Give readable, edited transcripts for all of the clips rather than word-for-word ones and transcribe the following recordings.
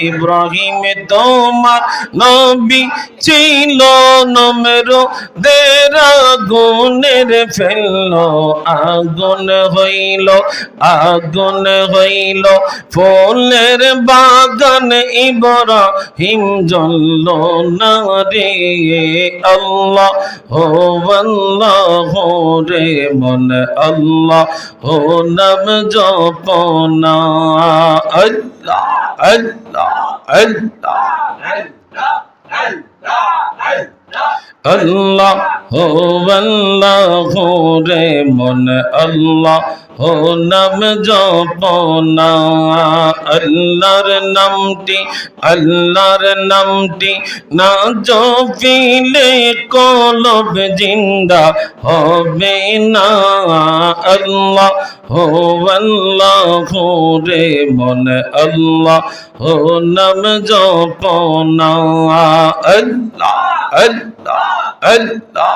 ইব্রাহিম তোমার নবী ছিল নমরুদের আগুনের ফেলল আগুন হইল ফুলের বাগান ইব্রাহিম জ্বলল না রে আল্লাহ হো আল্লাহ রে মন আল্লাহ হো নাম জপনা আল্লাহ আল্লাহ আল্লাহ আল্লাহ হো আল্লাহ রে মন আল্লাহ হো নাম জপনা আল্লাহর নামটি না জপিলে কলব জিন্দা হবে না আল্লাহ হো আল্লাহ রে মন আল্লাহ হো নাম জপনা আল্লাহ আল্লাহ আল্লাহ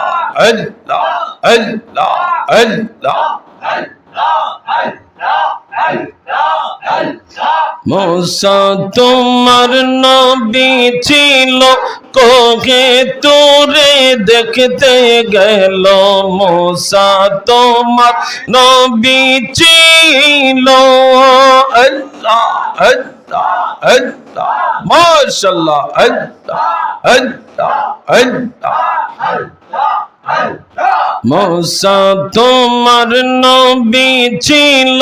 আল্লাহ আল্লাহ আল্লাহ মুসা তোমার নবী ছিল কোহে তোরে দেখতে গেল মুসা তোমার নবী ছিল আল্লাহ আল্লাহ আল্লাহ মাশাআল্লাহ আল্লাহ আল্লাহ আল্লাহ মুসা তোমার নবী ছিল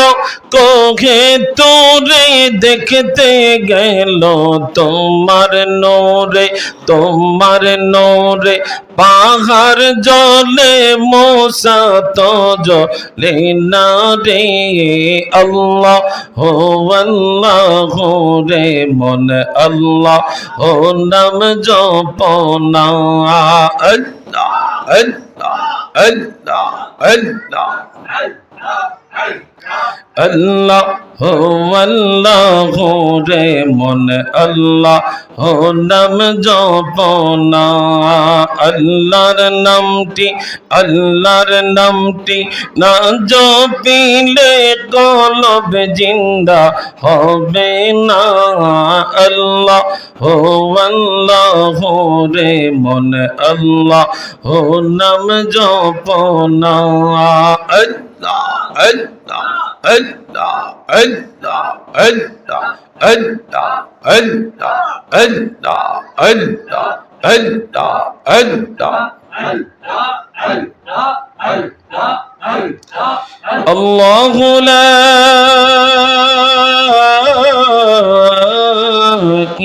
কোহে তোরে দেখতে গেল তোমার নোরে পাহাড় জলে মুসা তো জলে না রে আল্লাহ হো আল্লাহ রে মন আল্লাহ হো নাম জপনা আল্লাহ আল্লাহ আল্লাহ আল্লাহ আল্লাহ হো আল্লাহ রে মন আল্লাহ হো নাম জপনা আল্লাহর নামটি না জপিলে কলব জিন্দা হবে না আল্লাহ হো আল্লাহ রে মন আল্লাহ হো নাম জপনা আল্লাহ আল্লাহ আল্লাহ আল্লাহ আল্লাহ আল্লাহ আল্লাহ আল্লাহ আল্লাহ আল্লাহ আল্লাহ الله لا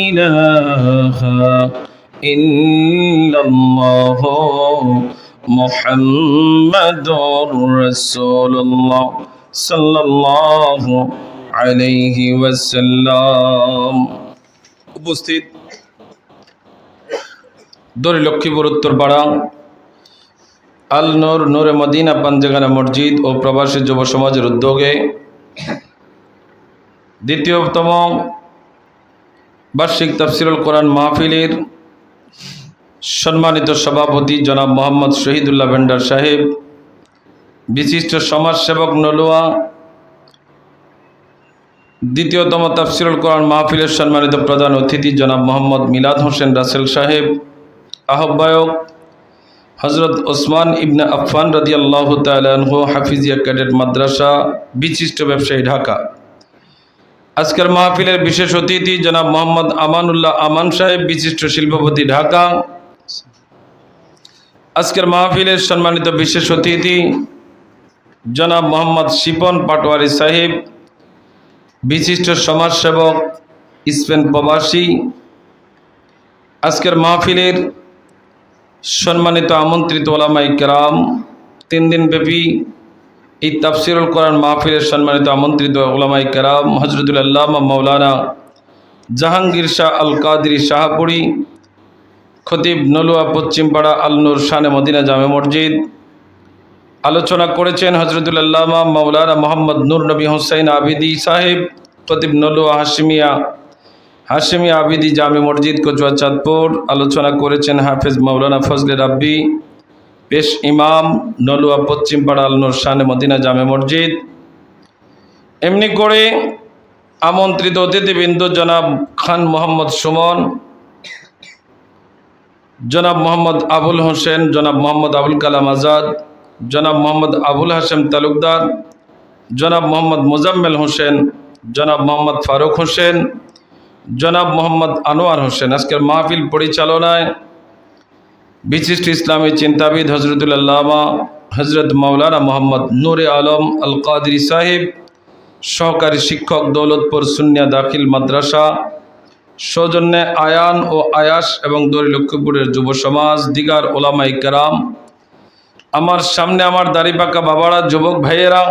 إله إلا الله محمد رسول الله صلى الله عليه وسلم উপস্থিত দরি লক্ষ্মীপুর উত্তরপাড়া আল নূর নূরে মদিনা পাঞ্জাগানা মসজিদ ও প্রবাসী যুব সমাজের উদ্যোগে দ্বিতীয়তম বার্ষিক তাফসিরুল কোরআন মাহফিলের সম্মানিত সভাপতি জনাব মোহাম্মদ শহীদুল্লাহ ভেন্ডার সাহেব, বিশিষ্ট সমাজসেবক নলুয়া, দ্বিতীয়তম তাফসিরুল কোরআন মাহফিলের সম্মানিত প্রধান অতিথি জনাব মোহাম্মদ মিলাদ হোসেন রাসেল সাহেব, আহ্বায়ক হজরত ওসমান ইবনে আফফান রাদিয়াল্লাহু তাআলা আনহু, হাফিজিয়া ক্যাডেট মাদ্রাসা, বিশিষ্ট ব্যবসায়ী, ঢাকা। আজকের মাহফিলের বিশেষ অতিথি জনাব মোহাম্মদ আমানুল্লাহ আমান সাহেব, বিশিষ্ট শিল্পপতি, ঢাকা। আজকের মাহফিলের সম্মানিত বিশেষ অতিথি জনাব মোহাম্মদ শিপন পাটোয়ারি সাহেব, বিশিষ্ট সমাজসেবক, স্পেন প্রবাসী। আজকের মাহফিলের সম্মানিত আমন্ত্রিত ওলামায়ে কেরাম, 3 দিনব্যাপী এই তাফসিরুল কোরআন মাহফিলের সম্মানিত আমন্ত্রিত ওলামায়ে কেরাম হযরতুল আল্লামা মাওলানা জাহাঙ্গীর শাহ আল কাদরি শাহপুরী, খতিব নলুয়া পশ্চিমপাড়া আল নূর শানে মদিনা জামে মসজিদ। আলোচনা করেছেন হযরতুল আল্লামা মাওলানা মোহাম্মদ নূর নবী হুসাইন আবিদি সাহেব, খতিব নলুয়া হাশিমিয়া আবিদি জামে মসজিদ, কচুয়া, চাঁদপুর। আলোচনা করেছেন হাফেজ মাওলানা ফজলে রাব্বি, পেশ ইমাম, নলুয়া পশ্চিমপাড়া আল নূর শানে মদিনা জামে মসজিদ। এমনি করে আমন্ত্রিত অতিথিবৃন্দ জনাব খান মোহাম্মদ সুমন, জনাব মোহাম্মদ আবুল হোসেন, জনাব মোহাম্মদ আবুল কালাম আজাদ, জনাব মোহাম্মদ আবুল হাশেম তালুকদার, জনাব মোহাম্মদ মোজাম্মেল হোসেন, জনাব মোহাম্মদ ফারুক হোসেন, জনাব মোহাম্মদ আনোয়ার হোসেন। আজকের মাহফিল পরিচালনায় বিশিষ্ট ইসলামী চিন্তাবিদ হজরতুল আল্লামা হজরত মাওলানা মোহাম্মদ নূরে আলম আল কাদরি সাহেব, সহকারী শিক্ষক, দৌলতপুর সুন্নিয়া দাখিল মাদ্রাসা, সৌজন্যে আয়ান ও আয়াস এবং দরি লক্ষ্মীপুরের যুব সমাজ, দিগার ওলামাই কেরাম, আমার সামনে আমার দাড়িপাকা বাবারা, যুবক ভাইয়েরা,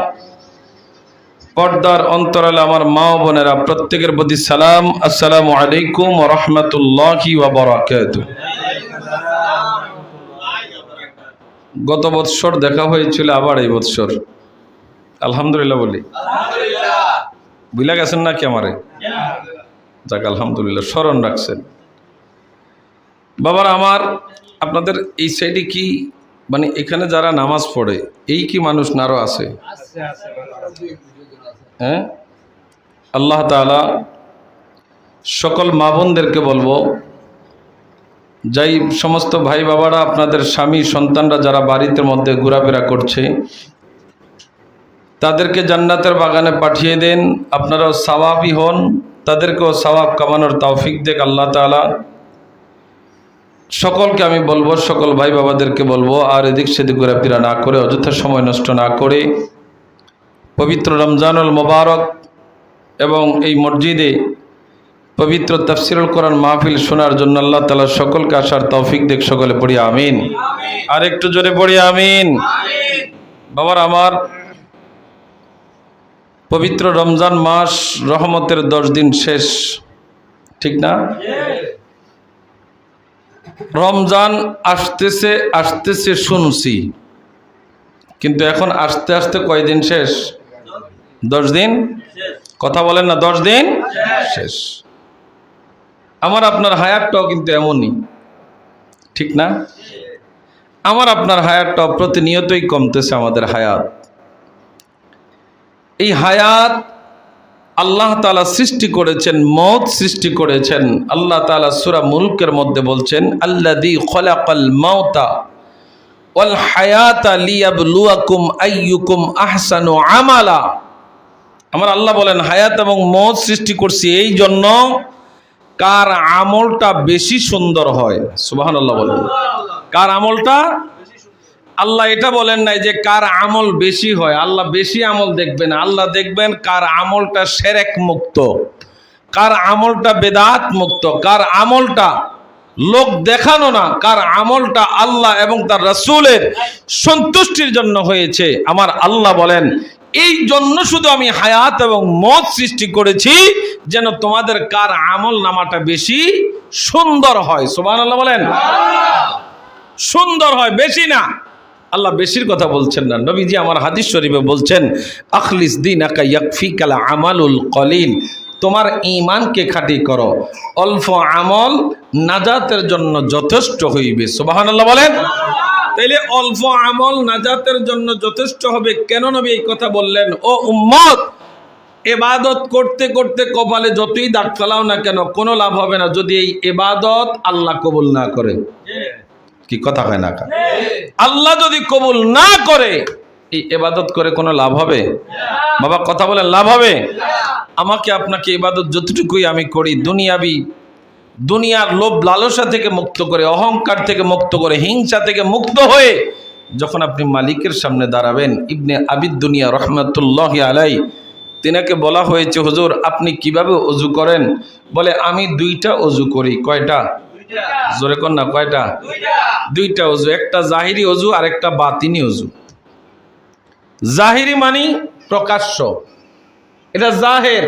পর্দার অন্তরালে আমার মা ও বোনেরা, প্রত্যেকের প্রতি সালাম। আসসালামু আলাইকুম ওয়া রাহমাতুল্লাহি ওয়া বারাকাতুহু। গত বৎসর দেখা হয়েছিল, আবার এই বৎসর আলহামদুলিল্লাহ বলি। বুঝলা গেছেন নাকি আমারে? যাক আলহামদুলিল্লাহ, স্মরণ রাখছেন। বাবার আমার, আপনাদের এই সাইডে কি মানে এখানে যারা নামাজ পড়ে এই কি মানুষ নারো আছে? হ্যাঁ, আল্লাহ তাআলা সকল মা বোনদেরকে বলবো, যাই সমস্ত ভাই বাবারা, আপনাদের স্বামী সন্তানরা যারা বাড়িতে মধ্যে ঘোরাফেরা করছে তাদেরকে জান্নাতের বাগানে পাঠিয়ে দেন। আপনারাও সওয়াবী হন, তাদেরকেও সওয়াব কামানোর তৌফিক দেখ আল্লাহ তাআলা। সকলকে আমি বলবো, সকল ভাই বাবাদেরকে বলবো, আর এদিক সেদিক ঘোরাফেরা না করে, অযথা সময় নষ্ট না করে, পবিত্র রমজানুল মোবারক এবং এই মসজিদে পবিত্র তাফসিরুল কোরআন মাহফিল শোনার জন্য আল্লাহ তাআলা সকলকে আসার তৌফিক দেখ। সকলে পড়ি আমিন। আর একটু জোরে পড়ি আমিন। বাবার আমার, পবিত্র রমজান মাস, রহমতের 10 দিন শেষ, ঠিক না? রমজান আসতেছে আসতেছে শুনছি, কিন্তু এখন আস্তে আস্তে কয়দিন শেষ? 10 দিন। কথা বলেন না, 10 দিন শেষ। আমার আপনার হায়াতটাও কিন্তু এমনই, ঠিক না? আমার আপনার হায়াতটাও প্রতিনিয়তই কমতেছে। আমাদের হায়াত, এই হায়াত আল্লাহ তাআলা সৃষ্টি করেছেন, মওত সৃষ্টি করেছেন। আল্লাহ তাআলা সূরা মুলকের মধ্যে বলছেন, আল্লাযী খলাকাল মাউতা ওয়াল হায়াতা লিয়াবলুয়াকুম আইয়ুকুম আহসানু আমালা। আমার আল্লাহ বলেন, হায়াত এবং মওত সৃষ্টি করছি এই জন্য কার আমলটা বেশি সুন্দর হয়। সুবহানাল্লাহ বলেন, কার আমলটা? আল্লাহ এটা বলেন নাই যে কার আমল বেশি হয়। আল্লাহ বেশি আমল দেখবেন, আল্লাহ দেখবেন কার আমলটা শিরক মুক্ত, কার আমলটা বেদাত মুক্ত, কার আমলটা লোক দেখানো না, কার আমলটা আল্লাহ এবং তার রাসূলের সন্তুষ্টির জন্য হয়েছে। আমার আল্লাহ বলেন, এই জন্য শুধু আমি হায়াত এবং মওত সৃষ্টি করেছি যেন তোমাদের কার আমল নামাটা বেশি সুন্দর হয়। সুবহানাল্লাহ বলেন, সুন্দর হয়, বেশি না। আল্লাহ বেশির কথা বলছেন না। নবীজি আমার হাদিস শরীফে বলছেন, আখলিস দীনাকা ইয়াকফিকাল আমালুল কলিল। তোমার ঈমানকে খাঁটি করো, অল্প আমল নাজাতের জন্য যথেষ্ট হইবে। সুবহানাল্লাহ বলেন। তাইলে অল্প আমল নাজাতের জন্য যথেষ্ট হবে। কেন নবী এই কথা বললেন? ও উম্মত, ইবাদত করতে করতে কপালে যতই দাগ ফেলাও না কেন কোনো লাভ হবে না যদি এই ইবাদত আল্লাহ কবুল না করে। কি কথা হয় না? আল্লাহ যদি কবুল না করে এই ইবাদত করে কোনো লাভ হবে? বাবা কথা বলেন, লাভ হবে? আমাকে আপনাকে ইবাদত যতটুকুই আমি করি, দুনিয়ার লোভ লালসা থেকে মুক্ত করে, অহংকার থেকে মুক্ত করে, হিংসা থেকে মুক্ত হয়ে যখন আপনি মালিকের সামনে দাঁড়াবেন। ইবনে আবিদ দুনিয়া রহমাতুল্লাহি আলাইহি, তিনাকে বলা হয়েছে, হুজুর আপনি কিভাবে ওযু করেন? বলে, আমি 2টা ওযু করি। কয়টা? জোরে কোন না, কয়টা? 2টা ওযু। একটা জাহিরি ওযু আর একটা বাতিনি ওযু। জাহিরি মানে প্রকাশ্য, এটা জাহের।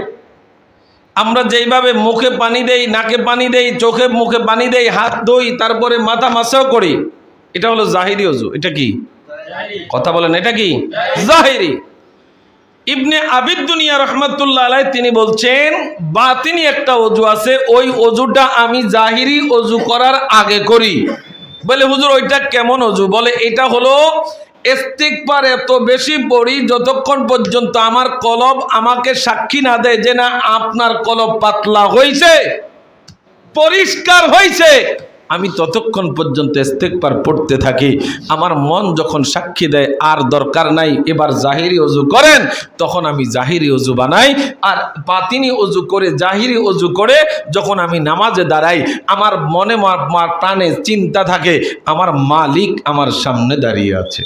আমরা যেইভাবে মুখে পানি দেই, নাকে পানি দেই, চোখে মুখে পানি দেই, হাত ধুই, তারপরে মাথা মাসাও করি, এটা হলো জাহিরি ওযু। এটা কি? কথা বলেন, এটা কি? জাহিরি। ইবনে আবিদ দুনিয়া রহমাতুল্লাহ আলাইহি তিনি বলছেন, বাতিনি একটা ওযু আছে, ওই ওযুটা আমি জাহিরি ওযু করার আগে করি। বলে, হুজুর ওইটা কেমন ওযু? বলে, এটা হলো ইস্তিগফার এত বেশি পড়ি যতক্ষণ পর্যন্ত আমার কলব আমাকে সাক্ষী না দেয় যে না আপনার কলব পাতলা হয়েছে, পরিষ্কার হয়েছে, আমি ততক্ষণ পর্যন্ত ইস্তিগফার পড়তে থাকি। আমার মন যখন সাক্ষী দেয় আর দরকার নাই, এবার জাহিরি ওযু করেন, তখন আমি জাহিরি ওযু বানাই। আর বাতিনি ওযু করে, জাহিরি ওযু করে যখন আমি নামাজে দাঁড়াই, আমার মনে প্রাণে চিন্তা থাকে আমার মালিক আমার সামনে দাঁড়িয়ে আছে।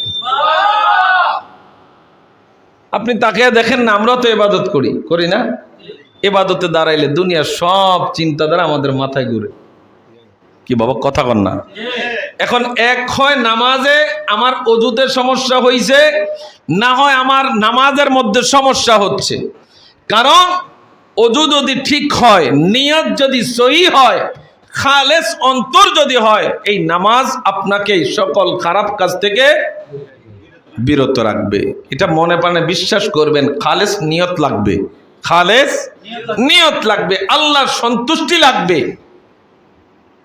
আপনি তাকে দেখেন না, আমরা তো ইবাদত করি না? ইবাদতে দাঁড়াইলে দুনিয়ার সব চিন্তাধারা আমাদের মাথায় ঘুরে। কি বাবা, কথা কন না? এখন এক হয় নামাজে আমার ওযুতে সমস্যা হয়েছে, না হয় আমার নামাজের মধ্যে সমস্যা হচ্ছে। কারণ ওযু যদি ঠিক হয়, নিয়ত যদি সহি হয়, খালেস অন্তর যদি হয়, এই নামাজ আপনাকে সকল খারাপ কাজ থেকে বিরত রাখবে। এটা মনে প্রাণে বিশ্বাস করবেন। খালেস নিয়ত লাগবে, খালেস নিয়ত লাগবে, আল্লাহর সন্তুষ্টি লাগবে।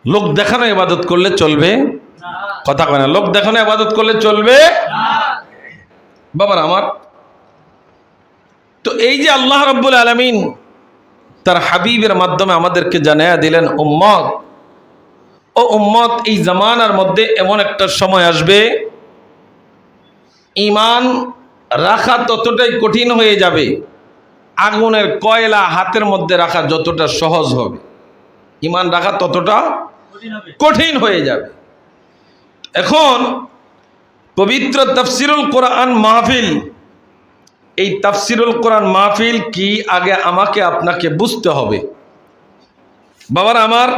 লোক দেখানো ইবাদত করলে চলবে? কথা কয় না। লোক দেখানো ইবাদত করলে চলবে? বাবার আমার, তো এই যে আল্লাহ রাব্বুল আলামিন তার হাবিবের মাধ্যমে আমাদেরকে জানায়া দিলেন, উম্মত ও উম্মত, এই জামানার মধ্যে এমন একটা সময় আসবে ঈমান রাখা ততটাই কঠিন হয়ে যাবে, আগুনের কয়লা হাতের মধ্যে রাখা যতটা সহজ হবে, ঈমান রাখা ততটা কঠিন হয়ে যাবে। এখন পবিত্র তাফসিরুল কোরআন মাহফিল, এই তাফসিরুল কোরআন মাহফিল কি আগে আমাকে আপনাকে বুঝতে হবে। বাবার আমার,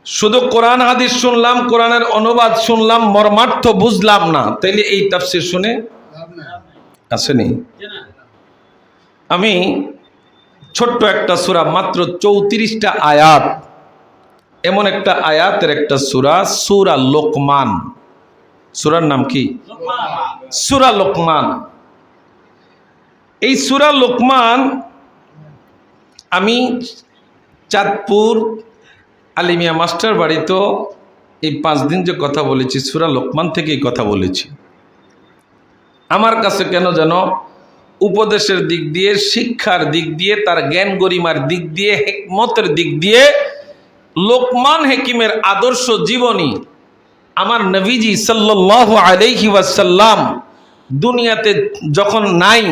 শুধু কোরআন হাদিস শুনলাম, কোরআনের অনুবাদ শুনলাম, মর্মার্থ বুঝলাম না, তাইলে এই তাফসির শুনে আসেনি। আমি ছোট্ট একটা সূরা, মাত্র 34টা আয়াত, এমন একটা আয়াতের একটা সূরা, সূরা লোকমান। সূরার নাম কি? সূরা লোকমান। এই সূরা লোকমান আমি চাঁদপুর আলিমিয়া মাস্টার বাড়িতে এই 5 দিন যে কথা বলেছি, সূরা লোকমান থেকেই কথা বলেছি। আমার কাছে কেন যেন উপদেশের দিক দিয়ে, শিক্ষার দিক দিয়ে, তার জ্ঞান গরিমার দিক দিয়ে, হিকমতের দিক দিয়ে, লোকমান হাকিমের আদর্শ জীবনী, আমার নবীজি সাল্লাল্লাহু আলাইহি ওয়াসাল্লাম দুনিয়াতে যখন নাই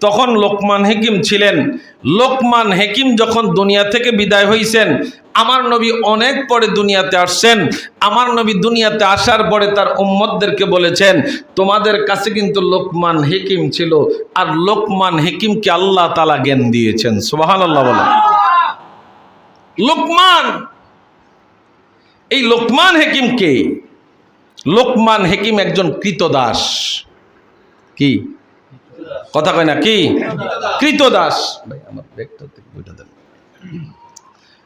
তখন লোকমান হাকিম ছিলেন। লোকমান হাকিম যখন দুনিয়া থেকে বিদায় হয়েছেন, আমার নবী অনেক পরে দুনিয়াতে আসছেন। আমার নবী দুনিয়াতে আসার পরে তার উম্মতদেরকে বলেছেন, তোমাদের কাছে কিন্তু লোকমান হাকিম ছিল, আর লোকমান হাকিমকে আল্লাহ তাআলা জ্ঞান দিয়েছেন। সুবহানাল্লাহ বলেন। লোকমান, এই লোকমান হাকিম কে? লোকমান হাকিম একজন কৃতদাস। কি কথা কয় না? কি কৃতদাস? ভাই আমার ব্যাগটা থেকে বইটা দেন।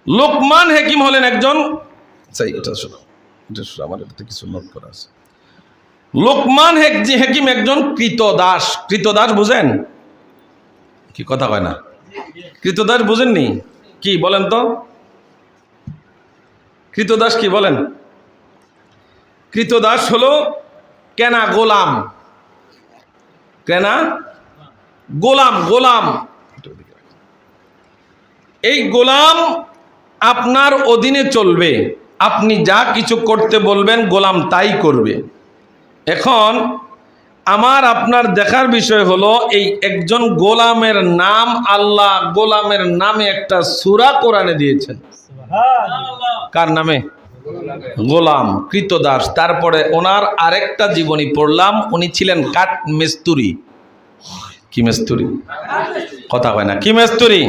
লোকমান হাকিম হলেন একজন, এটা শোনো, আমার এটাতে কিছু নোট করা আছে। লোকমান হাকিম একজন কৃতদাস। কৃতদাস বুঝেন? কি কথা কয় না? কৃতদাস বুঝেননি? কি বলেন তো? কৃতদাস কি বলেন? কৃতদাস হলো কেনা গোলাম। কেনা গোলাম। গোলাম, এই গোলাম আপনার অধীনে চলবে, আপনি যা কিছু করতে বলবেন গোলাম তাই করবে। এখন আমার আপনার দেখার বিষয় হলো, এই একজন গোলামের নাম আল্লাহ গোলামের নামে একটা সূরা কোরআনে দিয়েছেন। কার নামে? গোলাম, কৃতদাস। তারপরে ওনার আরেকটা জীবনী পড়লাম, উনি ছিলেন কাঠ মিস্ত্রি। কি মিস্ত্রি? কথা কয় না। কি মিস্ত্রি?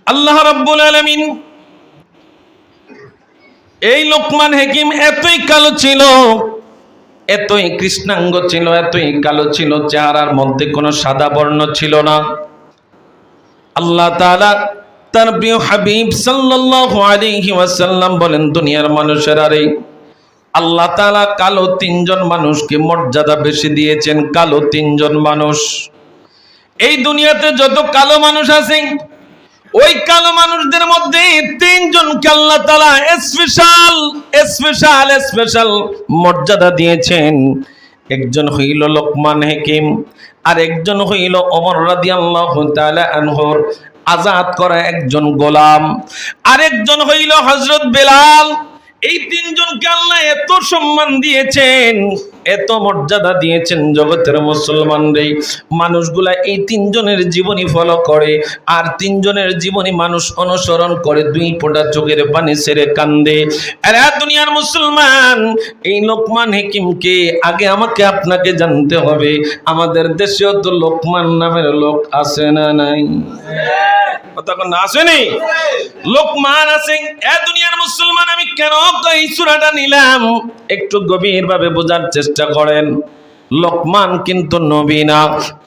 আল্লাহ রাব্বুল আলামিন এই লোকমান হাকিম এতই কালো ছিল, এতই কৃষ্ণাঙ্গ ছিল, এতই কালো ছিল, চেহারার মধ্যে কোনো সাদা বর্ণ ছিল না। আল্লাহ তাআলা তার প্রিয় হাবিব সাল্লাল্লাহু আলাইহি ওয়াসাল্লাম বলেন, দুনিয়ার মানুষেরা রে, আল্লাহ তাআলা কালো 3 জন মানুষকে মর্যাদা বেশি দিয়েছেন। কালো 3 জন মানুষ। এই দুনিয়াতে যত কালো মানুষ আছে, ওই কালো মানুষদের মধ্যে তিনজনকে আল্লাহ তাআলা স্পেশাল মর্যাদা দিয়েছেন। একজন হইল লোকমান হাকিম, আর একজন হইল ওমর রাদিয়াল্লাহু তাআলা আনহুর আজাদ করা একজন গোলাম, আরেকজন হইল হযরত বেলাল। এই তিনজনকে আল্লাহ এত সম্মান দিয়েছেন, এত মর্যাদা দিয়েছেন জগতের মুসলমানদের মানুষগুলা এই তিনজনের জীবনী ফলো করে, আর তিনজনের জীবনী মানুষ অনুসরণ করে, দুই ফোঁটা চোখের পানি ছেড়ে কান্দে। আর দুনিয়ার মুসলমান, এই লোকমান হাকিমকে আগে আমাকে আপনাকে জানতে হবে। আমাদের দেশেও তো লোকমান নামের লোক আছে না নাই? তখন আসেনি লোকমান আছে। দুনিয়ার মুসলমান, আমি কেন এই সূরাটা নিলাম একটু গভীরভাবে বোঝার চেষ্টা করেন। লোকমান কিন্তু নবী না।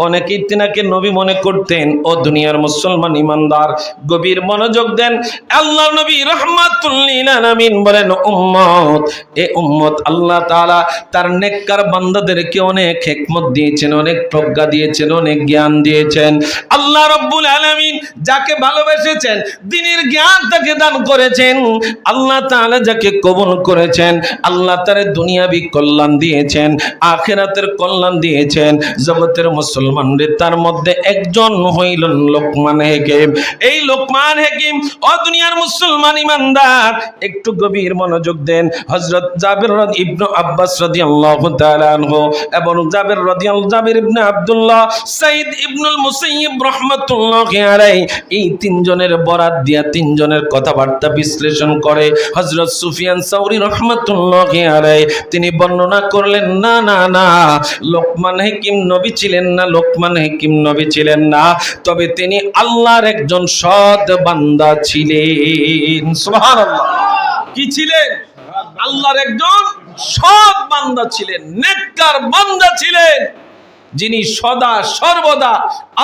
অনেকেই তিনাকে নবী মনে করতেন। ও দুনিয়ার মুসলমান ইমানদার, গভীর মনোযোগ দেন। আল্লাহর নবী রাহমাতুল লিল আলামিন বলেন, উম্মত, এ উম্মত আল্লাহ তাআলা তার নেককার বান্দাদেরকে অনেক হিকমত দিয়েছেন, অনেক প্রজ্ঞা দিয়েছেন, অনেক জ্ঞান দিয়েছেন। আল্লাহ রাব্বুল আলামিন যাকে ভালোবেসেছেন, দ্বীনের জ্ঞান তাকে দান করেছেন। আল্লাহ তাআলা যাকে কবুল করেছেন, আল্লাহ তার দুনিয়াবি কল্যাণ দিয়েছেন, আখিরাতের কল্যাণ দিয়েছেন। জগতের মুসলমানদের তার মধ্যে একজন হইলেন লোকমান হাকিম। এই লোকমান হাকিম, ও দুনিয়ার মুসলমান ইমানদার, একটু গভীর মনোযোগ দেন। হযরত জাবির ইবনে আব্বাস রাদিয়াল্লাহু তাআলা আনহু এবং জাবির ইবনে আব্দুল্লাহ, সাইদ ইবনুল মুসাইয়িব রাহমাতুল্লাহি আলাইহি, এই তিনজনের বরাত দিয়া তিনজনের কথাবার্তা বিশ্লেষণ করে হযরত সুফিয়ান সাউরি রাহমাতুল্লাহি আলাইহি তিনি বর্ণনা করলেন, না না না, লোকমান হাকিম নবী ছিলেন না, লোকমান হাকিম নবী ছিলেন না, তবে তিনি আল্লাহর একজন সৎ বান্দা ছিলেন। সুবহানাল্লাহ। কি ছিলেন? আল্লাহর একজন সৎ বান্দা ছিলেন, নেককার বান্দা ছিলেন, যিনি সদা সর্বদা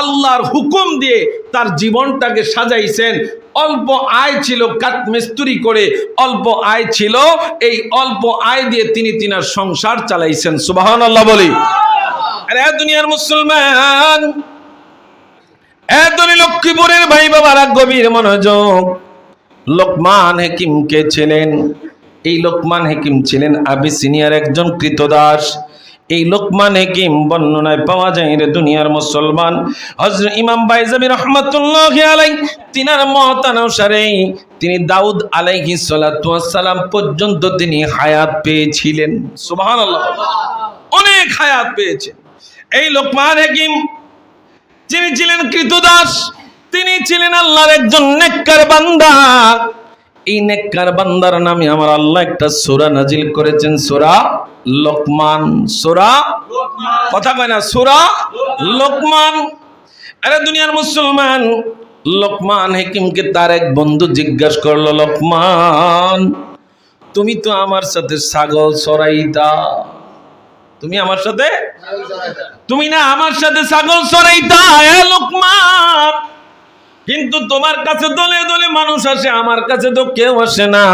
আল্লাহর হুকুম দিয়ে তার জীবনটাকে সাজাইছেন। অল্প আয় ছিল, কাঠমিস্ত্রি করে অল্প আয় ছিল, এই অল্প আয় দিয়ে তিনি তিনার সংসার চালাইছেন। সুবহানাল্লাহ বলি। আরে দুনিয়ার মুসলমান, এতনি লক্ষ্মীপুরের ভাই বাবারা, গভীর মনোযোগ। লোকমান হাকিম কে ছিলেন? এই লোকমান হাকিম ছিলেন আবিসিনিয়ার একজন কৃতদাস। এই লোকমান হাকিম বর্ণনায় পাওয়া যায় রে দুনিয়ার মুসলমান, হযরত ইমাম বাইজামি রাহমাতুল্লাহি আলাইহি তিনার মত অনুসারে তিনি দাউদ আলাইহিস সালাতু ওয়াস সালাম পর্যন্ত তিনি হায়াত পেয়েছিলেন। সুবহানাল্লাহ। অনেক হায়াত পেয়েছেন এই লোকমান হাকিম। যিনি ছিলেন কৃতদাস, তিনি ছিলেন আল্লাহর একজন নেককার বান্দা। এই নেককার বান্দার নামে আমার আল্লাহ একটা সূরা নাজিল করেছেন, সূরা লোকমান। সূরা কথা কয় না, সূরা লোকমান। আরে দুনিয়ার মুসলমান, লোকমান হাকিমকে তার এক বন্ধু জিজ্ঞাসা করলো, লোকমান, তুমি তো আমার সাথে ছাগল চরাইতা, তুমি আমার সাথে, তুমি না আমার সাথে ছাগল চরাইতা এ লোকমান, কিন্তু তোমার কাছে দলে দলে মানুষ আসে, আমার কাছে তো কেউ আসে না।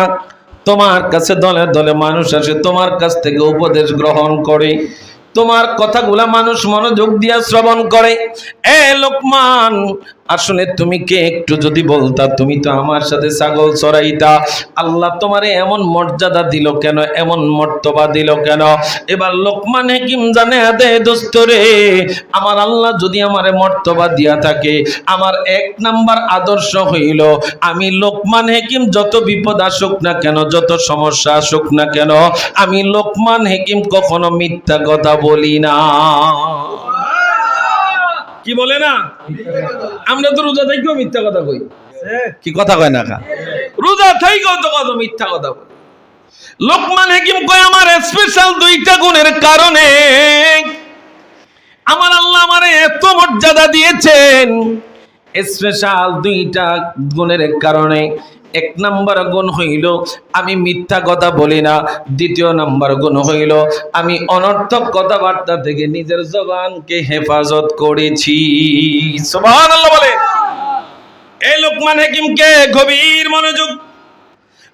তোমার কাছে দলে দলে মানুষ আসে, তোমার কাছ থেকে উপদেশ গ্রহণ করে, তোমার কথাগুলা মানুষ মনোযোগ দিয়া শ্রবণ করে। এ লোকমান, আসলে তুমি কে একটু যদি বলতা, তুমি তো আমার সাথে ছাগল চরাইতা, আল্লাহ তোমারে এমন মর্যাদা দিল কেন, এমন মর্তবা দিল কেন? এবার লোকমান হাকিম জানে দে দোস্তরে, আমার আল্লাহ যদি আমারে মর্তবা দিয়া থাকে, আমার এক নাম্বার আদর্শ হইল, আমি লোকমান হাকিম যত বিপদ আসুক না কেন, যত সমস্যা আসুক না কেন, আমি লোকমান হাকিম কখনো মিথ্যা কথা বলি না। কি বলে না? আমরা তো রোজা থেকেও মিথ্যা কথা কই, কি কথা কয় না? রোজা থেকেও তো কত মিথ্যা কথা বলি। লোকমান হাকিম কয়, আমার স্পেশাল দুইটা গুণের কারণে আমার আল্লাহ আমারে এত মর্যাদা দিয়েছেন। স্পেশাল দুইটা গুণের কারণে এক নাম্বার গুণ হইল আমি মিথ্যা কথা বলি না, দ্বিতীয় নাম্বার গুণ হইল আমি অনর্থক কথাবার্তা থেকে নিজের জবানকে হেফাজত করেছি। সুবহানাল্লাহ বলে। এই লোকমান হাকিমকে গভীর মনোযোগ।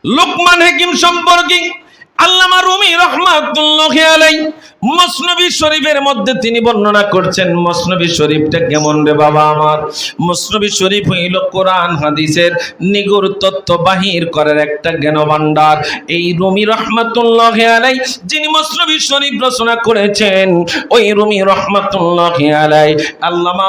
লোকমান হাকিম সম্পর্কে আল্লামা রুমি রাহমাতুল্লাহি আলাইহি মসনবী শরীফের মধ্যে তিনি বর্ণনা করছেন মসনবী শরীফটা কেমন রে বাবা আমার। মসনবী শরীফ হইল কোরআন হাদিসের নিগুড় তত্ত্ব বাহির করার একটা জ্ঞান ভান্ডার। এই রুমি রহমাতুল্লাহ আলাই যিনি মসনবী শরীফ রচনা করেছেন, ওই রুমি রহমাতুল্লাহ আলাই আল্লামা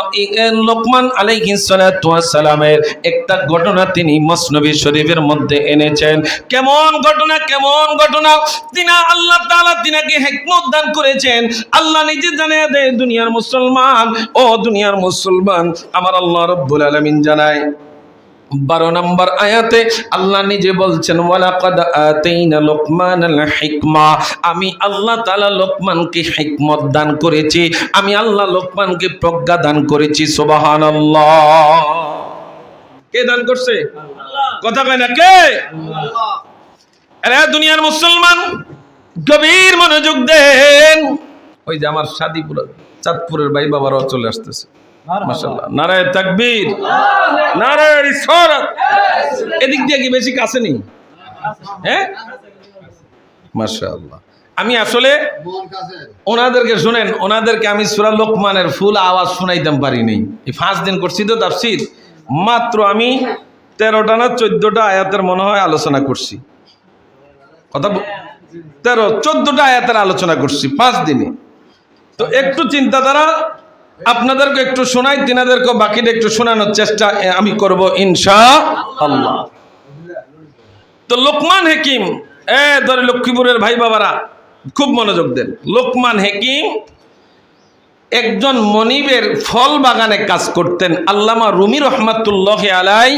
লোকমান আলাইহিস সালাতু ওয়াস সালামের একটা ঘটনা তিনি মসনবী শরীফের মধ্যে এনেছেন। কেমন ঘটনা, কেমন ঘটনা! তিনা আল্লাহ তাআলা তিনাকে হিকমত দান করেছেন। আল্লাহ নিজে জানায় দেয় দুনিয়ার মুসলমান, ও দুনিয়ার মুসলমান, আমার আল্লাহ রাব্বুল আলামিন জানায় 12 নম্বর আয়াতে আল্লাহ নিজে বলছেন ওয়ালাকাদ আতাইনা লোকমানাল হিকমা, আমি আল্লাহ তাআলা লোকমানকে হিকমত দান করেছি, আমি আল্লাহ লোকমানকে প্রজ্ঞা দান করেছি। সুবহানাল্লাহ। কে দান করছে? আল্লাহ। কথা কয় না কে? আল্লাহ। আরে দুনিয়ার মুসলমান গভীর মনোযোগ দেন। ওই যে আমার শাদীপুর চাঁদপুরের ভাই বাবারাও চলে আসতেছে, মাশাআল্লাহ। নারায়ে তাকবীর, নারায়ে রিসালাত। এদিক দিয়ে কি বেশি কাছে নেই? হ্যাঁ, মাশাআল্লাহ। আমি আসলে ওনাদেরকে শুনেন, ওনাদেরকে আমি সূরা লোকমানের ফুল আওয়াজ শুনাইতাম পারি নাই। এই 5 দিন করছি তো তাফসীর, মাত্র আমি 13টা না 14টা আয়াতের মনে হয় আলোচনা করছি। কথা 13-14টা আয়াতের আলোচনা করছি 5 দিনে। তো একটু চিন্তাধারা আপনাদেরকে একটু শোনাই, তিনাদেরকে বাকিটা একটু শোনানোর চেষ্টা আমি করব ইনশাআল্লাহ। তো লোকমান হাকিম, ধরে লক্ষ্মীপুরের ভাই বাবারা খুব মনোযোগ দেন। লোকমান হাকিম একজন মনিবের ফল বাগানে কাজ করতেন। আল্লামা রুমি রহমাতুল্লাহ আলাই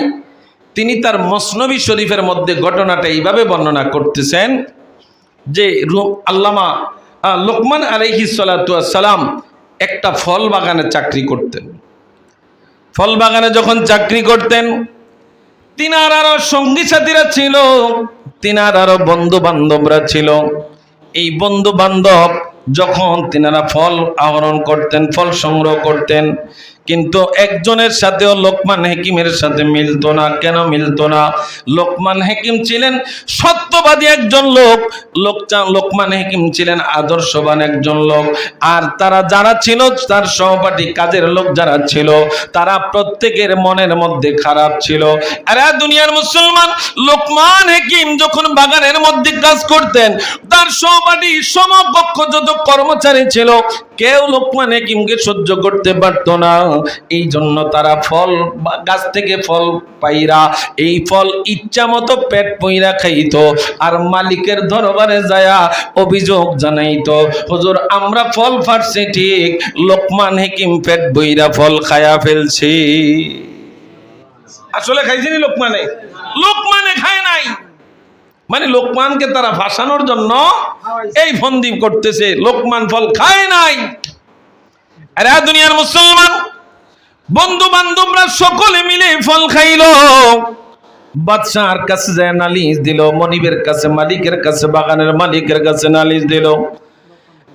তিনি তার মসনবী শরীফের মধ্যে ঘটনাটা এইভাবে বর্ণনা করতেছেন যে আল্লামা লোকমান আলাইহিস সালাতু ওয়াস সালাম একটা ফল বাগানে চাকরি করতেন। ফল বাগানে যখন চাকরি করতেন, তিনার আরো সঙ্গী সাথীরা ছিল, তিনার আরো বন্ধু বান্ধবরা ছিল। এই বন্ধু বান্ধব যখন তিনারা ফল আহরণ করতেন, ফল সংগ্রহ করতেন, কিন্তু একজনের সাথেও লোকমান হাকিমের সাথে মিলতো না। কেন মিলতো না? লোকমান হাকিম ছিলেন সত্যবাদী একজন লোক, লোকমান হাকিম ছিলেন আদর্শবান একজন লোক। আর তারা যারা ছিল, তার সহপাঠী কাজের লোক যারা ছিল, তারা প্রত্যেকের মনের মধ্যে খারাপ ছিল। আরে দুনিয়ার মুসলমান, লোকমান হাকিম যখন বাগানের মধ্যে কাজ করতেন, তার সহপাঠী সমকক্ষ যত কর্মচারী ছিল, কেউ লোকমান হাকিমকে সহ্য করতে পারতো না। এই জন্য তারা ফল গাছ থেকে ফল পাইরা এই ফল ইচ্ছা মতো পেট পইরা খাইতো, আর মালিকের দরবারে যায়া অভিযোগ জানাইতো, হুজুর আমরা ফল ফাটছি ঠিক, লোকমান হাকিম পেট বইরা ফল খায়া ফেলছি। আসলে খাইছিনি লোকমানে? লোকমানে খায় নাই, মানে লোকমানকে তারা ভাসানোর জন্য এই ফন্দি করতেছে, লোকমান ফল খায় নাই। আরে দুনিয়ার মুসলমান, বন্ধু বান্ধবরা সকলে মিলে ফল খাইলো। বাদশাহর কাছে যায় নালিশ দিল, মনিবের কাছে, মালিকের কাছে, বাগানের মালিকের কাছে নালিশ দিল,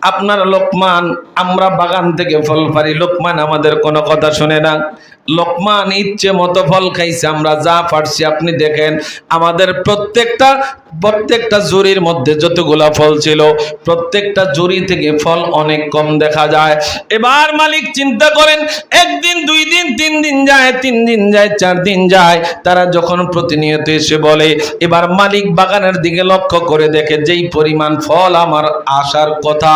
আপনার লোকমান, আমরা বাগান থেকে ফল পারি, লোকমান আমাদের কোনো কথা শুনে না। লোকমান ইচ্ছে মতো ফল খাইছে, আমরা যা পারছি আপনি দেখেন, আমাদের প্রত্যেকটা জুরির মধ্যে যতগুলা ফল ছিল, প্রত্যেকটা জুরি থেকে ফল অনেক কম দেখা যায়। এবার মালিক চিন্তা করেন, একদিন, 2 দিন, 3 দিন যায়, 3 দিন যায়, 4 দিন যায়, তারা যখন প্রতিনিয়ত এসে বলে, এবার মালিক বাগানের দিকে লক্ষ্য করে দেখে যেই পরিমাণ ফল আমার আসার কথা,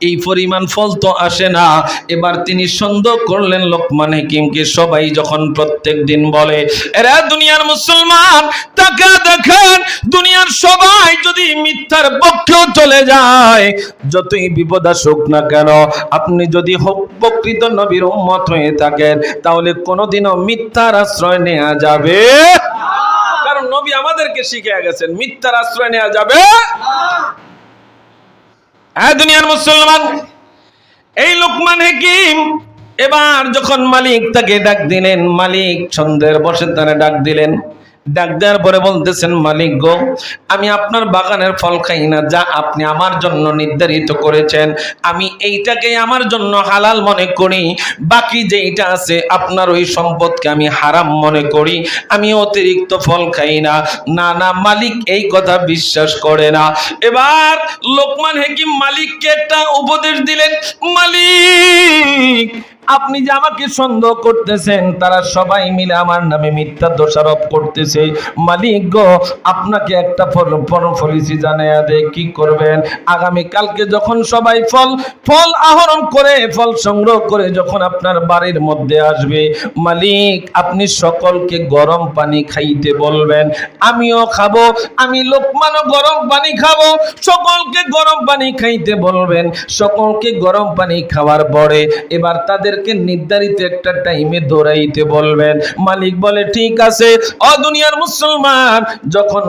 এই পরিমাণ ফল তো আসে না। এবার তিনি সন্দেহ করলেন লোকমান হাকিমকে। সবাই যখন প্রত্যেক দিন বলে, এরা দুনিয়ার মুসলমান, তাকে দেখেন, দুনিয়ার সবাই যদি মিথ্যার পক্ষেও চলে যায়, যতই বিপদ আসুক না কেন, আপনি যদি প্রকৃত নবীর উম্মত হয়ে থাকেন, তাহলে কোনোদিনও মিথ্যার আশ্রয় নেওয়া যাবে, কারণ নবী আমাদেরকে শিখিয়ে গেছেন মিথ্যার আশ্রয় নেওয়া যাবে না। দুনিয়ার মুসলমান, এই লোকমান হাকিম এবার যখন মালিক তাকে ডাক দিলেন, মালিক ছন্দের বসে তারা ডাক দিলেন, ডাক দেওয়ার পরে বলতেছেন, মালিক গো, আমি আপনার বাগানের ফল খাই না, যা আপনি আমার জন্য নির্ধারিত করেছেন আমি এইটাকেই আমার জন্য হালাল মনে করি, বাকি যেইটা আছে আপনার ওই সম্পদকে আমি হারাম মনে করি, আমি অতিরিক্ত ফল খাই না। না না, মালিক এই কথা বিশ্বাস করে না। এবার লোকমান হাকিম মালিককে একটা উপদেশ দিলেন, মালিক আপনি যে আমাকে সন্দেহ করতেছেন, তারা সবাই মিলে আমার নামে মিথ্যা দোষারোপ করতেছে। মালিক গো, আপনাকে একটা পলিসি জানাইয়া দে, কি করবেন? আগামী কালকে যখন সবাই ফল আহরণ করে, ফল সংগ্রহ করে যখন আপনার বাড়ির মধ্যে আসবে, মালিক আপনি সকলকে গরম পানি খাইতে বলবেন, আমিও খাবো, আমি লোকমানও গরম পানি খাবো, সকলকে গরম পানি খাইতে বলবেন। সকলকে গরম পানি খাওয়ার পরে এবার তাদেরকে নির্ধারিত একটা টাইমে দৌড়াইতে বলবেন। মালিক বলে, ঠিক আছে। ও দুনিয়ার মুসলমান, যখন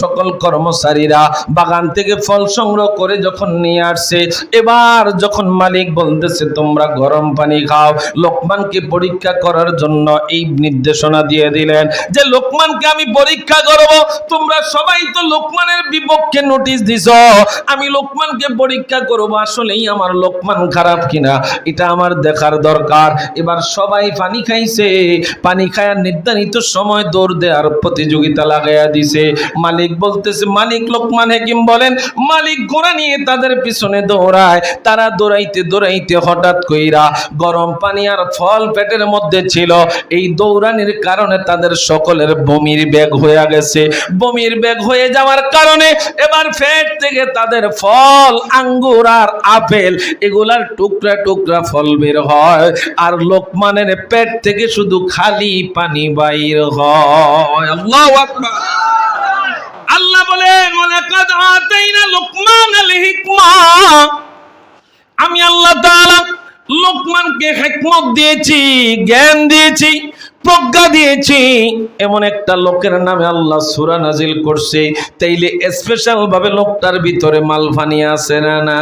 সকল কর্মচারীরা বাগান থেকে ফল সংগ্রহ করে যখন নিয়ে আসছে, এবার যখন মালিক বলতেছে তোমরা গরম পানি খাও, লোকমানকে পরীক্ষা করার জন্য এই নির্দেশনা দিয়ে দিলেন যে লোকমানকে আমি পরীক্ষা করব। তোমরা সবাই তো লোকমানের বিপক্ষে নোটিশ দিছ, আমি লোকমানকে পরীক্ষা করব আসলেই আমার লোকমান খারাপ কিনা, এটা আমার দেখার দরকার। এবার সবাই পানি খাইছে, পানি খায়ার নির্ধারিত সময় দৌড় দেওয়ার প্রতিযোগিতা লাগাইয়া দিছে। মালিক বলতেছে, মালিক লোকমান হাকিম বলেন, মালিক ঘোড়া নিয়ে তাদের পিছনে দৌড়ায়। তারা দৌড়াইতে দৌড়াইতে হঠাৎ কইরা গরম পানি আর ফল পেটের মধ্যে ছিল, এই দৌড়ানির কারণে তাদের সকলের বমির বেগ হয়ে গেছে। বমির বেগ হয়ে যাওয়ার কারণে এবার পেট থেকে তাদের ফল, আঙ্গুর আর আপেল এগুলার টুকরা টুকরা ফল বের হয়, আর লোকমানের পেট থেকে শুধু খালি পানি বাইর হয়। আল্লাহু আকবার। আল্লাহ বলেন, ওয়ালাকাদ আতাইনা লোকমানাল হিকমা, আমি আল্লাহ তাআলা লোকমানকে হিকমত দিয়েছি, জ্ঞান দিয়েছি, প্রজ্ঞা দিয়েছি। এমন একটা লোকের নামে আল্লাহ সূরা নাজিল করছে, তাইলে স্পেশাল ভাবে লোকটার ভিতরে মালফানি আছে না? না,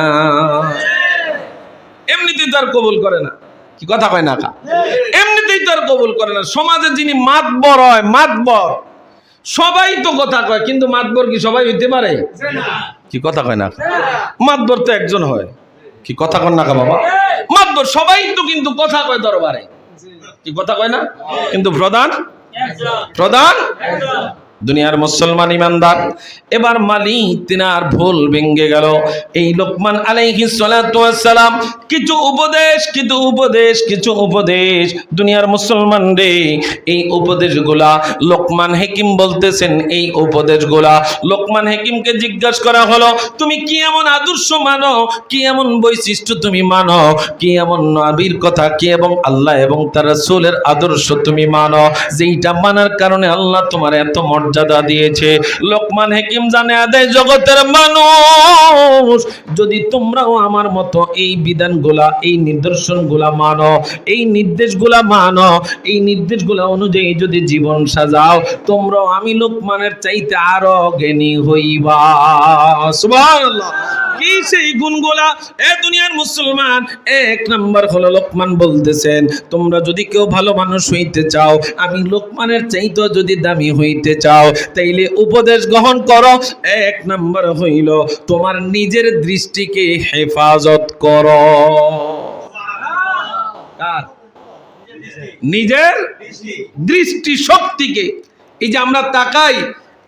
এমনিতেই তো আর কবুল করে না। কি কথা কয় না? এমনিতেই তো আর কবুল করে না। সমাজে যিনি মাতবর হয়, মাতবর সবাই তো কথা কয়, কিন্তু মাতবর কি সবাই হইতে পারে? কি কথা কয় না? মাতবর তো একজন হয়। কি কথা কন না বাবা? মাতবর সবাই তো কিন্তু কথা কয় দরবারে, কি কথা কয় না? কিন্তু প্রধান দুনিয়ার মুসলমান ইমানদার। এবার মালিক তিনার ভুল ভেঙে গেল। এই লোকমান আলাইহিস সালাতু ওয়াস সালাম কিছু উপদেশ দুনিয়ার মুসলমান রে, এই উপদেশগুলা লোকমান হাকিম বলতেছেন। এই উপদেশগুলা লোকমান হাকিমকে জিজ্ঞাসা করা হলো, তুমি কি এমন আদর্শ মানো, কি এমন বৈশিষ্ট্য তুমি মানো, কি এমন নবীর কথা, কি এবং আল্লাহ এবং তার রাসূলের আদর্শ তুমি মানো, যেইটা মানার কারণে আল্লাহ তোমার এত মর্যাদা দিয়েছে? লোকমান হাকিম জানে আদে জগতের মানুষ, যদি তোমরাও আমার মতো এই বিধানগুলা, এই নিদর্শনগুলা মানো, এই নির্দেশগুলা মানো, এই নির্দেশগুলা অনুযায়ী যদি জীবন সাজাও, তোমরাও আমি লোকমানের চাইতে আরো জ্ঞানী হইবা। সুবহানাল্লাহ। কি সেই গুণগুলা? এ দুনিয়ার মুসলমান, এক নাম্বার হলো লোকমান বলতেছেন, তোমরা যদি কেউ ভালো মানুষ হইতে চাও, আমি লোকমানের চাইতে যদি দামি হইতে চাও, তাইলে উপদেশ গ্রহণ করো। এক নাম্বার হইল তোমার নিজের দৃষ্টিকে হেফাজত করো। নিজের দৃষ্টি শক্তিকে। এই যে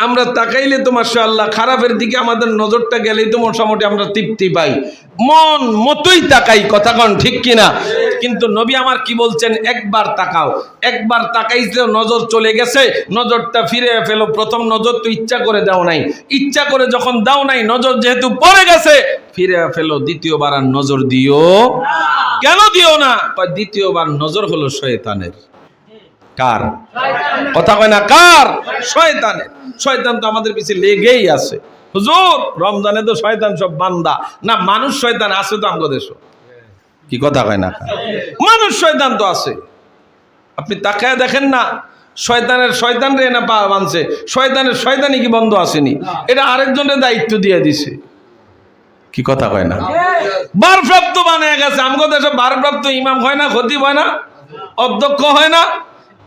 আমরা তাকাইলে তো মাশাআল্লাহ খারাপের দিকে আমাদের নজরটা গেলেই তো মোটামুটি আমরা তৃপ্তি পাই, মন মতোই তাকাই, কথা কন ঠিক কিনা? কিন্তু নবী আমার কি বলছেন, একবার তাকাও। একবার তাকাইতে নজর চলে গেছে, নজরটা ফিরে ফেলো। প্রথম নজর তো ইচ্ছা করে দাও নাই, ইচ্ছা করে যখন দাও নাই, নজর যেহেতু পড়ে গেছে, ফিরে ফেলো। দ্বিতীয়বার আর নজর দিও। কেন দিও না? দ্বিতীয়বার নজর হলো শয়তানের। কার? কথা কয় না, কার? শয়তানের। শয়তান তো আমাদের পিছে লেগেই আছে। হুজুর রমজানে তো শয়তান সব বান্দা না, মানুষ শয়তান আছে তো আমাদের দেশে। কি কথা কয় না? মানুষ শয়তান তো আছে। আপনি তাকায় দেখেন না, শয়তান রে না পা বানছে, শয়তানি কি বন্ধ আসেনি? এটা আরেকজনের দায়িত্ব দিয়ে দিছে। কি কথা কয় না? ভারপ্রাপ্ত বানায় গেছে। আমাদের দেশে ভারপ্রাপ্ত ইমাম হয় না, খতিব হয় না, অধ্যক্ষ হয় না,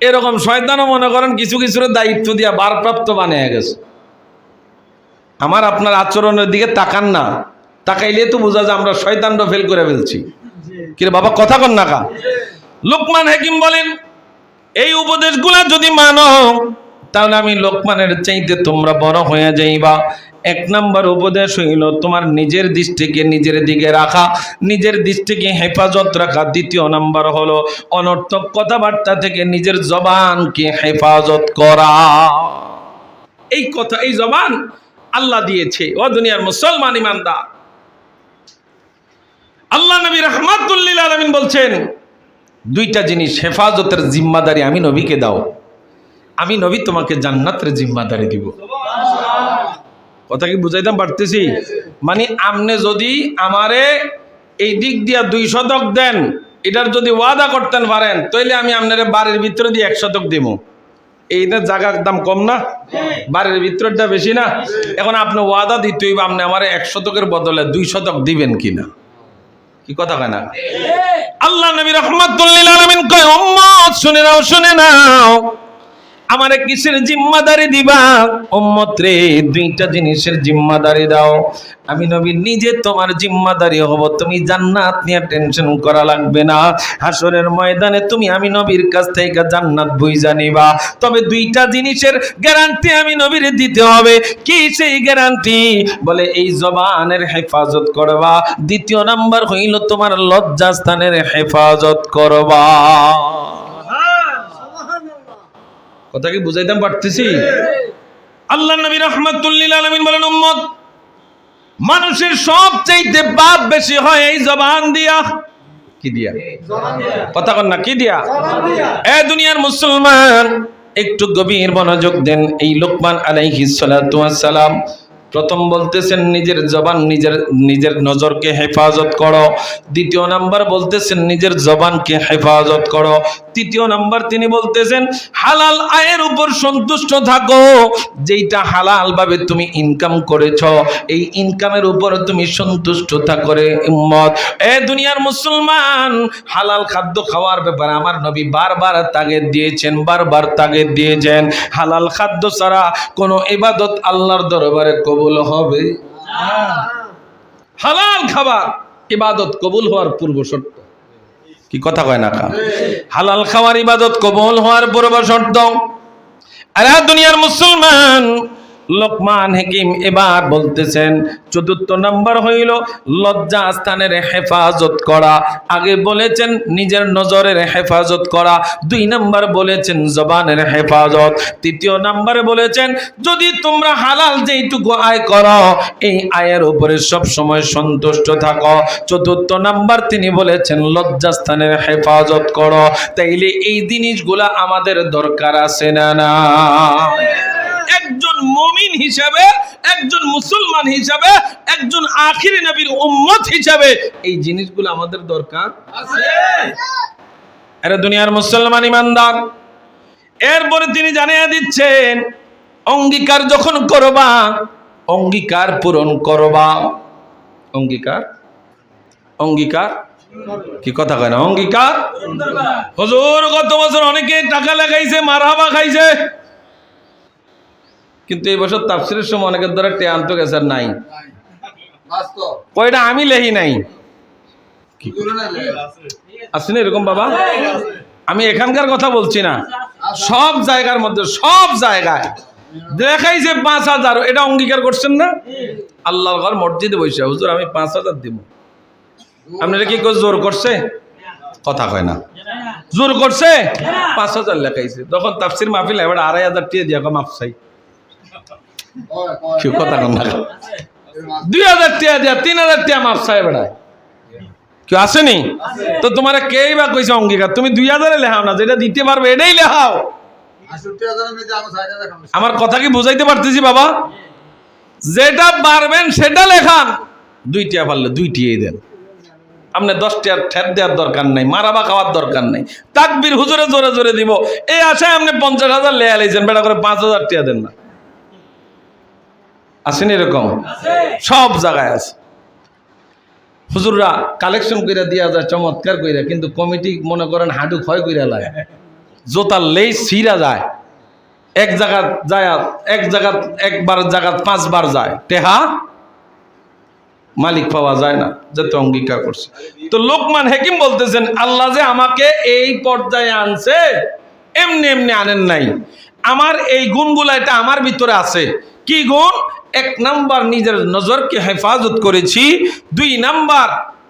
এরকম শয়তানও মনে করেন কিছু কিছুর দায়িত্ব দিয়া ভারপ্রাপ্ত বানিয়ে গেছে। আমার আপনার আচরণের দিকে তাকান না, তাকাইলে তো বোঝা যায় আমরা শয়তানটা ফেল করে ফেলছি। কিরে বাবা কথা কন না কা? লোকমান হাকিম বলেন এই উপদেশগুলা যদি মানো তাহলে আমি লোকমানের চাইতে তোমরা বড় হয়ে যাইবা। এক নাম্বার উপদেশ হইল তোমার নিজের দৃষ্টিকে নিজের দিকে রাখা, নিজের দৃষ্টিকে হেফাজত রাখা। দ্বিতীয় নাম্বার হলো অনর্থক কথাবার্তা থেকে নিজের জবানকে হেফাজত করা। এই কথা, এই জবান আল্লাহ দিয়েছে। ও দুনিয়ার মুসলমান ইমানদার, আল্লাহ নবী রাহমাতুল লিল আলামিন বলছেন দুইটা জিনিস হেফাজতের জিম্মাদারি আমি নবীকে দাও, আমি নবী তোমাকে জান্নাতের জিম্মাদারি দিব। কথা কি বুঝাইতাম পারতেছি? মানে আপনি যদি আমারে এই দিক দিয়া 2 শতক দেন, এটার যদি ওয়াদা করতেন পারেন তাহলে আমি আপনার বাড়ির ভিতরে দিয়ে 1 শতক দিব। এইটা জায়গার দাম কম না, বাড়ির ভিতরটা বেশি না? এখন আপনি ওয়াদা দিতে হইবে আপনি আমার 1 শতকের বদলে 2 শতক দিবেন কিনা। কি কথা কয় না? আল্লাহ নবী রাহমাতুল লিল আলামিন কয় উম্মত শুনে নাও, শুনে নাও, আমারে কিসের জিম্মাদারি দিবা? উম্মত রে, 2টা জিনিসের জিম্মাদারি দাও। আমি নবী নিজে তোমার জিম্মাদারি হব, তুমি জান্নাত নিয়ে টেনশন করা লাগবে না। হাসরের ময়দানে তুমি আমি নবীর কাছ থেকে জান্নাত বুঝা নিবা। তবে 2টা জিনিসের গ্যারান্টি আমি নবীর দিতে হবে। কি সেই গ্যারান্টি? বলে এই জবানের হেফাজত করবা, দ্বিতীয় নাম্বার হইল তোমার লজ্জাস্থানের হেফাজত করবা। কথা কি বুঝাইতাম পারতেছি? আল্লাহ নবী রাহমাতুল লিল আলামিন বলেন উম্মত, মানুষের সবচাইতে পাপ বেশি হয় এই জবান দিয়া। কি দিয়া? কথা কন না, কি দিয়া? এ দুনিয়ার মুসলমান একটু গভীর মনোযোগ দেন। এই লোকমান আলাইহিস সালাতু ওয়াস সালাম প্রথম বলতেছেন নিজের জবান, নিজের নজরকে হেফাজত করো। দ্বিতীয় নাম্বার বলতেছেন নিজের জবানকে হেফাজত করো। তৃতীয় নাম্বার তিনি বলতেছেন হালাল আয়ের উপর সন্তুষ্ট থাকো। যেইটা হালাল ভাবে তুমি ইনকাম করেছো, এই ইনকামের উপর তুমি সন্তুষ্ট থাকো রে উম্মত। এ দুনিয়ার মুসলমান, হালাল খাদ্য খাওয়ার ব্যাপারে আমার নবী বারবার তাগিদ দিয়েছেন, বারবার তাগিদ দিয়েছেন। হালাল খাদ্য ছাড়া কোনো ইবাদত আল্লাহর দরবারে কবুল হবে না। হালাল খাবার ইবাদত কবুল হওয়ার পূর্ব শর্ত। কি কথা কয় না কা? হালাল খাওয়ার ইবাদত কবুল হওয়ার পূর্ব শর্ত। আরে দুনিয়ার মুসলমান, লোকমান হাকিম এবার বলতেছেন 4র্থ নাম্বার হইল লজ্জা স্থানের হেফাজত করা। আগে বলেছেন নিজের নজরের হেফাজত করা, 2 নাম্বার বলেছেন জবানের হেফাজত, 3য় নাম্বারে বলেছেন যদি তোমরা হালাল যেইটুকু আয় করো এই আয়ের উপরে সব সময় সন্তুষ্ট থাকো। 4র্থ নাম্বার তিনি বলেছেন লজ্জা স্থানের হেফাজত করো। তাইলে এই জিনিসগুলা আমাদের দরকার আছে না না? একজন মুমিন হিসাবে, একজন মুসলমান হিসাবে, একজন আখিরি নবীর উম্মত হিসাবে এই জিনিসগুলো আমাদের দরকার আছে। আরে দুনিয়ার মুসলমান ইমানদার, এরপরে তিনি জানিয়ে দিচ্ছেন অঙ্গীকার যখন করবা, অঙ্গীকার পূরণ করবা। অঙ্গীকার, অঙ্গীকার কি কথা কয় না? অঙ্গীকার। হুজুর গত বছর অনেকে টাকা লাগাইছে, মারহাবা খাইছে, কিন্তু এই বছর তাফসিরের সময় অনেকের দ্বারা টেয়ান্ত গেছে নাই। কয়টা আমি লেহি নাই, আসেনি এরকম বাবা? আমি এখানকার কথা বলছি না, সব জায়গার মধ্যে, সব জায়গায় দেখাইছে 5,000। এটা অঙ্গীকার করছেন না? আল্লাহর ঘর মসজিদে বসে হুজুর আমি 5,000 দিব। আপনারা কি জোর করছে? কথা কয় না, জোর করছে? 5,000 লেখাইছে। তখন তাফসির মাহফিল এবার 2,500 টাকা দিয়া মাফ চাই। কেউ কথা কন না, 2,000 টাকা দিয়া 3,000 টাকা মাফ চাই বেড়ায়। কেউ আসেনি তো? তোমার কেই বা কইছে অঙ্গীকার? তুমি 2,000 লেখাও না, যেটা দিতে পারবে এটাই লেখাও। আমার কথা কি বুঝাইতে পারতেছি বাবা? যেটা পারবেন সেটা লেখান। 2 টাকা পারলে 2 টাকাই দেন। আপনি 10 টাকার ঠেট দেওয়ার দরকার নাই, মারাবা খাওয়ার দরকার নাই। তাকবীর হুজুরে জোরে জোরে দিব এই আশায় আপনি 50,000 লেয়া লাইছেন, বেটা করে 5,000 টাকা দেন না। আসেনি এরকম? সব জায়গায় আছে। হুজুররা কালেকশন কইরা দিয়া যায় চমৎকার কইরা, কিন্তু কমিটি মনে করেন হাঁটু ক্ষয় কইরা লাগে। জোতার লেজ ছিঁড়া যায়, এক জায়গা যায়, এক জায়গা একবার জায়গা 5 বার যায়, টেহা মালিক পাওয়া যায় না, যাতে অঙ্গীকার করছে। তো লোকমান হাকিম বলতেছেন, আল্লাহ যে আমাকে এই পর্যায়ে আনছে এমনি এমনি আনেন নাই, আমার এই গুণগুলা এটা আমার ভিতরে আছে। কি গুণ? 1 নাম্বার নিজের নজরকে হেফাজত করেছি, 2 নাম্বার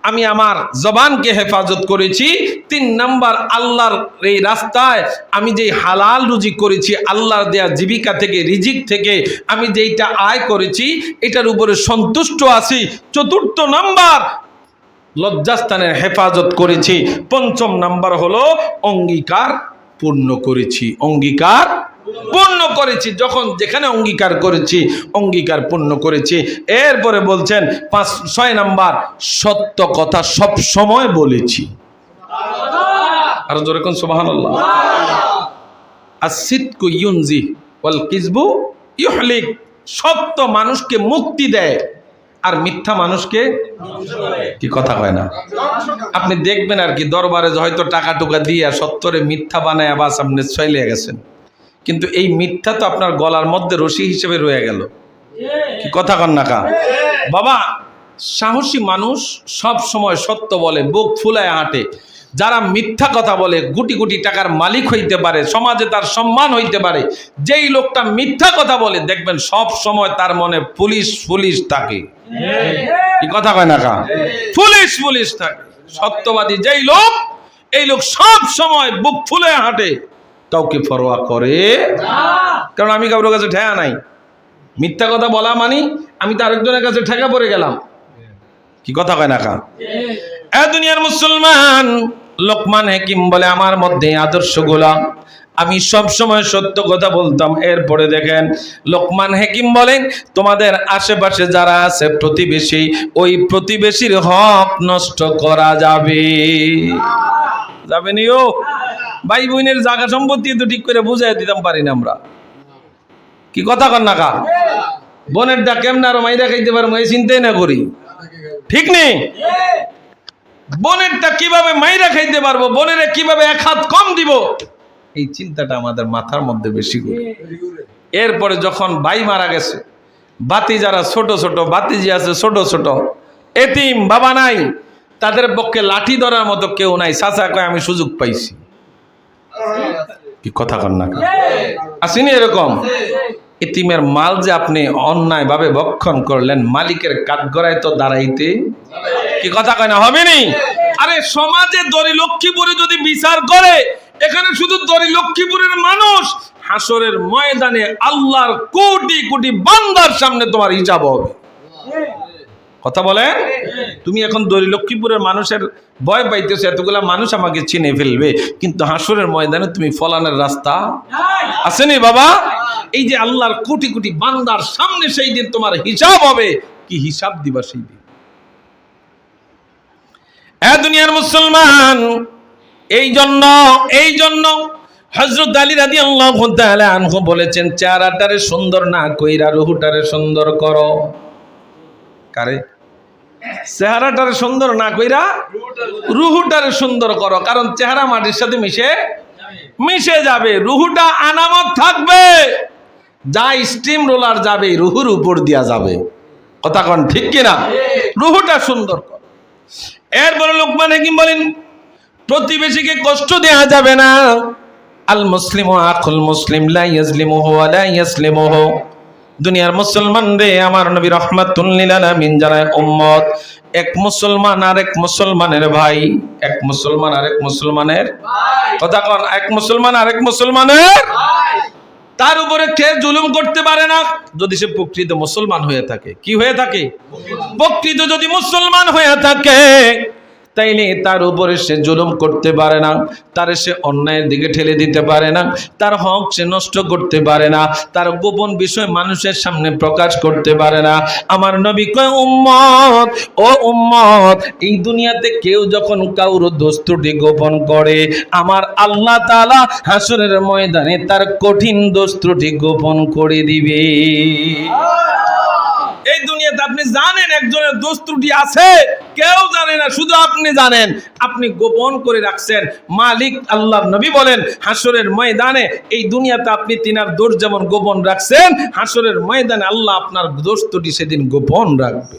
আমি আমার জবানকে হেফাজত করেছি, 3 নাম্বার আল্লাহর এই রাস্তায় আমি যে হালাল রুজি করেছি, আল্লাহর দেয়া জীবিকা থেকে, রিজিক থেকে আমি যেইটা আয় করেছি এটার উপরে সন্তুষ্ট আছি। 4 নাম্বার লজ্জাস্থানের হেফাজত করেছি। 5 নাম্বার হলো অঙ্গীকার পূর্ণ করেছি, অঙ্গীকার পূর্ণ করেছি। যখন যেখানে অঙ্গীকার করেছি অঙ্গীকার পূর্ণ করেছি। এরপরে বলছেন 6 নাম্বার সত্য কথা সব সময় বলেছি। আর জোরে কোন সুবহানাল্লাহ। আসিদকু ইউনজি ওয়াল কিযবু ইউহলিক। সত্য মানুষকে মুক্তি দেয় আর মিথ্যা মানুষকে কি কথা কয় না। আপনি দেখবেন আর কি দরবারে হয়তো টাকা টুকা দিয়ে সত্তরে মিথ্যা বানায় আবার সামনে চলে গেছেন, কিন্তু এই মিথ্যা তো আপনার গলার মধ্যে রশি হিসেবে রয়ে গেল। কি কথা কন না কা বাবা। সাহসী মানুষ সব সময় সত্য বলে, বুক ফুলায় হাঁটে। যারা মিথ্যা কথা বলে কোটি কোটি টাকার মালিক হইতে পারে, সমাজে তার সম্মান হইতে পারে, যেই লোকটা মিথ্যা কথা বলে দেখবেন সব সময় তার মনে পুলিশ পুলিশ থাকে। কি কথা কয় না কা, পুলিশ পুলিশ থাকে। সত্যবাদী যেই লোক, এই লোক সব সময় বুক ফুলে হাঁটে, কাউকে পরোয়া করে না। কারণ আমি কারোর কাছে ঠেকা নাই। মিথ্যা কথা বলা মানি আমি তো আরেকজনের কাছে ঠেকা পড়ে গেলাম। কি কথা কয় না কা। এ দুনিয়ার মুসলমান, লোকমান হাকিম বলে আমার মধ্যে আদর্শগুলা, আমি সব সময় সত্য কথা বলতাম। এরপরে দেখেন লোকমান হাকিম বলেন, তোমাদের আশেপাশে যারা আছে প্রতিবেশী, ওই প্রতিবেশীর হক নষ্ট করা যাবে যাবে নি। ও ভাই বোনের জায়গা সম্পত্তি তো ঠিক করে বুঝাই দিতাম পারি না আমরা। কি কথা কন না কা। বোনের দা কেমন আরো মাইরা খাইতে পারবো এই চিন্তাই না করি, ঠিক নেই। বোনেরটা কিভাবে মাইরা খাইতে পারবো, বোনের কিভাবে 1 হাত কম দিব, এই চিন্তাটা আমাদের মাথার মধ্যে বেশি করে। এরপরে যখন ভাই মারা গেছে, বাতি যারা ছোট ছোট বাতিজি আছে, ছোট ছোট এতিম বাবা নাই, তাদের পক্ষে লাঠি ধরার মতো কেউ নাই। চাচা কয় আমি সুযোগ পাইছি। কি কথা কন না, আসেনি এরকম। এতিমের মাল যে আপনি অন্যায় ভাবে ভক্ষণ করলেন, মালিকের কাঠগড়ায় তো দাঁড়াইতে। কি কথা কয় না, হবে নি। আরে সমাজে দড়ি লক্ষ্মীপুরে যদি বিচার করে, এখানে শুধু দড়ি লক্ষ্মীপুরের মানুষ, হাসরের ময়দানে আল্লাহর কোটি কোটি বান্দার সামনে তোমার হিসাব হবে। কথা বলেন। তুমি এখন দড়ি লক্ষ্মীপুরের মানুষের ভয় পাইতেছো, এতগুলা মানুষ আমাকে চিনে ফেলবে, কিন্তু হাসরের ময়দানে তুমি ফলানের রাস্তা আসেনি বাবা। এই যে আল্লাহর কোটি কোটি বান্দার সামনে সেই দিন তোমার হিসাব হবে, কি হিসাব দিবা সেই দিন। এ দুনিয়ার মুসলমান, এই জন্য হযরত আলী রাদিয়াল্লাহু তাআলা আনহু বলেছেন, চেহারাটারে সুন্দর না কইরা রূহটারে সুন্দর করো। কারে? চেহারাটারে সুন্দর না কইরা রূহটারে সুন্দর করো, কারণ চেহারা মাটির সাথে মিশে যাবে, রূহটা আনামত থাকবে। যা স্টিম রোলার যাবে রূহুর উপর দিয়া যাবে। কথা কন ঠিক কিনা? রূহটা সুন্দর কর। এরপরে লোকমান হাকিম বলেন, প্রতিবেশীকে কষ্ট দেয়া যাবে না। আল মুসলিমু আখুল মুসলিম লা ইয়াজলিমুহু ওয়া লা ইয়াসলিমুহু। দুনিয়ার মুসলমান রে, আমার নবী রাহমাতুল লিল আলামিন জানায়, উম্মত এক মুসলমান আরেক মুসলমানের ভাই, এক মুসলমান আরেক মুসলমানের ভাই। কথা কন, এক মুসলমান আরেক মুসলমানের ভাই। তার উপরে কে জুলুম করতে পারে না যদি সে প্রকৃত মুসলমান হয়ে থাকে। কি হয়ে থাকে? প্রকৃত যদি মুসলমান হয়ে থাকে, তাইলে তার উপরে সে জুলুম করতে পারে না, তার সে অন্যায়ের দিকে ঠেলে দিতে পারে না, তার হক সে নষ্ট করতে পারে না, তার গোপন বিষয় মানুষের সামনে প্রকাশ করতে পারে না। আমার নবী কয়, উম্মত ও উম্মত, এই দুনিয়াতে কেউ যখন কাউর দোষ ত্রুটি গোপন করে, আমার আল্লাহ তাআলা হাসরের ময়দানে তার কঠিন দোষ ত্রুটি গোপন করে দিবে। এই দুনিয়াতে আপনি জানেন একজনের দোষ ত্রুটি আছে, কেউ জানে না, শুধু আপনি জানেন, আপনি গোপন করে রাখছেন। মালিক আল্লাহর নবী বলেন হাসরের ময়দানে, এই দুনিয়াতে আপনি তিনার দোষ যেমন গোপন রাখছেন, হাসরের ময়দানে আল্লাহ আপনার দোষ ত্রুটি সেদিন গোপন রাখবে।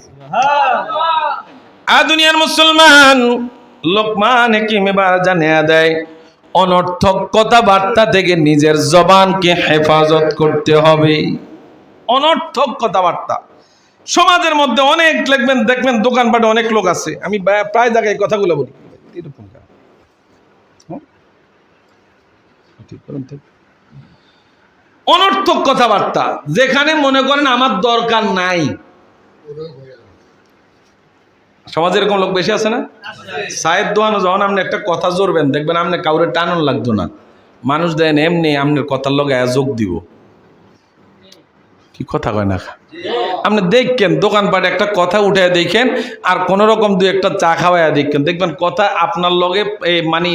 দুনিয়ার মুসলমান, লোকমান হাকিম এবার জানিয়ে দেয় অনর্থক কথাবার্তা থেকে নিজের জবানকে হেফাজত করতে হবে। অনর্থক কথাবার্তা সমাজের মধ্যে অনেক দেখবেন দোকানপাটে অনেক লোক আছে, আমি প্রায় জায়গায় কথাগুলো বলি, এরকম অনর্থক কথাবার্তা, যেখানে মনে করেন আমার দরকার নাই। সমাজে এরকম লোক বেশি আছে না? সাহেব দোয়ানো যখন আপনি একটা কথা জোরবেন, দেখবেন আপনি কাউরে টানন লাগতো না, মানুষ দেন এমনি আপনার কথার লগে যোগ দিব। কি কথা কয় না? আপনি দেখেন দোকানপাটে একটা কথা উঠে দেখেন, আর কোন রকম দুই একটা চা খাওয়াইয়া দেখেন, দেখবেন কথা আপনার লগে মানে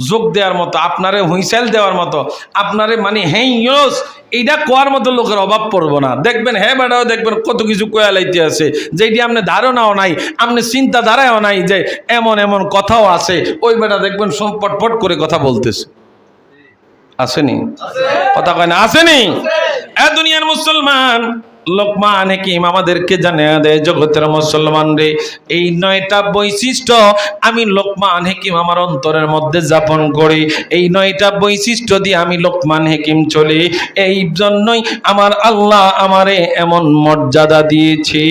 যোগ দেওয়ার মতো, আপনারে হুইসেল দেওয়ার মতো, আপনারে মানে ইয়স এইটা কোয়ার মতো লোকের অভাব পড়বো না। দেখবেন হ্যাঁ বেটাও দেখবেন কত কিছু কয়া লাইতে আছে, যেটি আপনি ধারণাও নাই, আপনি চিন্তাধারাও নাই যে এমন এমন কথাও আছে, ওই বেটা দেখবেন পটপট করে কথা বলতেছে। আসেনি? কথা কয় না? আসেনি? দুনিয়ার মুসলমান, লোকমান হাকিম আমাদেরকে জানিয়ে দেয় জগতের মুসলমান রে, এই 9টা বৈশিষ্ট্য আমি লোকমান হাকিম আমার অন্তরের মধ্যে যাপন করি, এই 9টা বৈশিষ্ট্য দিয়ে আমি লোকমান হাকিম চলি, এই জন্যই আমার আল্লাহ আমারে এমন মর্যাদা দিয়েছে।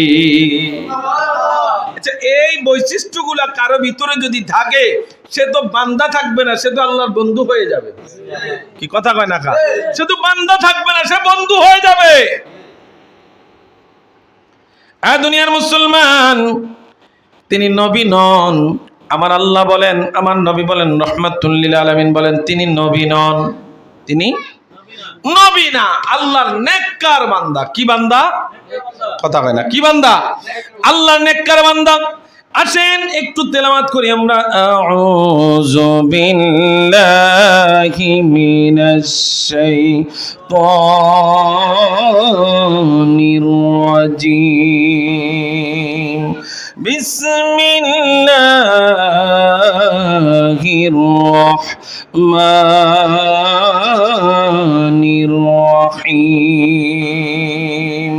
আচ্ছা, এই বৈশিষ্ট্যগুলা কারো ভিতরে যদি থাকে, সে তো বান্দা থাকবে না, সে তো আল্লাহর বন্ধু হয়ে যাবে। কি কথা কয় না? সে তো বান্দা থাকবে না, সে বন্ধু হয়ে যাবে। দুনিয়ার মুসলমান, তিনি নবী নন। আমার আল্লাহ বলেন, আমার নবী বলেন, রহমাতুল লিল আলামিন বলেন তিনি নবী নন, তিনি নবী না, আল্লাহর নেককার বান্দা। কি বান্দা? কথা কয় না। কি বান্দা? আল্লাহর নেককার বান্দা। আসেন একটু তেলাওয়াত করি আমরা। আউযু বিল্লাহি মিনাশ শাইতানির রাজিম। বিসমিল্লাহির রাহমানির রাহিম।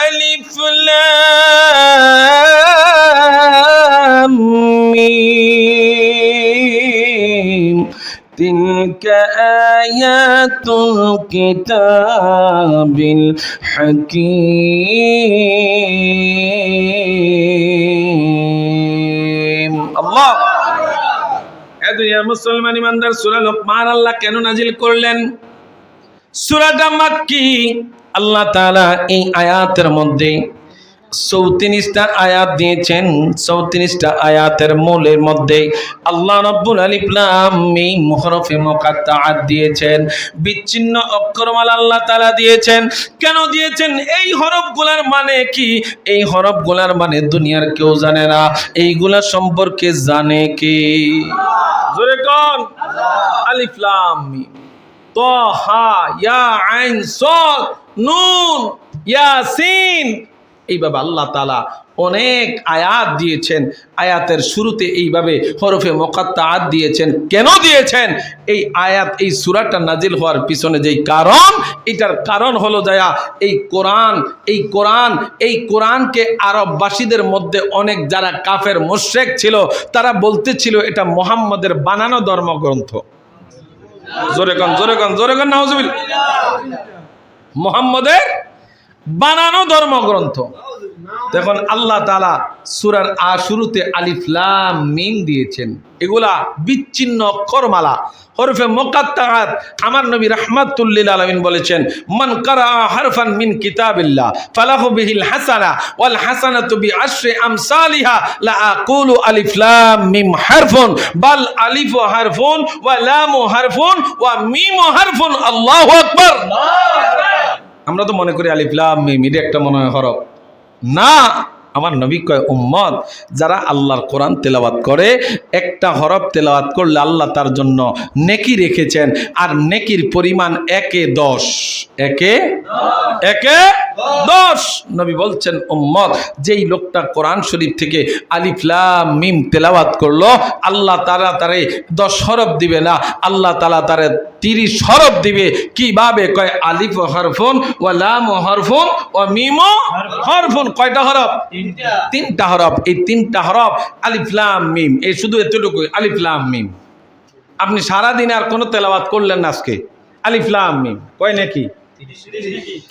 আলিফ লাম মিম। তিলকা আয়াতুল কিতাবিল হাকীম। আল্লাহ। দুনিয়ার মুসলমান ইমানদার, সূরা লোকমান আল্লাহ কেন নাজিল করলেন? সূরাটা মাক্কি। আল্লাহ তাআলা এই আয়াতের মধ্যে 34টা আয়াত দিয়েছেন। 34টা আয়াতের মূলের মধ্যে আল্লাহ রাব্বুল আলিফ লাম মিম হরফে মুকাত্তাআত দিয়েছেন, বিচ্ছিন্ন অক্ষরমালা আল্লাহ তাআলা দিয়েছেন। কেন দিয়েছেন? এই হরফগুলোর মানে কি? এই হরফগুলোর মানে দুনিয়ার কেউ জানে না, এইগুলা সম্পর্কে জানে কে? জোরে কোন? আলিফ লাম মিম, তাহা, ইয়া আইন সাদ, নুন, ইয়াসিন। এইভাবে আল্লাহ তাআলা অনেক আয়াত দিয়েছেন। আয়াতের শুরুতে এইভাবে হরফে মুকাত্তাআত দিয়েছেন। কেন দিয়েছেন? এই আয়াত, এই সূরাটা নাজিল হওয়ার পিছনে যেই কারণ, এটার কারণ হলো যায়া এই কোরআনকে আরববাসীদের মধ্যে অনেক যারা কাফের মুশরিক ছিল, তারা বলতেছিল এটা মুহাম্মদের বানানো ধর্মগ্রন্থ। জোরে কোন, জোরে কোন, জোরে কোন নাউজুবিল্লাহ। মুহাম্মদের বানানো ধর্মগ্রন্থ। দেখুন আল্লাহ তাআলা সূরার শুরুতে আলিফ লাম মিম দিয়েছেন। এগুলা বিচ্ছিন্ন অক্ষরমালা, হরফে মুকাত্তাআত। আমার নবী রাহমাতুল লিল আলামিন বলেছেন, মান কারা হারফান মিন কিতাবিল্লাহ ফালাহু বিহিল হাসানা ওয়াল হাসানাতু বিআশরি আমসালিহা লা আকুলু আলিফ লাম মিম হারফুন বাল আলিফু হারফুন ওয়া লামু হারফুন ওয়া মিমু হারফুন। আল্লাহু আকবার। আমরা তো মনে করি আলিফ লাম মিম এটা একটা মনে হয় হরফ। না, আমার নবী কয় উম্মত যারা আল্লাহর কোরআন তেলাওয়াত করে একটা হরফ তেলাওয়াত করলে আল্লাহ তার জন্য নেকি রেখেছেন, আর নেকির পরিমাণ 1-10, 1-10। নবী বলছেন উম্মত যেই লোকটা কোরআন শরীফ থেকে আলিফ লাম মিম তেলাওয়াত করলো, আল্লাহ তাআলা তারে 10 হরফ দিবে না, আল্লাহ তাআলা তারে 30 হরফ দিবে। কিভাবে? কয় আলিফ হরফুন ওয়া লাম হরফুন ওয়া মিম হরফুন। কয়টা হরফ? তিনটা হরফ। এই তিনটা হরফ আলিফ লাম মিম, এই শুধু এতটুকু আলিফ লাম মিম। আপনি সারা দিনে আর কোনো তেলাওয়াত করলেন না, আজকে আলিফ লাম মিম কয় নাকি?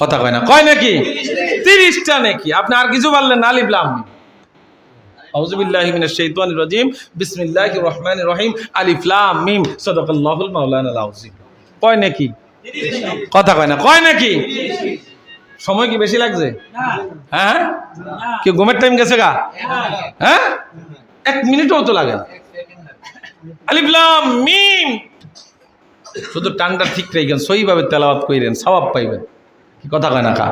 কথা কয় না, কয় নাকি? 30টা নাকি। আপনি আর কিছু বললেন না, আলিফ লাম মিম। আউযু বিল্লাহি মিনাশ শাইতানির রাজিম, বিসমিল্লাহির রহমানির রহিম, আলিফ লাম মিম, সাদাকাল্লাহুল মাওলানাল আযীম। কয় নাকি? কথা কয় না, কয় নাকি? সময় কি বেশি লাগছে? হ্যাঁ, কি ঘুমের টাইম গেছে গা? হ্যাঁ, 1 মিনিটও তো লাগে না। আলিফ লাম মিম, শুধু টানটা ঠিক রেখেন, সহিভাবে তেলাওয়াত কইরেন, সওয়াব পাইবেন। কি কথা কয় না কা?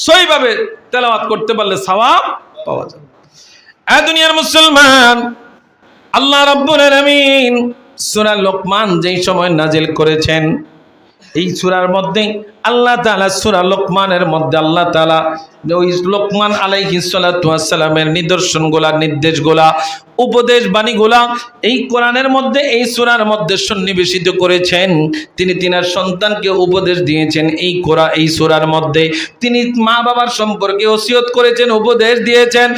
সহিভাবে তেলাওয়াত করতে পারলে সওয়াব পাওয়া যাবে। দুনিয়ার মুসলমান, আল্লাহ রাব্বুল আলামিন সূরা লোকমান যেই সময় নাজিল করেছেন, এই সূরার মধ্যে আল্লাহ তাআলা সূরা লোকমানের মধ্যে আল্লাহ তাআলা ওই লোকমান আলাইহিস সালাতু ওয়াস সালামের নিদর্শনগুলা, নির্দেশগুলা, উপদেশ বাণীগুলা এই কোরআনের মধ্যে, এই সূরার মধ্যে সন্নিবেশিত করেছেন। তিনি তিনার সন্তানকে উপদেশ দিয়েছেন এই সূরার মধ্যে। তিনি মা বাবার সম্পর্কে ওসিয়ত করেছেন, উপদেশ দিয়েছেন।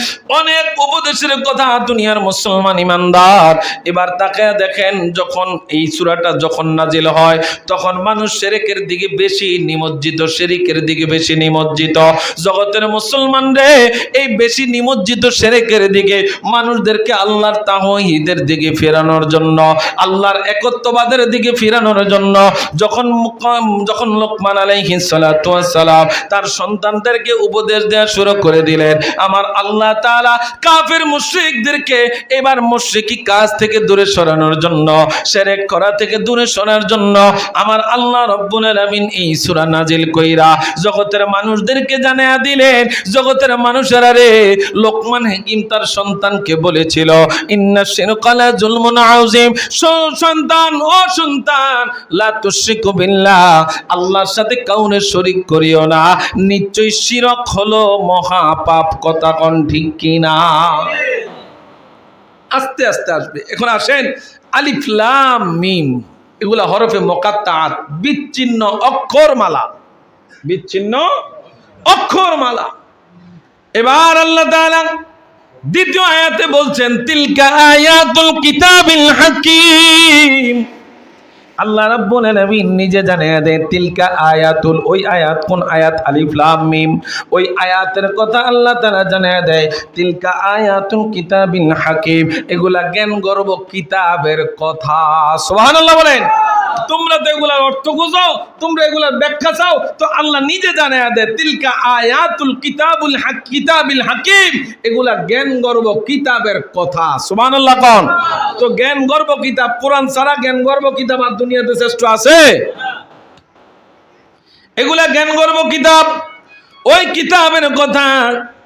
অনেক উপদেশের কথা দুনিয়ার মুসলমান ইমানদার এবার তাকায়া দেখেন, যখন এই সূরাটা যখন নাজিল হয় তখন মানুষ শিরকের দিকে বেশি নিমজ্জিত, শিরকের দিকে বেশি নিমজ্জিত। জগতের মুসলমান রে, এই বেশি নিমজ্জিত শিরকের দিকে মানুষদেরকে আল্লাহর তাওহীদের দিকে ফেরানোর জন্য, আল্লাহর একত্ববাদের দিকে ফেরানোর জন্য যখন লোকমান আলাইহিস সালাতু ওয়াস সালাম তার সন্তানদেরকে উপদেশ দেওয়া শুরু করে দিলেন, আমার আল্লাহ তাআলা কাফের মুশরিকদেরকে এবার মুশরিকি কাজ থেকে দূরে সরানোর জন্য, শিরক করা থেকে দূরে সরানোর জন্য আমার আল্লাহ রাব্বুল আলামিন এই সূরা নাজিল কইরা জগতের মানুষদেরকে জানায়া দিলেন, জগতের মানুষেরা রে, লোকমান হাকিম তার সন্তানকে বলেছিল ইন্না শিরকা লা যুলমুন আযীম, সন্তান ও সন্তান, লা তুশরিকু বিল্লাহ, আল্লাহর সাথে কাউকে শরীক করিও না, নিশ্চয়ই শিরক হলো মহা পাপ। কথা কোন ঠিক কিনা? আস্তে আস্তে আসবে। এখন আসেন আলিফ লাম মিম, এগুলা হরফে মুকাত্তাআত, বিচ্ছিন্ন অক্ষরমালা, বিচ্ছিন্ন অক্ষরমালা। এবার আল্লাহ তাআলা দ্বিতীয় আয়াতে বলছেন তিলকা আয়াতুল কিতাবিল হাকীম। আল্লাহ রাব্বুল আলামিন নিজে জানিয়ে দেন তিলকা আয়াতুল, ওই আয়াত কোন আয়াত? আলিফ লাম মিম। ওই আয়াতের কথা আল্লাহ তাআলা জানিয়ে দেয় তিলকা আয়াতুল কিতাবিল হাকীম, এগুলা জ্ঞান গর্ব কিতাবের কথা। সুবহানাল্লাহ বলেন। তোমরা তো এগুলার অর্থ খুঁজো, তোমরা এগুলার ব্যাখ্যা চাও, তো আল্লাহ নিজে জানায়া দেয় তিলকা আয়াতুল কিতাবিল হাকীম, এগুলা জ্ঞান গর্ব কিতাবের কথা। সুবহানাল্লাহ কোন? তো জ্ঞান গর্ব কিতাব, কোরআন ছাড়া জ্ঞান গর্ব কিতাব আর দুনিয়াতে শ্রেষ্ঠ আছে? এগুলা জ্ঞান গর্ব কিতাব। ওই কিতাবের কথা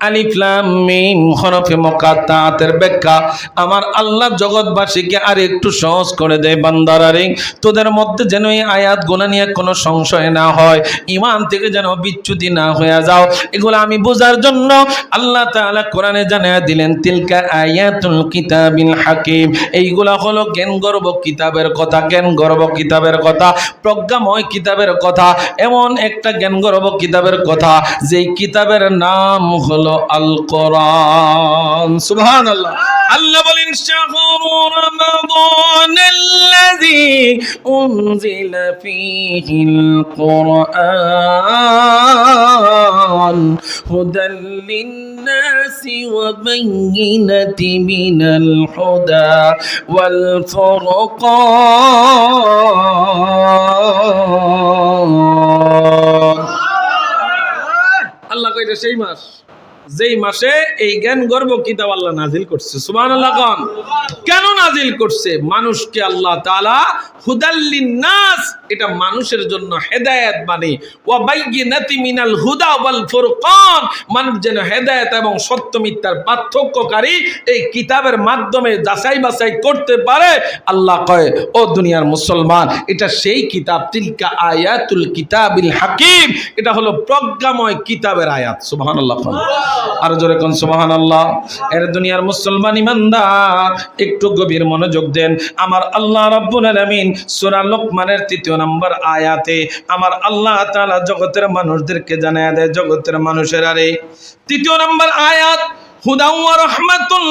আলিফ লাম মিম হরফে মুকাত্তাআতের ব্যাখ্যা আমার আল্লাহ জগৎবাসীকে আর একটু সহজ করে দেয়। বান্দারা রে, তোদের মধ্যে যেন এই আয়াতগুলো নিয়ে কোনো সংশয় না হয়, ঈমান থেকে যেন বিচ্যুতি না হয়ে যাও, এগুলো আমি বোঝার জন্য আল্লাহ তাআলা কোরআনে জানিয়ে দিলেন তিলকা আয়াতুল কিতাবিল হাকীম, এইগুলা হলো জ্ঞান গর্ব কিতাবের কথা, জ্ঞান গর্ব কিতাবের কথা, প্রজ্ঞাময় কিতাবের কথা, এমন একটা জ্ঞান গর্ব কিতাবের কথা যেই কিতাবের নাম হলো আল কোরআন। সুবহানাল্লাহ। আল্লাহ বলেন শাহরু রমাদানাল্লাযী উনজিলা ফীহিল কুরআন হুদাল লিন-নাসি ওয়া বায়িনাতিন মিনাল হুদা ওয়াল ফুরকান। আল্লাহ কইছে সেই মাস যেই মাসে এই জ্ঞান গর্ব কিতাব আল্লাহ নাজিল করছে। সুবহানাল্লাহ কোন। কেন নাজিল করছে? মানুষকে আল্লাহ তাআলা হুদাল্লিন নাস, এটা মানুষের জন্য হেদায়েত বাণী, ওয়া বাইয়িনাতি মিনাল হুদা ওয়াল ফুরকান, মানুষ যেন হেদায়েত এবং সত্য মিথ্যার পার্থক্যকারী এই কিতাবের মাধ্যমে যাচাই বাছাই করতে পারে। আল্লাহ কয়, ও দুনিয়ার মুসলমান, এটা সেই কিতাব, তিলকা আয়াতুল কিতাবিল হাকিম, এটা হলো প্রজ্ঞাময় কিতাবের আয়াত। সুবহানাল্লাহ। আর জোরে কোন সুবহানাল্লাহ। এর দুনিয়ার মুসলমান ইমানদার একটু গভীর মনোযোগ দেন। আমার আল্লাহ রাব্বুল আলামিন সূরা লোকমানের 3 নম্বর আয়াতে আমার আল্লাহ তাআলা জগতের মানুষদেরকে জানায় দেয়, জগতের মানুষেরা রে, 3 নম্বর আয়াত, হুদাও ওয়া রাহমাতাল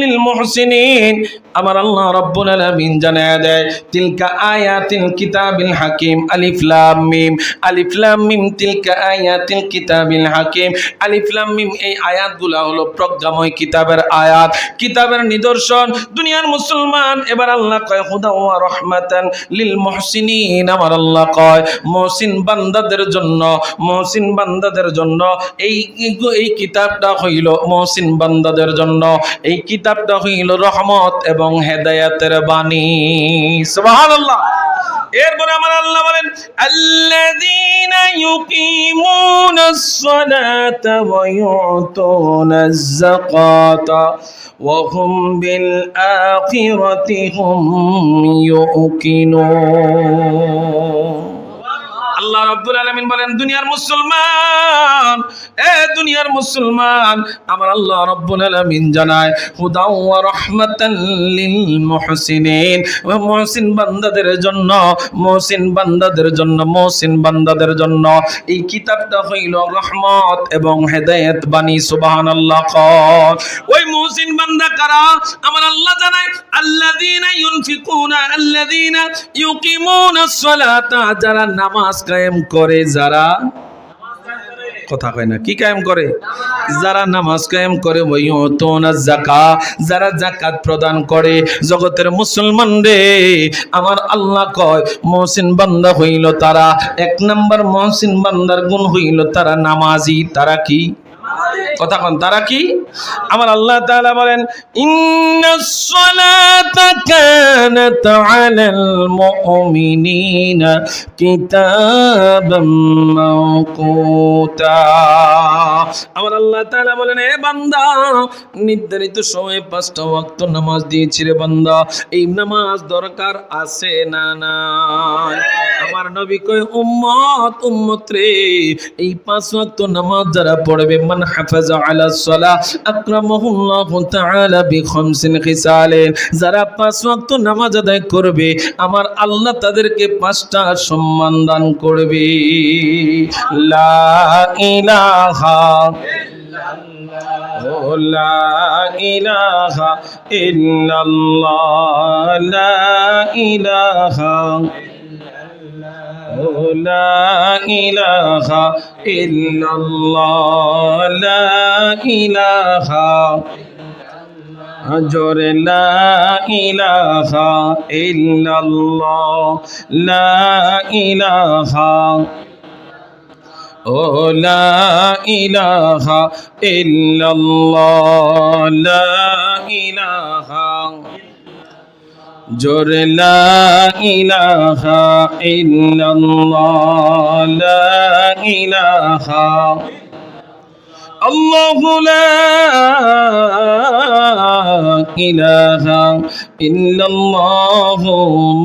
লিল মুহসিনিন। আমার আল্লাহ রাব্বুল আলামিন জানায় দেয়, তিলকা আয়াতিল কিতাবিল হাকিম, আলিফ লাম মিম, আলিফ লাম মিম, তিলকা আয়াতিল কিতাবিল হাকিম, আলিফ লাম মিম। এই আয়াতগুলো হলো প্রজ্ঞাময় কিতাবের আয়াত, কিতাবের নিদর্শন। দুনিয়ার মুসলমান, এবার আল্লাহ কয় হুদাও ওয়া রাহমাতান লিল মুহসিনিন। আমার আল্লাহ কয় মুহসিন বান্দাদের জন্য, মুহসিন বান্দাদের জন্য এই কিতাবটা হইল মুহসিন বান্দাদের জন্য, এই কিতাবটা হইল রহমত এবং হেদায়েতের বাণী। সুবহানাল্লাহ। এরপরে আমার আল্লাহ বলেন, আল্লাযীনা ইউকিমুনাস সালাতা ওয়া ইউতুনাজ যাকাতা ওয়া হুম বিল আখিরাতি হুম ইউকিনুন। আল্লাহ রাব্বুল আলামিন বলেন, দুনিয়ার মুসলমান, এ দুনিয়ার মুসলমান, আমার আল্লাহ রাব্বুল আলামিন জানায় হুদাও ওয়া রাহমাতাল লিল মুহসিনিন, মুহসিন বান্দাদের জন্য, মুহসিন বান্দাদের জন্য, মুহসিন বান্দাদের জন্য এই কিতাবটা হইল রহমত এবং হেদায়েত বাণী। সুবহানাল্লাহ। ওই মুহসিন বান্দা কারা? আমার আল্লাহ জানায়, আল্লাযীনা ইউনফিকুনা, আল্লাযীনা ইউকিমুনাস সালাতা, যারা নামাজ কায়েম করে, যারা কথা কয় না, কি কায়েম করে? যারা নামাজ কায়েম করে, ওয়ায়ুতুনাজ যাকাত, যারা যাকাত প্রদান করে। জগতের মুসলমান রে, আমার আল্লাহ কয় মুহসিন বান্দা হইল তারা, 1 নাম্বার মুহসিন বান্দার গুণ হইল তারা নামাজি। তারা কি? কথা কোন, তারা কি? আমার আল্লাহ তাআলা বলেন, ইন্নাস সালাতা কানাত আলাল মুমিনিনা কিতাবাম মাওকুতা। আমার আল্লাহ তাআলা বলেন, এ বান্দা, নির্ধারিত সময়ে 5টা ওয়াক্ত নামাজ দিয়েছি রে বান্দা, এই নামাজ দরকার আছে না নাই? আমার নবী কয়, উম্মত রে, এই 5 ওয়াক্ত নামাজ যারা পড়বে, মান হাফাজা আলা সালাহ আকরামাহুল্লাহু তাআলা বিখামসিন খিসালিন, যারা 5 ওয়াক্ত নামাজ আদায় করবে, আমার আল্লাহ তাদেরকে 5টা সম্মান দান করবে। লা ইলাহা ইল্লাল্লাহ, লা ইলাহা ইল্লাল্লাহ, লা ইলাহা লা ইলাহা ইল্লাল্লাহ, লা ইলাহা, জোরে লা ইলাহা ইল্লাল্লাহ, লা ইলাহা, ও লা ইলাহা ইল্লাল্লাহ, লা ইলাহা, জোরে লা ইলাহা ইল্লাল্লাহ, লা ইলাহা, আল্লাহু লা ইলাহা ইল্লাল্লাহ,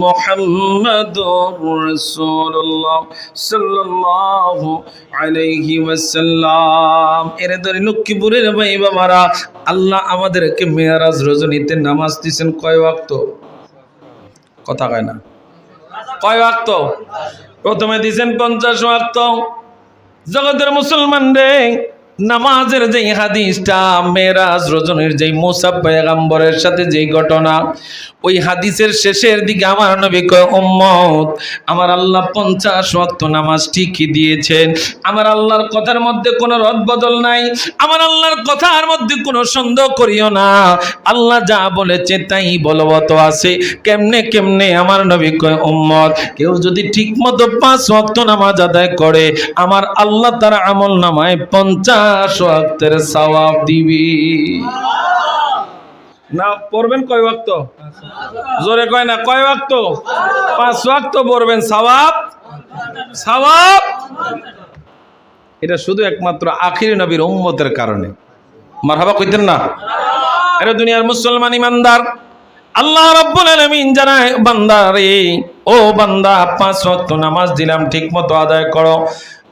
মুহাম্মাদুর রাসূলুল্লাহ সাল্লাল্লাহু আলাইহি ওয়াসাল্লাম। এর ধরে লক্ষ্মীপুরের ভাই বাবারা, আল্লাহ আমাদেরকে মেরাজ রজনীতে নামাজ দিয়েছেন কয় ওয়াক্ত? কথা কয় না, কয় ওয়াক্ত? প্রথমে দিয়েছেন 50 ওয়াক্ত। জগতের মুসলমান রে, নামাজের যেই হাদিসটা, মেরাজ রজনীর যেই মুসা পয়গম্বরের সাথে যেই ঘটনা, ওই হাদিসের শেষের দিকে আমার নবী কয়, উম্মত, আমার আল্লাহ 50 ওয়াক্ত নামাজ ঠিকই দিয়েছেন। আমার আল্লাহর কথার মধ্যে কোনো রদবদল নাই, আমার আল্লাহর কথার মধ্যে কোনো সন্দেহ করিও না। আল্লাহ যা বলেছে তাই বলবৎ আছে। কেমনে কেমনে? আমার নবী কয়, উম্মত, কেউ যদি ঠিকমতো 5 ওয়াক্ত নামাজ আদায় করে, আমার আল্লাহ তার আমল নামায় 50 ওয়াক্তের সওয়াব দিবে। না পড়বেন কয় ওয়াক্ত? জোরে কয় না, কয় ওয়াক্ত? 5 ওয়াক্ত পড়বেন, সওয়াব সওয়াব। এটা শুধু একমাত্র আখিরি নবীর উম্মতের কারণে। মারহাবা কইতেন না? এটা দুনিয়ার মুসলমান ইমানদার, আল্লাহ রাব্বুল আলামিন জানায়, বান্দা রে, ও বান্দা, 5 ওয়াক্ত নামাজ দিলাম, ঠিকমতো আদায় করো।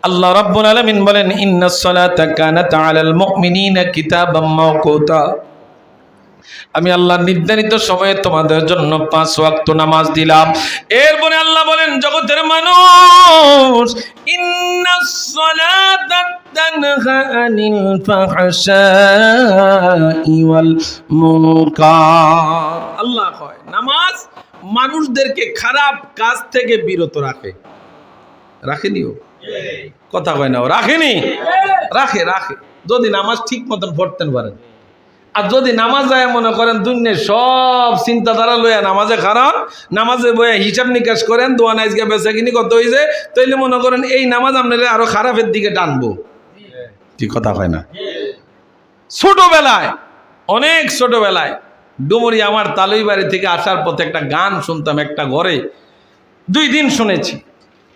আল্লাহ রাব্বুল আলামিন বলেন, ইন্নাস সালাতা কানাত আলাল মুমিনিনা কিতাবাম মাওকুতা। আমি আল্লাহ নির্ধারিত সময়ে তোমাদের জন্য 5 ওয়াক্ত নামাজ দিলাম। এরপরে আল্লাহ বলেন, জগতের মানুষ, ইন্নাস সালাতা তানহা আনিল ফাহশাই ওয়াল মুনকার। আল্লাহ কয়, নামাজ মানুষদেরকে খারাপ কাজ থেকে বিরত রাখে। রাখেনিও? কথা কয় না, রাখেনি? রাখে, রাখে। যদি নামাজ ঠিক মতন পড়তেন পারেন। আর যদি নামাজ যায় মনে করেন দুনিয়ার সব চিন্তাধারা লইয়া নামাজে খারাপ, নামাজে বইয়া হিসাব নিকাশ করেন, দোয়া নাইজকে বেচা কিনি কত হয়েছে, তাইলে মনে করেন এই নামাজ আপনারা আরো খারাপের দিকে টানবো। কি কথা হয় না? ছোটবেলায়, অনেক ছোটবেলায় ডুমুরি আমার তালুই বাড়ি থেকে আসার পথে একটা গান শুনতাম, একটা ঘরে 2 দিন শুনেছি।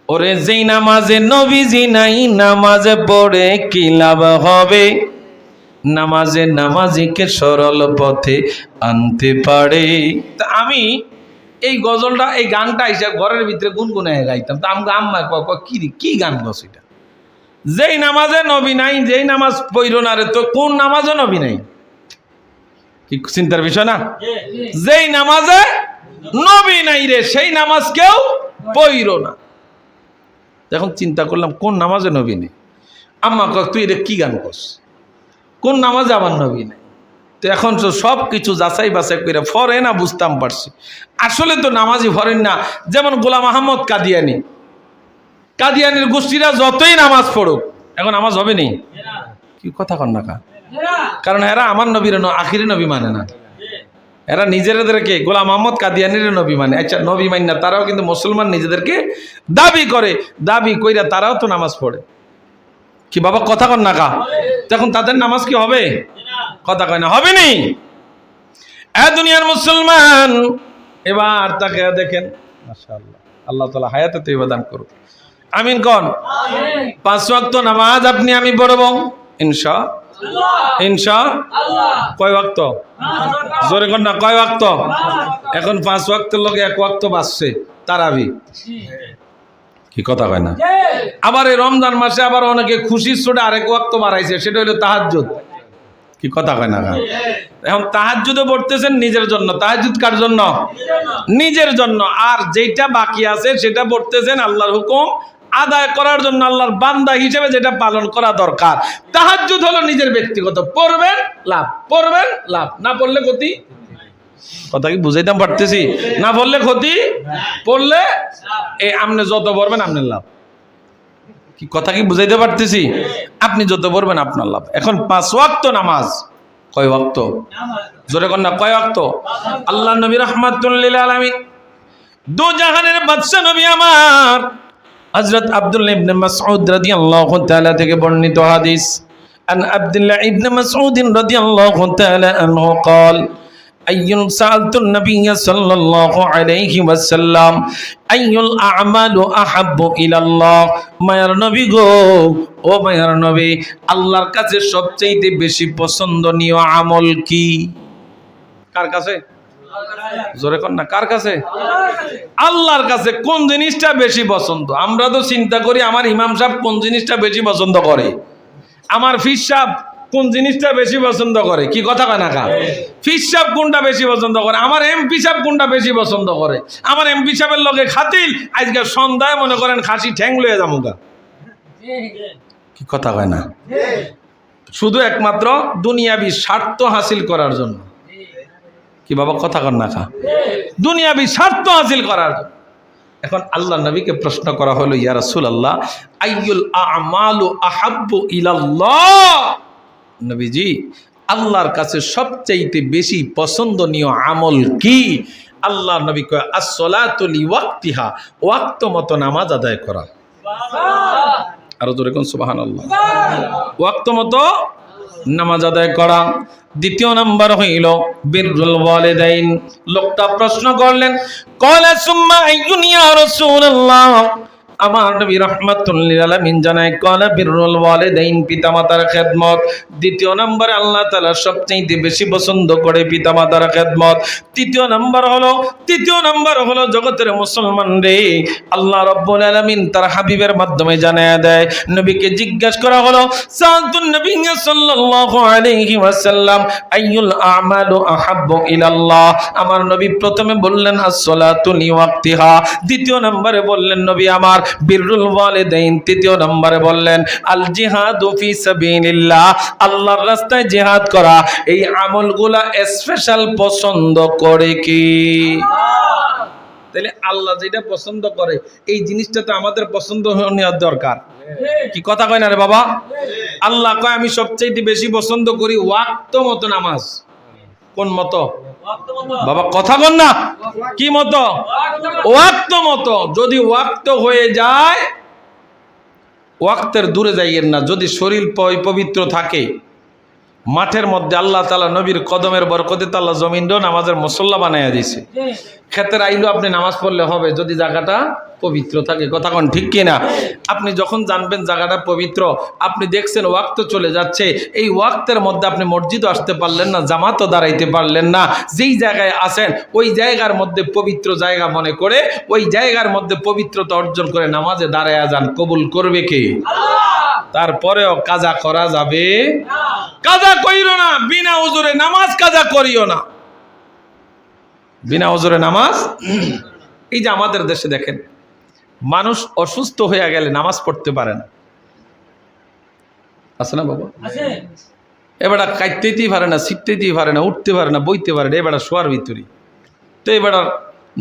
ওরে যেই নামাজে নবীজি নাই, নামাজে পড়ে কি লাভ হবে? নামাজে নামাজিকে সরল পথে আনতে পারে। তা আমি এই গজলটা, এই গানটা হিসাব ঘরের ভিতরে গুনগুনায় গাইতাম। তা আমি আম্মা কি গান গছ এটা? যেই নামাজে নবী নাই, যেই নামাজ পড়ো না রে, তো কোন নামাজও নবী নাই? কি চিন্তার বিষয় না? যেই নামাজে নবী নাই রে, সেই নামাজ কেউ পড়ো না। এখন চিন্তা করলাম, কোন নামাজে নবী নেই? আম্মা কয়, তুই এটা কি গান করছ? কোন নামাজে আমার নবী নেই? তো এখন তো সব কিছু যাচাই বাছাই করে ফরে না, বুঝতাম পারছি আসলে তো নামাজি ফরেন না। যেমন গোলাম আহমদ কাদিয়ানি, কাদিয়ানির গোষ্ঠীরা যতই নামাজ পড়ুক, এখন নামাজ হবে নি? কি কথা কন না কা? কারণ এরা আমার নবীর আখিরি নবী মানে না। এরা নিজেদেরকে গোলাম আহমদ কাদিয়ানির নবী মানে। আচ্ছা, নবী মানে না, তারাও কিন্তু মুসলমান নিজেদেরকে দাবি করে। দাবি কইরা তারাও তো নামাজ পড়ে। কি বাবা কথা কন না কা? তখন তাদের নামাজ কি হবে? কথা কয় না, হবে নি? দুনিয়ার মুসলমান, এবার তাকে দেখেন, মাশাআল্লাহ, আল্লাহ তাআলা হায়াতে তৈবা দান করুক, আমিন কোন। 5 ওয়াক্ত নামাজ আপনি আমি পড়ব ইনশাআল্লাহ, ইনশাআল্লাহ। কয় ওয়াক্ত? জোরে কোন না, কয় ওয়াক্ত? এখন 5 ওয়াক্তের লগে 1 ওয়াক্ত বাঁচছে, তারাবি। কি কথা কয় না? আবার এই রমজান মাসে আবার অনেকে খুশির ছোটে আরেক ওয়াক্ত বাড়াইছে, সেটা হলো তাহাজ্জুদ। কি কথা কয় না? এখন তাহাজ্জুদও পড়তেছেন নিজের জন্য। তাহাজ্জুদ কার জন্য? নিজের জন্য। আর যেটা বাকি আছে সেটা পড়তেছেন আল্লাহর হুকুম আদায় করার জন্য, আল্লাহর বান্দা হিসেবে যেটা পালন করা দরকার। তাহাজ্জুদ হলো নিজের ব্যক্তিগত, পড়বেন লাভ, পড়বেন লাভ, না পড়লে ক্ষতি। কথা কি বুঝাইতাম পারতেছি? না পড়লে ক্ষতি, পড়লে আপনি যত পড়বেন আপনার লাভ। কি কথা কি বুঝাইতে পারতেছি? আপনি যত পড়বেন আপনার লাভ। এখন 5 ওয়াক্ত নামাজ, কয় ওয়াক্ত? জোরে কোন না, কয় ওয়াক্ত? আল্লাহ নবী রাহমাতুল লিল আলামিন, দু জাহানের বাদশা নবী আমার হযরত আব্দুল্লাহ ইবনে মাসউদ রাদিয়াল্লাহু তাআলা থেকে বর্ণিত হাদিস। আন আব্দুল্লাহ ইবনে মাসউদ রাদিয়াল্লাহু তাআলা আনহু قال আইয়ুল সালতুন নবী সাল্লাল্লাহু আলাইহি ওয়াসাল্লাম আইয়ুল আমালু আহাব্বু ইলাল্লাহ। মায়ার নবী গো, ও মায়ার নবী, আল্লাহর কাছে সবচেয়ে বেশি পছন্দনীয় আমল কি? কার কাছে? জোরে কোন না, কার কাছে? আল্লাহর কাছে। কোন জিনিসটা বেশি পছন্দ? আমরা তো চিন্তা করি আমার ইমাম সাহেব কোন জিনিসটা বেশি পছন্দ করে, আমার ফির সাহেব কোন জিনিসটা বেশি পছন্দ করে। কি কথা কয় না কা? ফির সাহেব কোনটা বেশি পছন্দ করে, আমার এমপি সাহেব কোনটা বেশি পছন্দ করে। আমার এমপি সাহেবের লগে খাতিল, আজকে সন্ধ্যায় মনে করেন খাসি ঠ্যাং লয়ে যাবো গা। কি কথা কয় না? শুধু একমাত্র দুনিয়াবি স্বার্থ হাসিল করার জন্য। কি বাবা কথা কন না খা? দুনিয়াবি স্বার্থ হাসিল করার জন্য। এখন আল্লাহ নবীকে প্রশ্ন করা হলো, ইয়া রাসূলুল্লাহ আইয়ুল আ'মালু আহাব্বু ইলাল্লাহ, নবীজি আল্লাহর কাছে সবচাইতে বেশি পছন্দনীয় আমল কি? আল্লাহ নবী কয় আস-সালাতু লিওয়াক্তিহা, ওয়াক্ত মতো নামাজ আদায় করা। আরো জোরে কোন সুবহানাল্লাহ। ওয়াক্ত মতো নামাজ আদায় করা। দ্বিতীয় নাম্বার হইল বিররুল ওয়ালিদাইন। লোকটা প্রশ্ন করলেন, ক্বালা সুম্মা আইয়ুন ইয়া রাসূলুল্লাহ, আমার নবী রাহমাতুল লিল আলামিন জানায় ক্বালা বিররুল ওয়ালিদাইন, পিতামাতার খেদমত। দ্বিতীয় নম্বরে আল্লাহ তাআলা সবচেয়ে বেশি পছন্দ করে পিতামাতার খেদমত। তৃতীয় নাম্বার হলো জগতের মুসলমান রে, আল্লাহ রাব্বুল আলামিন তার হাবিবের মাধ্যমে জানায়া দেয়। নবীকে জিজ্ঞাসা করা হলো, সাল্লাতুন নবী সাল্লাল্লাহু আলাইহি ওয়াসাল্লাম আইয়ুল আমালু আহাব্বু ইলাল্লাহ, আমার নবী প্রথমে বললেন আস-সালাতু লিওয়াক্তিহা, দ্বিতীয় নম্বরে বললেন নবী আমার বিররুল ওয়ালিদাইন, তৃতীয় নম্বরে বললেন আল জিহাদু ফি সাবিলিল্লাহ, আল্লাহর রাস্তায় জিহাদ করা। এই আমলগুলা স্পেশাল পছন্দ করে কি? তাহলে আল্লাহ যেটা পছন্দ করে এই জিনিসটা তো আমাদের পছন্দ হওয়া দরকার। কি কথা কয় না রে বাবা? আল্লাহ কয় আমি সবচেয়ে বেশি পছন্দ করি ওয়াক্ত মতো নামাজ। কোন মতো বাবা? কথা বল না। কি মতো? ওয়াক্ত মতো। যদি ওয়াক্ত হয়ে যায়, ওয়াক্তের দূরে যাইয়েন না। যদি শরীর পবিত্র থাকে, মাঠের মধ্যে আল্লাহ তাআলা নবীর কদমের বরকতে আল্লাহ জমিনও নামাজের মুসল্লা বানাইয়া দিয়েছে। ক্ষেতের আইলো আপনি নামাজ পড়লে হবে যদি জায়গাটা পবিত্র থাকে। কথা কোন ঠিক কিনা? আপনি যখন জানবেন জায়গাটা পবিত্র, আপনি দেখছেন ওয়াক্ত চলে যাচ্ছে, এই ওয়াক্তের মধ্যে আপনি মসজিদও আসতে পারলেন না, জামাতও দাঁড়াইতে পারলেন না, যেই জায়গায় আছেন ওই জায়গার মধ্যে পবিত্র জায়গা মনে করে ওই জায়গার মধ্যে পবিত্রতা অর্জন করে নামাজে দাঁড়ায়া যান। কবুল করবে কে? তারপরেও কাজা করা যাবে? কাজা করিও না, বিনা ওজরে নামাজ কাজা করিও না, বিনা ওজরে নামাজ। এই যে আমাদের দেশে দেখেন, মানুষ অসুস্থ হয়ে গেলে নামাজ পড়তে পারে না, আছে না বাবা? এবারে কাটতেই পারে না, শিখতেই পারে না, উঠতে পারে না, বইতে পারে না, এবারে শোয়ার ভিতরে তো এবারে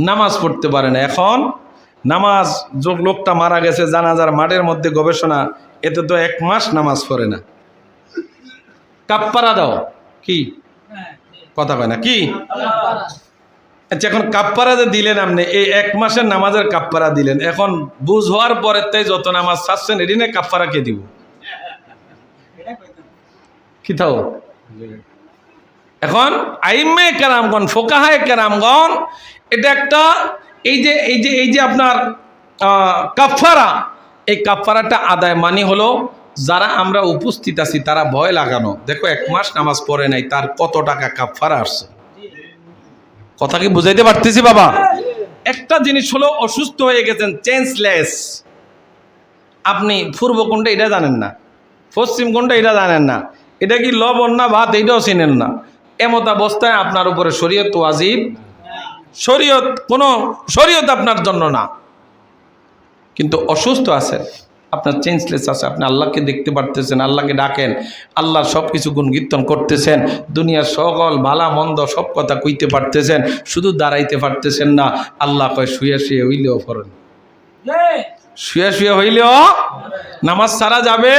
নামাজ পড়তে পারে না। এখন নামাজ, লোকটা মারা গেছে জানাজার মাঠের মধ্যে গবেষণা, এতে তো 1 মাস নামাজ পড়ে না। কাপ্পারা দাও। কি কথা কয় না? কি? আচ্ছা, এখন কাপ্পারা যে দিলেন আপনি, এই 1 মাসের নামাজের কাপ্পারা দিলেন, এখন বুঝ হওয়ার পরে তাই যত নামাজ ছাড়ছেন এটি না কাপ্পারা কে দিব? কি থাও? এখন আইম্মে কেরামগণ, ফোকাহায়ে কেরামগণ, এটা একটা এই যে আপনার কাফারা, এই কাফারাটা আদায় মানে হলো যারা আমরা উপস্থিত আছি তারা ভয় লাগানো। দেখো 1 মাস নামাজ পড়ে নাই, তার কত টাকা কাফারা আসছে। কথা কি বুঝাইতে পারতেছি বাবা? একটা জিনিস হলো অসুস্থ হয়ে গেছেন, চেঞ্জলেস, আপনি পূর্ব কোনটা এটা জানেন না, পশ্চিম কোনটা এটা জানেন না, এটা কি লবণ না ভাত এটাও চিনেন না, এমত অবস্থায় আপনার উপরে শরীয়ত ওয়াজিব, শরীয়ত আপনার জন্য না। কিন্তু অসুস্থ আছেন, আপনার চেঞ্জলেস আছে, আপনি আল্লাহকে দেখতে পারতেছেন, আল্লাহকে ডাকেন, আল্লাহর সব কিছু গুণকীর্তন করতেছেন, দুনিয়ার সকল ভালা মন্দ সব কথা কইতে পারতেছেন, শুধু দাঁড়াইতে পারতেছেন না। আল্লাহ কয় শুয়ে শুয়ে হইলেও পড়েন, শুয়ে শুয়ে হইলেও নামাজ সারা যাবে।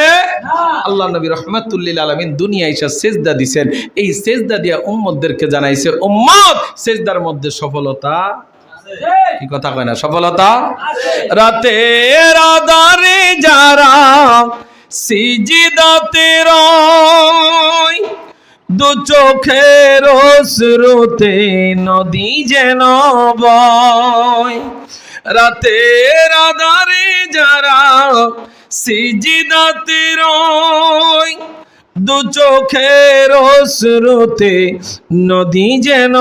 আল্লাহ নবী রাহমাতুল লিল আলামিন দুনিয়া এসে সেজদা দিছেন, এই সেজদা দিয়া উম্মতদেরকে জানাইছে, উম্মত সেজদার মধ্যে সফলতা। কি কথা কয় না? সফলতা। রাতের আঁধারে যারা সিজদাতে রয়, দু চোখের অশ্রুতে নদী যেন বয়। রাতের আঁধারে যারা সিজদাতে রয়, দু চোখের অশ্রুতে নদী যেন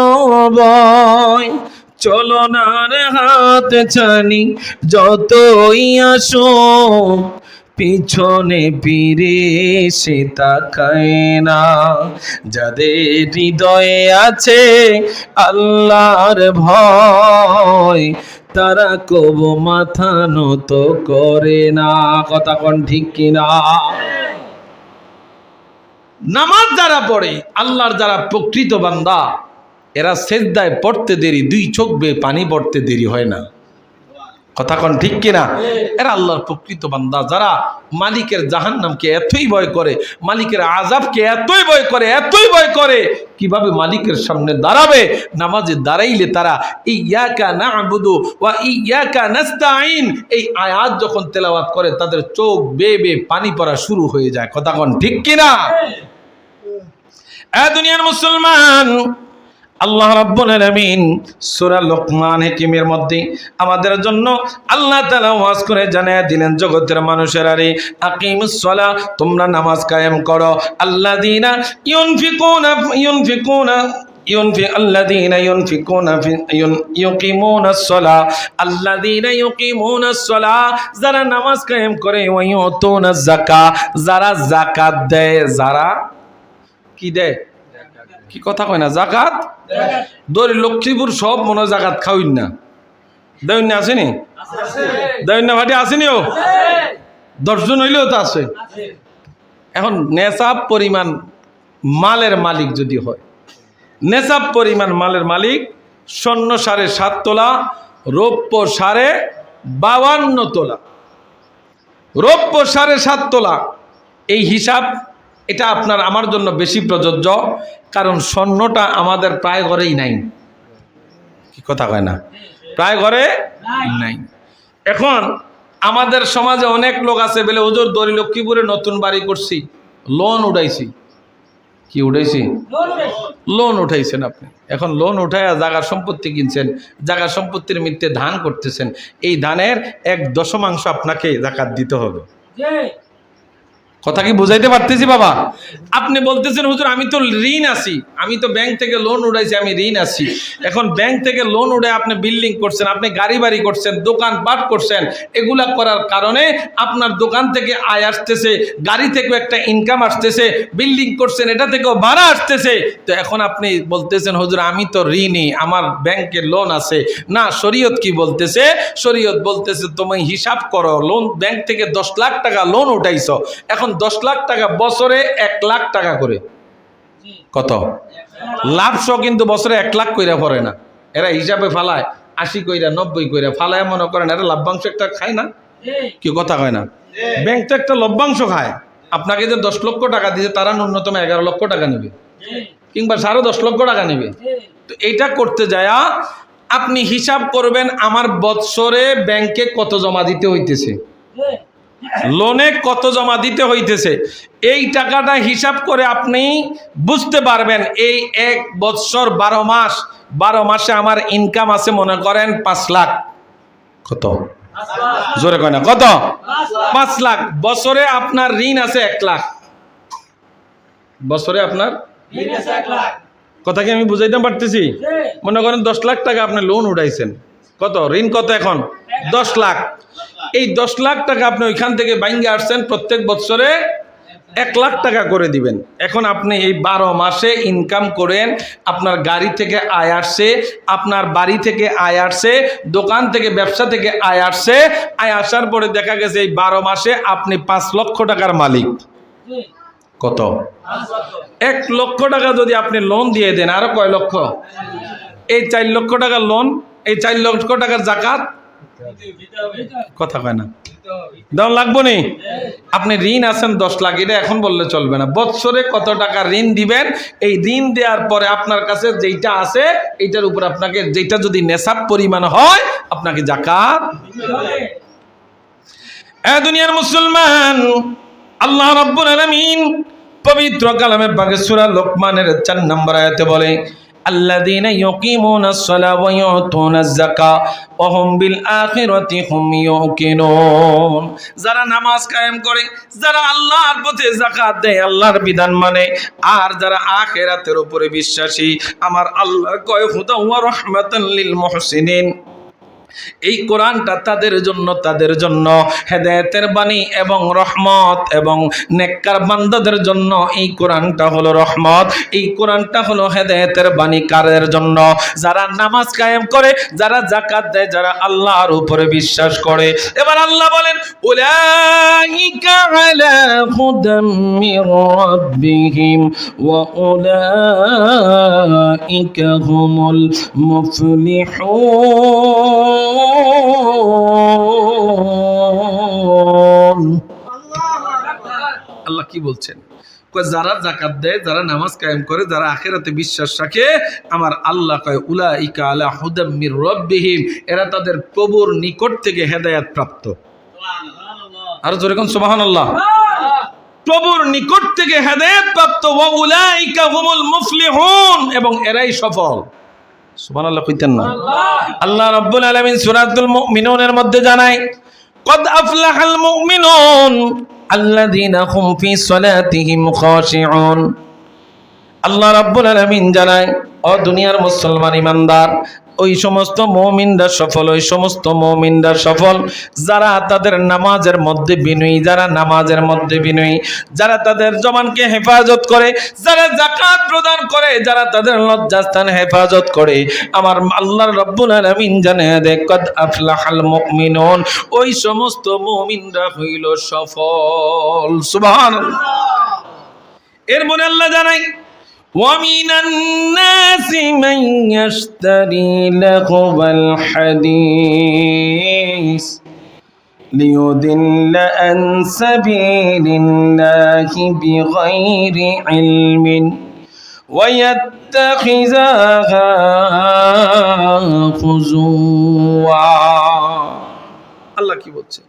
বয়। চলনার হাত ছানি যতই আসো, পিছনে ফিরে সে তাকায় না। যাদের হৃদয়ে আছে আল্লাহর ভয়, তারা কবু মাথা নত করে না। কথা কোন ঠিক কিনা? নামাজ যারা পড়ে, আল্লাহর যারা প্রকৃত বান্দা, এরা সেজদায় পড়তে দেরি, দুই চোখ বেয়ে পানি পড়তে দেরি হয় না। কথা কোন ঠিক কিনা? এরা আল্লাহর প্রকৃত বান্দা, যারা মালিকের জাহান্নামকে এতই ভয় করে, মালিকের আযাবকে এতই ভয় করে, এতই ভয় করে, কিভাবে মালিকের সামনে দাঁড়াবে। নামাজে দাঁড়াইলে তারা ইয়াকা না'বুদু ওয়া ইয়াকা নাস্তাঈন এই আয়াত যখন তেলাওয়াত করে তাদের চোখ বেয়ে বেয়ে পানি পড়া শুরু হয়ে যায়। কথা কোন ঠিক কিনা? দুনিয়ার মুসলমান, আল্লাহ রাব্বুল আলামিন সূরা লোকমান হিকিমের মধ্যে আমাদের জন্য আল্লাহ তাআলা ওয়াজ করে জানায় দিলেন, জগতের মানুষেরা রে, আকিমুস সালাহ, তোমরা নামাজ কায়েম করো। আল্লাযীনা ইউনফিকুনা الذين ينفقون يقيمون الصلاة الذين يقيمون الصلاة যারা নামাজ কায়েম করে, ওয়ায়ুতুনা যাকাত, যারা যাকাত দেয়, যারা কি দেয়, কি কথা কয় না, যাকাত। দরি লক্ষ্মীপুর সব মনে জাকাত খাওইন না, দেউন না, আসেনি দেউন না, ভাটি আসেনি, ও 10 জন হইলেও তো আছে। এখন নেশাব পরিমাণ মালের মালিক যদি হয়, নেশাব পরিমাণ মালের মালিক, স্বর্ণ 7.5 তোলা, রৌপ্য 52 তোলা, রৌপ্য 7.5 তোলা, এই হিসাব এটা আপনার আমার জন্য বেশি প্রযোজ্য, কারণ স্বর্ণটা আমাদের প্রায় ঘরেই নাই। কি কথা কয় না, প্রায় ঘরে নাই। এখন আমাদের সমাজে অনেক লোক আছে বলে, হুজুর দরি লক্ষ্মীপুরে নতুন বাড়ি করছি, লোন উঠাইছি। কি উঠাইছি? লোন উঠাইছেন আপনি। এখন লোন উঠাইয়া জায়গা সম্পত্তি কিনছেন, জায়গা সম্পত্তির মিথ্যে ধান করতেছেন, এই ধানের 1/10 আপনাকে যাকাত দিতে হবে। কথা কি বুঝাইতে পারতেছি বাবা? আপনি বলতেছেন, হুজুর আমি তো ঋণ আছি, আমি তো ব্যাংক থেকে লোন উঠাইছি, আমি ঋণ আছি। এখন ব্যাংক থেকে লোন উঠে আপনি বিল্ডিং করছেন, আপনি গাড়ি বাড়ি করছেন, দোকান পাট করছেন, এগুলা করার কারণে আপনার দোকান থেকে আয় আসতেছে, গাড়ি থেকেও একটা ইনকাম আসতেছে, বিল্ডিং করছেন এটা থেকেও ভাড়া আসতেছে। তো এখন আপনি বলতেছেন, হুজুর আমি তো ঋণী, আমার ব্যাংকে লোন আছে না। শরীয়ত কি বলতেছে? শরীয়ত বলতেছে তুমি হিসাব করো, লোন ব্যাংক থেকে 10 লাখ টাকা লোন উঠাইছো, এখন 10 লাখ টাকা বছরে 1 লাখ টাকা করে, কত লাভসহ কিন্তু বছরে 1 লাখ কইরা পড়ে না। এরা হিসাবে ফালায় 80 কইরা 90 কইরা ফালায়, মনে করেন এরা লভ্যাংশ একটা খায় না। কি কথা কয় না? ব্যাংক তো একটা লভ্যাংশ খায়। আপনাকে যে 10 লক্ষ টাকা দিয়েছে, তারা ন্যূনতম 11 লক্ষ টাকা নেবে, কিংবা 10.5 লক্ষ টাকা নেবে। তো এইটা করতে যায় আপনি হিসাব করবেন আমার বছরে ব্যাংকে কত জমা দিতে হইতেছে, লোনে কত জমা দিতে হইতেছে। এই টাকাটা হিসাব করে আপনি বুঝতে পারবেন এই 1 বছর 12 মাসে আমার ইনকাম আছে মনে করেন 5 লাখ। কত? জোরে কয় না, কত? 5 লাখ। বছরে আপনার ঋণ আছে 1 লাখ, বছরে আপনার ঋণ আছে 1 লাখ। কথা কি আমি বুঝাইতে পারতেছি? মনে করেন 10 লাখ টাকা আপনি লোন উঠাইছেন, কত ঋণ, কত এখন 10 লাখ। এই 10 লাখ টাকা আপনি ওইখান থেকে বাইঙ্গে আসছেন, প্রত্যেক বছরে 1 লাখ টাকা করে দিবেন। এখন আপনি এই 12 মাসে ইনকাম করেন, আপনার গাড়ি থেকে আয় আসছে, আপনার বাড়ি থেকে আয় আসছে, দোকান থেকে ব্যবসা থেকে আয় আসছে, আয় আসার পরে দেখা গেছে এই 12 মাসে আপনি 5 লক্ষ টাকার মালিক। কত? 1 লক্ষ টাকা যদি আপনি লোন দিয়ে দেন, আরো কয় লক্ষ? এই 4 লক্ষ টাকার লোন, এই 4 লক্ষ টাকার যাকাত। কথা কয় না, দেওয়া লাগবো নি? আপনি ঋণ আছেন 10 লাখ, এটা এখন বললে চলবে না। বছরে কত টাকা ঋণ দিবেন, এই ঋণ দেওয়ার পরে আপনার কাছে যেইটা আছে এইটার উপর আপনাকে, যেটা যদি নেশাব পরিমাণ হয়, আপনাকে যাকাত। দুনিয়ার মুসলমান, আল্লাহ রাব্বুল আলামিন পবিত্র কালামে পাকে সূরা লোকমানের 4 নম্বর আয়াতে বলে, আল্লাযীনা ইউকিমুনাস সালাহ ওয়া ইউতুনাজ যাকাত ওয়া হুম বিল আখিরাতি হুম ইউকিনুন। যারা নামাজ কায়েম করে, যারা আল্লাহর পথে যাকাত দেয়, আল্লাহর বিধান মানে, আর যারা আখিরাতের উপরে বিশ্বাসী, আমার আল্লাহ কয় হুদা ওয়া রাহমাতাল লিল মুহসিনিন, এই কোরআনটা তাদের জন্য হেদায়েতের বাণী এবং রহমত, এবং নেককার বান্দাদের জন্য এই কোরআনটা হলো রহমত, এই কোরআনটা হলো হেদায়েতের বাণী কাদের জন্য? যারা নামাজ কায়েম করে, যারা যাকাত দেয়, যারা আল্লাহর উপরে বিশ্বাস করে। এবার আল্লাহ বলেন উলাইকা আলা হুদাম মির রাব্বিহিম ওয়া উলাইকা হুমুল মুফলিহুন। আল্লাহ কি বলছেন? যারা যাকাত দেয়, যারা নামাজ কায়েম করে, যারা আখিরাতে বিশ্বাস রাখে, আমার আল্লাহ কয় উলাইকা আলা হুদাম মির রাব্বিহিম, এরা তাদের প্রভুর নিকট থেকে হেদায়েত প্রাপ্ত। আর জোরে কোন সুবহানাল্লাহ। প্রভুর নিকট থেকে হেদায়েত প্রাপ্ত, ওয়া উলাইকা হুমুল মুফলিহুন, এবং এরাই সফল। সুবহানাল্লাহ কইতেন না? আল্লাহ রাব্বুল আলামিন সূরাতুল মুমিনুনের মধ্যে জানায় কদ আফলাহাল মুমিনুন আল্লাযীনা হুম ফি সালাতিহিম খাশিউন। আল্লাহ রাব্বুল আলামিন জানায়, ও দুনিয়ার মুসলমান ইমানদার, ওই সমস্ত মুমিনরা সফল, ওই সমস্ত মুমিনরা সফল যারা তাদের নামাজের মধ্যে বিনয়ী, যারা নামাজের মধ্যে বিনয়ী, যারা তাদের জবানকে হেফাজত করে, যারা যাকাত প্রদান করে, যারা তাদের লজ্জাস্থান হেফাজত করে। আমার আল্লাহ রাব্বুল আলামিন জানায় দেয় কদ আফলাহাল মুমিনুন, ওই সমস্ত মুমিনরা হইল সফল। সুবহানাল্লাহ। এর মনে আল্লাহ জানায় وَمِنَ النَّاسِ مَن يَشْتَرِي لَهْوَ الْحَدِيثِ لِيُضِلَّ عَن سَبِيلِ اللَّهِ بِغَيْرِ عِلْمٍ وَيَتَّخِذَهَا هُزُوًا। আল্লাহ কি বলছে?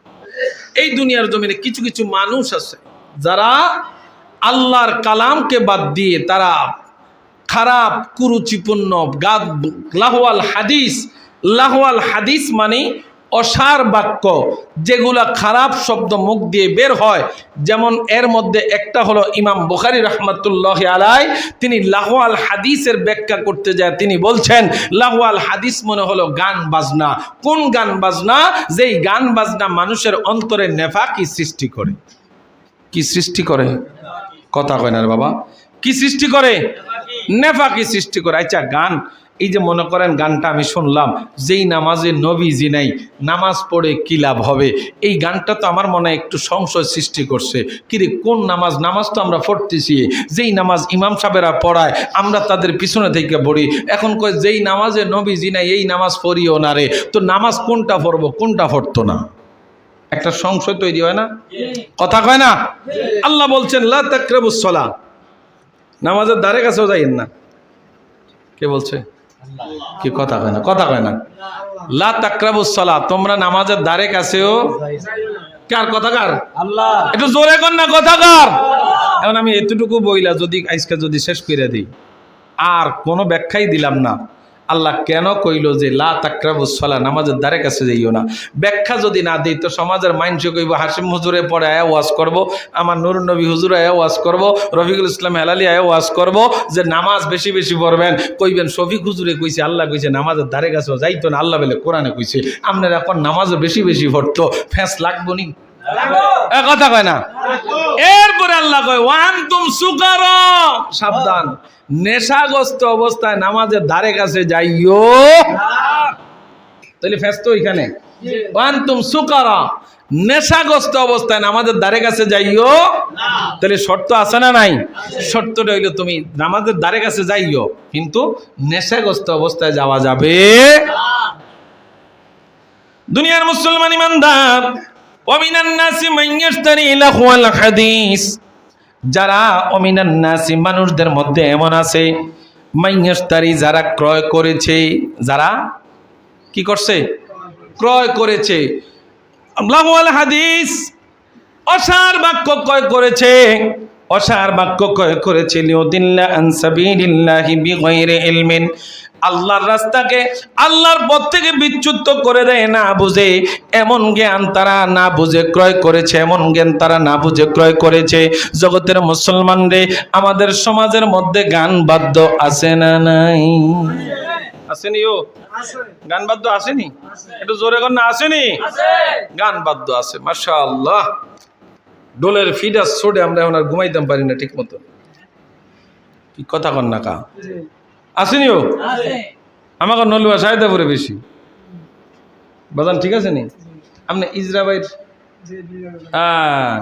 এই দুনিয়ার জমিনে কিছু কিছু মানুষ আছে যারা আল্লাহর কালামকে বাদ দিয়ে তারা খারাপ কুরুচিপূর্ণ লাহওয়াল হাদিস মানে অসার বাক্য, যেগুলা খারাপ শব্দ মুখ দিয়ে বের হয়। যেমন এর মধ্যে একটা হলো ইমাম বুখারী রাহমাতুল্লাহ আলাইহি, তিনি লাহওয়াল হাদিসের ব্যাখ্যা করতে যায় তিনি বলছেন লাহওয়াল হাদিস মনে হলো গান বাজনা। কোন গান বাজনা? যেই গান বাজনা মানুষের অন্তরে নেফাকি সৃষ্টি করে। কি সৃষ্টি করে? কথা কয় না রে বাবা। কি সৃষ্টি করে? নেফাকি সৃষ্টি করে। আচ্ছা, গান, এই যে মনে করেন গানটা আমি শুনলাম, যেই নামাজে নবীজি নাই, নামাজ পড়ে কি লাভ হবে? এই গানটা তো আমার মনে একটু সংশয় সৃষ্টি করছে। কিরে, কোন নামাজ? নামাজ তো আমরা পড়তেছি, যেই নামাজ ইমাম সাহেবেরা পড়ায় আমরা তাদের পিছনে থেকে পড়ি। এখন কয় যেই নামাজে নবীজি নাই এই নামাজ পড়িও না রে, তো নামাজ কোনটা পড়বো কোনটা পড়তো না? একটা সংশয় তৈরি হয় না? কথা কয় না? আল্লাহ বলছেন লা তাকরাবুস সালাহ, নামাজের ধারে কাছেও যাইয়েন না। কে বলছে? কি কথা কয় না? কথা কয় না। লা তাকরাবুস সালাহ, তোমরা নামাজের ধারে কাছেও। কার কথা? কার? আল্লাহ। একটু জোরে কর না, কথা কার? এখন আমি এতটুকু বইলা যদি আজকে যদি শেষ করে দিই, আর কোনো ব্যাখ্যাই দিলাম না আল্লাহ কেন কইল যে লা তাকরাবুস সালাহ, নামাজের ধারে কাছে যাইও না। ব্যাখ্যা যদি না দিই তো সমাজের মানুষ কইব হাশিম হুজুরে পড়ে আয়া ওয়াজ করব, আমার নূর নবী হুজুর আয়া ওয়াজ করব, রফিকুল ইসলাম হেলালি আয়া ওয়াজ করব যে নামাজ বেশি বেশি পড়বেন। কইবেন শফিক হুজুরে কইছে, আল্লাহ কইছে নামাজের ধারে কাছেও যাইতো না, আল্লাহ বলে কোরআনে কইছে। আপনারা এখন নামাজও বেশি বেশি পড়তো, ফ্যাঁস লাগবো নি? কথা কয় না। এরপরে আল্লাহ কয় ওয়ান্তুম সুকারা, সাবধান, নেশাগ্রস্ত অবস্থায় নামাজের ধারে কাছে যাইও। তাহলে ফেস তো এখানে ওয়ান্তুম সুকারা, নেশাগ্রস্ত অবস্থায় নামাজের ধারে কাছে যাইও। তাহলে শর্ত আছে না নাই? শর্তটা হইলো তুমি নামাজের ধারে কাছে যাইও, কিন্তু নেশাগ্রস্ত অবস্থায় যাওয়া যাবে। দুনিয়ার মুসলমান ইমানদার, ওয়ামিনান নাসি মান ইয়াশতারি লাহওয়াল হাদিস, যারা অমিনান নাসি মানুষদের মধ্যে এমন আছে মান ইয়াশতারি, যারা ক্রয় করেছে, যারা কি করছে? ক্রয় করেছে লাহওয়াল হাদিস, অসার বাক্য ক্রয় করেছে, অসার বাক্য ক্রয় করেছে লিউদিল্লা আন সাবিলিল্লাহি বিগাইরি ইলমিন, আল্লাহর রাস্তাকে, আল্লাহর পথ থেকে বিচ্যুত করে দেয় না বুঝে, এমন জ্ঞান তারা না বুঝে ক্রয় করেছে, এমন জ্ঞান তারা না বুঝে ক্রয় করেছে। জগতের মুসলমান রে, আমাদের সমাজের মধ্যে গান বাদ্য আছে না নাই? আসেনিও? গান বাদ্য আসেনি? একটু জোরে কর না, আসেনি? গান বাদ্য আছে, মাশাআল্লাহ। ডোলের ফিডার ছোটে আমরা এখন আর ঘুমাইতাম পারি না ঠিক মতো। কি কথা কন না কা? আসেনিও আমাকে নলুয়া সাহেদা পরে বেশি বাজান, ঠিক আছে নি? আপনি ইজরাবাইর হ্যাঁ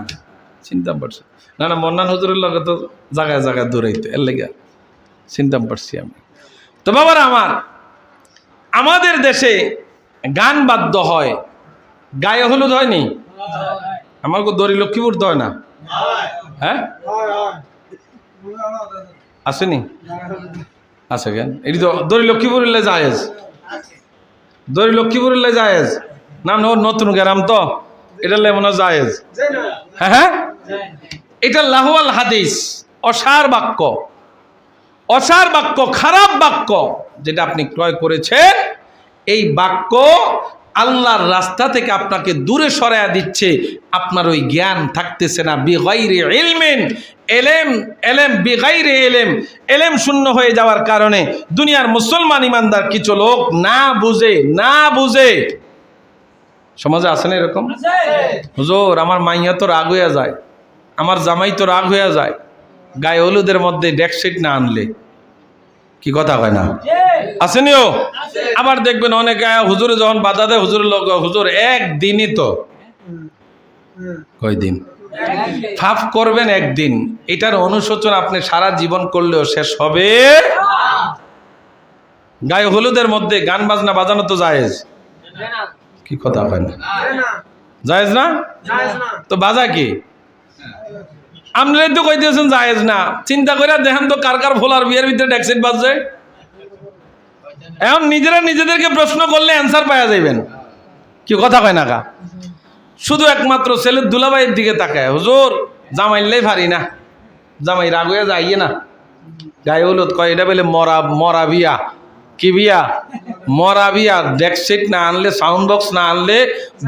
চিন্তা পারছি না, না মন্নান হুজুরের লগে তো জায়গায় জায়গায় দৌড়াইতে, এর লেগে চিন্তা পারছি আমি। তো বাবারা আমার, আমাদের দেশে গান বাদ্য হয়, গায়ে হলুদ হয়নি? আমার দড়ি লক্ষ্মীপুর তো হয় না? হ্যাঁ আসেনি? আছে কেন? এটি তো দড়ি লক্ষ্মীপুর জায়েজ, দড়ি লক্ষ্মীপুর জায়েজ না, নতুন গ্রাম তো এটা মনে হয় জায়েজ। হ্যাঁ হ্যাঁ, এটা লাহওয়াল হাদিস, অসার বাক্য, অসার বাক্য, খারাপ বাক্য যেটা আপনি ক্রয় করেছেন, এই বাক্য আল্লাহর রাস্তা থেকে আপনাকে দূরে সরায়া দিচ্ছে। আপনার ওই জ্ঞান থাকতেছে না, বিগাইরি ইলমিন, এলেম এলেম বিগাইরি এলেম, এলেম শূন্য হয়ে যাওয়ার কারণে দুনিয়ার মুসলমান ইমানদার কিছু লোক না বুঝে সমাজে আছে না এরকম? হুজুর আমার মাইয়া তো রাগ হইয়া যায়, আমার জামাই তো রাগ হইয়া যায় গায়ে হলুদের মধ্যে ডেকশিট না আনলে। কি কথা কয় না? আসেনিও? আবার দেখবেন অনেকে হুজুরে যখন বাধা দেয়, হুজুরের লোক, হুজুর একদিনই তো, কয়দিন ফাফ করবেন? একদিন। এটার অনুশোচন আপনি সারা জীবন করলেও শেষ হবে। গায়ে হলুদের মধ্যে গান বাজনা বাজানো তো জায়েজ? কি কথা কয় না? জায়েজ না? তো বাজা কি? আপনারাই তো কইতেছেন জায়েজ না। চিন্তা করে দেখেন তো কার কার ফোলার বিয়ের ভিতরে ডেকসিট বাজছে। এখন নিজেরা নিজেদেরকে প্রশ্ন করলে অ্যান্সার পাওয়া যাবেন। কি কথা কয় না কা? শুধু একমাত্র ছেলের দুলাভাইয়ের দিকে তাকায়, হুজুর জামাইলেই পারি না, জামাই রাগ হয়ে যাইয়ে না, গায়ে হলুদ কয় এটা বলে মরা বিয়া। কি বিয়া? মরা বিয়া। ডেকসিট না আনলে, সাউন্ড বক্স না আনলে,